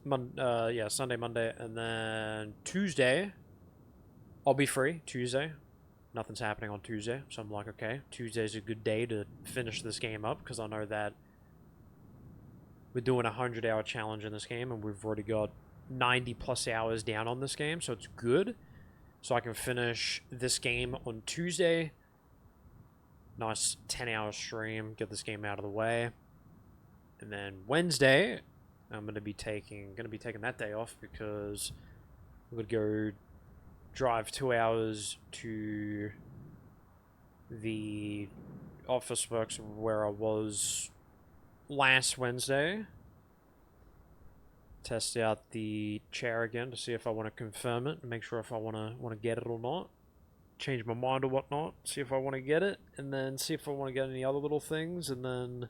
Sunday, Monday, and then Tuesday I'll be free. Tuesday, nothing's happening on Tuesday, so I'm like, okay, Tuesday's a good day to finish this game up because I know that we're doing a 100-hour challenge in this game, and we've already got 90+ hours down on this game, so it's good. So I can finish this game on Tuesday. Nice 10-hour stream, get this game out of the way. And then Wednesday, I'm gonna be taking that day off because we would go drive 2 hours to the office works where I was last Wednesday. Test out the chair again to see if I want to confirm it and make sure if I want to get it or not. Change my mind or whatnot. See if I want to get it, and then see if I want to get any other little things, and then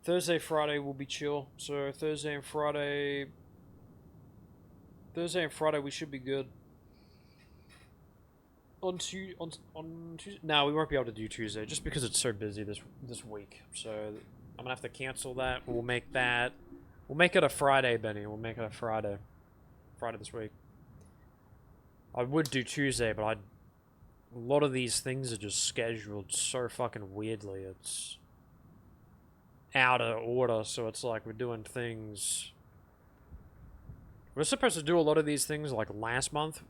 Thursday, Friday will be chill. So Thursday and Friday we should be good. On Tuesday, no, we won't be able to do Tuesday just because it's so busy this week. So I'm gonna have to cancel that. We'll make it a Friday, Benny. We'll make it a Friday this week. I would do Tuesday, but a lot of these things are just scheduled so fucking weirdly. It's out of order, so it's like we're doing things. We're supposed to do a lot of these things like next month,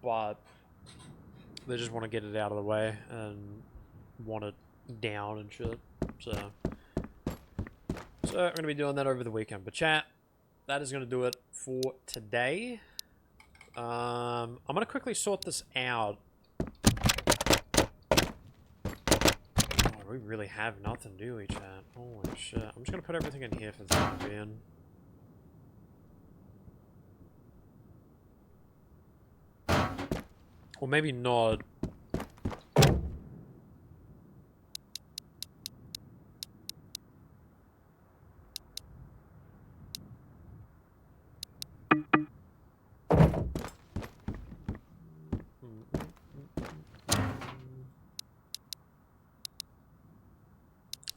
but they just want to get it out of the way and want it down and shit. So we're gonna be doing that over the weekend. But chat, that is gonna do it for today. I'm gonna quickly sort this out. Oh, we really have nothing, do we, chat? Holy shit. I'm just gonna put everything in here for the time being. Or maybe not.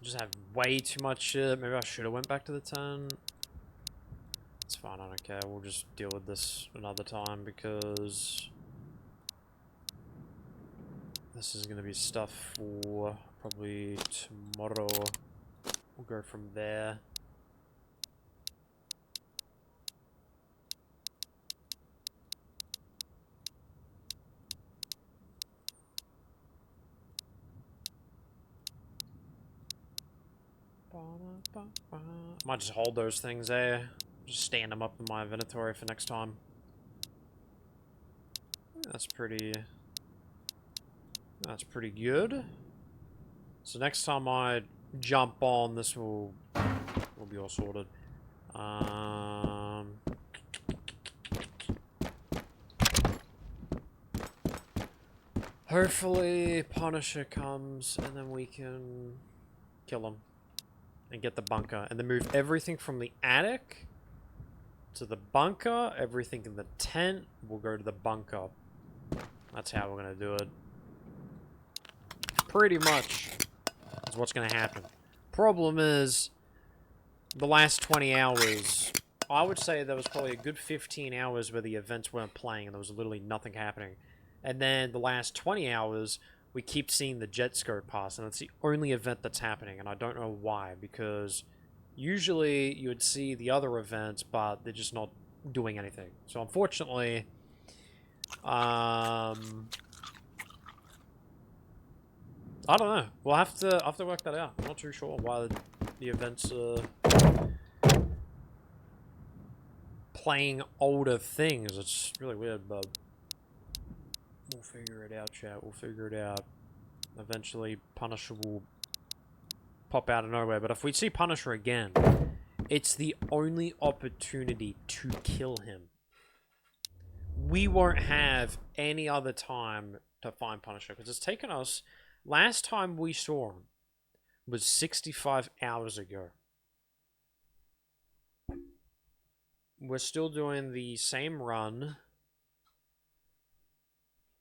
Just have way too much shit. Maybe I should have went back to the 10. It's fine, I don't care. We'll just deal with this another time because this is going to be stuff for probably tomorrow. We'll go from there. I might just hold those things there. Just stand them up in my inventory for next time. That's pretty good. So next time I jump on, this will be all sorted. Hopefully Punisher comes and then we can kill him and get the bunker and then move everything from the attic to the bunker. Everything in the tent will go to the bunker. That's how we're gonna do it. Pretty much is what's gonna happen. Problem is, the last 20 hours I would say there was probably a good 15 hours where the events weren't playing and there was literally nothing happening. And then the last 20 hours, we keep seeing the jet skirt pass, and it's the only event that's happening, and I don't know why, because usually you would see the other events, but they're just not doing anything. So unfortunately, I don't know. We'll have to work that out. I'm not too sure why the events are playing older things. It's really weird, but we'll figure it out, chat. We'll figure it out. Eventually, Punisher will pop out of nowhere. But if we see Punisher again, it's the only opportunity to kill him. We won't have any other time to find Punisher, because it's taken us... Last time we saw him was 65 hours ago. We're still doing the same run,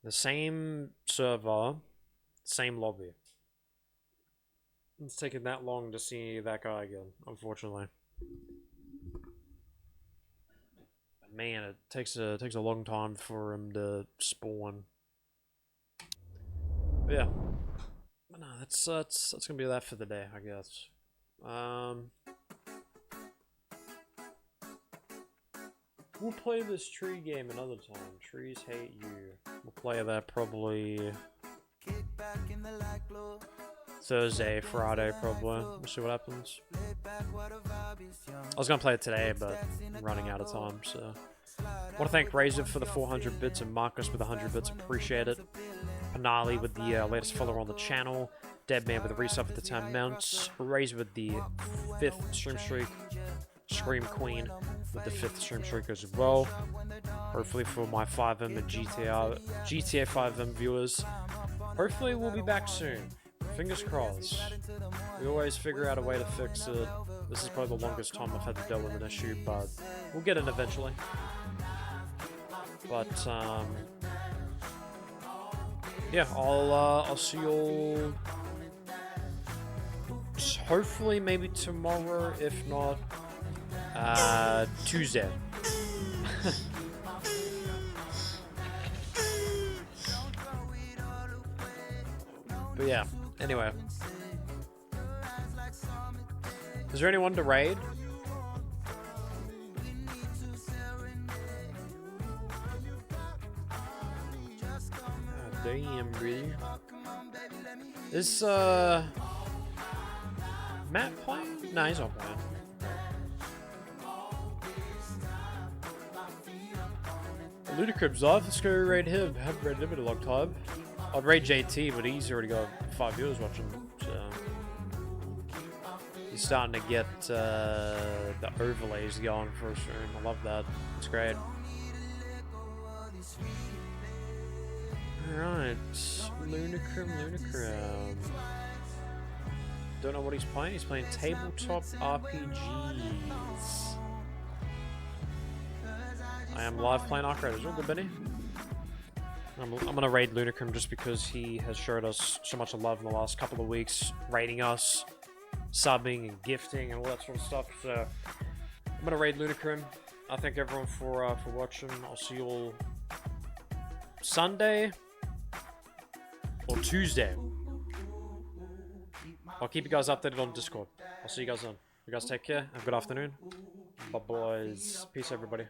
the same server, same lobby. It's taken that long to see that guy again, unfortunately. Man, it takes a long time for him to spawn. But yeah. But no, that's gonna be that for the day, I guess. We'll play this tree game another time. Trees hate you. We'll play that probably Thursday, Friday, probably. We'll see what happens. I was gonna play it today, but I'm running out of time, so. I want to thank Razor for the 400 bits and Marcus with 100 bits. Appreciate it. Panali with the latest follower on the channel. Deadman with the resub for the 10 mounts. Razor with the 5th stream streak. Scream Queen with the 5th stream streak as well. Hopefully for my 5M and GTA 5M viewers. Hopefully we'll be back soon. Fingers crossed. We always figure out a way to fix it. This is probably the longest time I've had to deal with an issue, but we'll get it eventually. But yeah, I'll see you all hopefully maybe tomorrow, if not Tuesday. But yeah, anyway. Is there anyone to raid? Oh, damn, brother. Is Matt playing? Nah, he's not playing. Ludicrous live. Let's go raid him. I haven't raided him in a long time. I'd raid JT, but he's already got 5 viewers watching, so he's starting to get the overlays going for a stream. I love that. It's great. Alright, Lunicrum. Don't know what he's playing. He's playing tabletop RPGs. I am live playing Arc Raiders. All good, Benny. I'm gonna raid Lunicrum just because he has showed us so much love in the last couple of weeks, raiding us, subbing and gifting and all that sort of stuff. So I'm gonna raid Lunicrum. I thank everyone for watching. I'll see you all Sunday or Tuesday. I'll keep you guys updated on Discord. I'll see you guys then. You guys take care. Have a good afternoon. Bye, boys. Peace, everybody.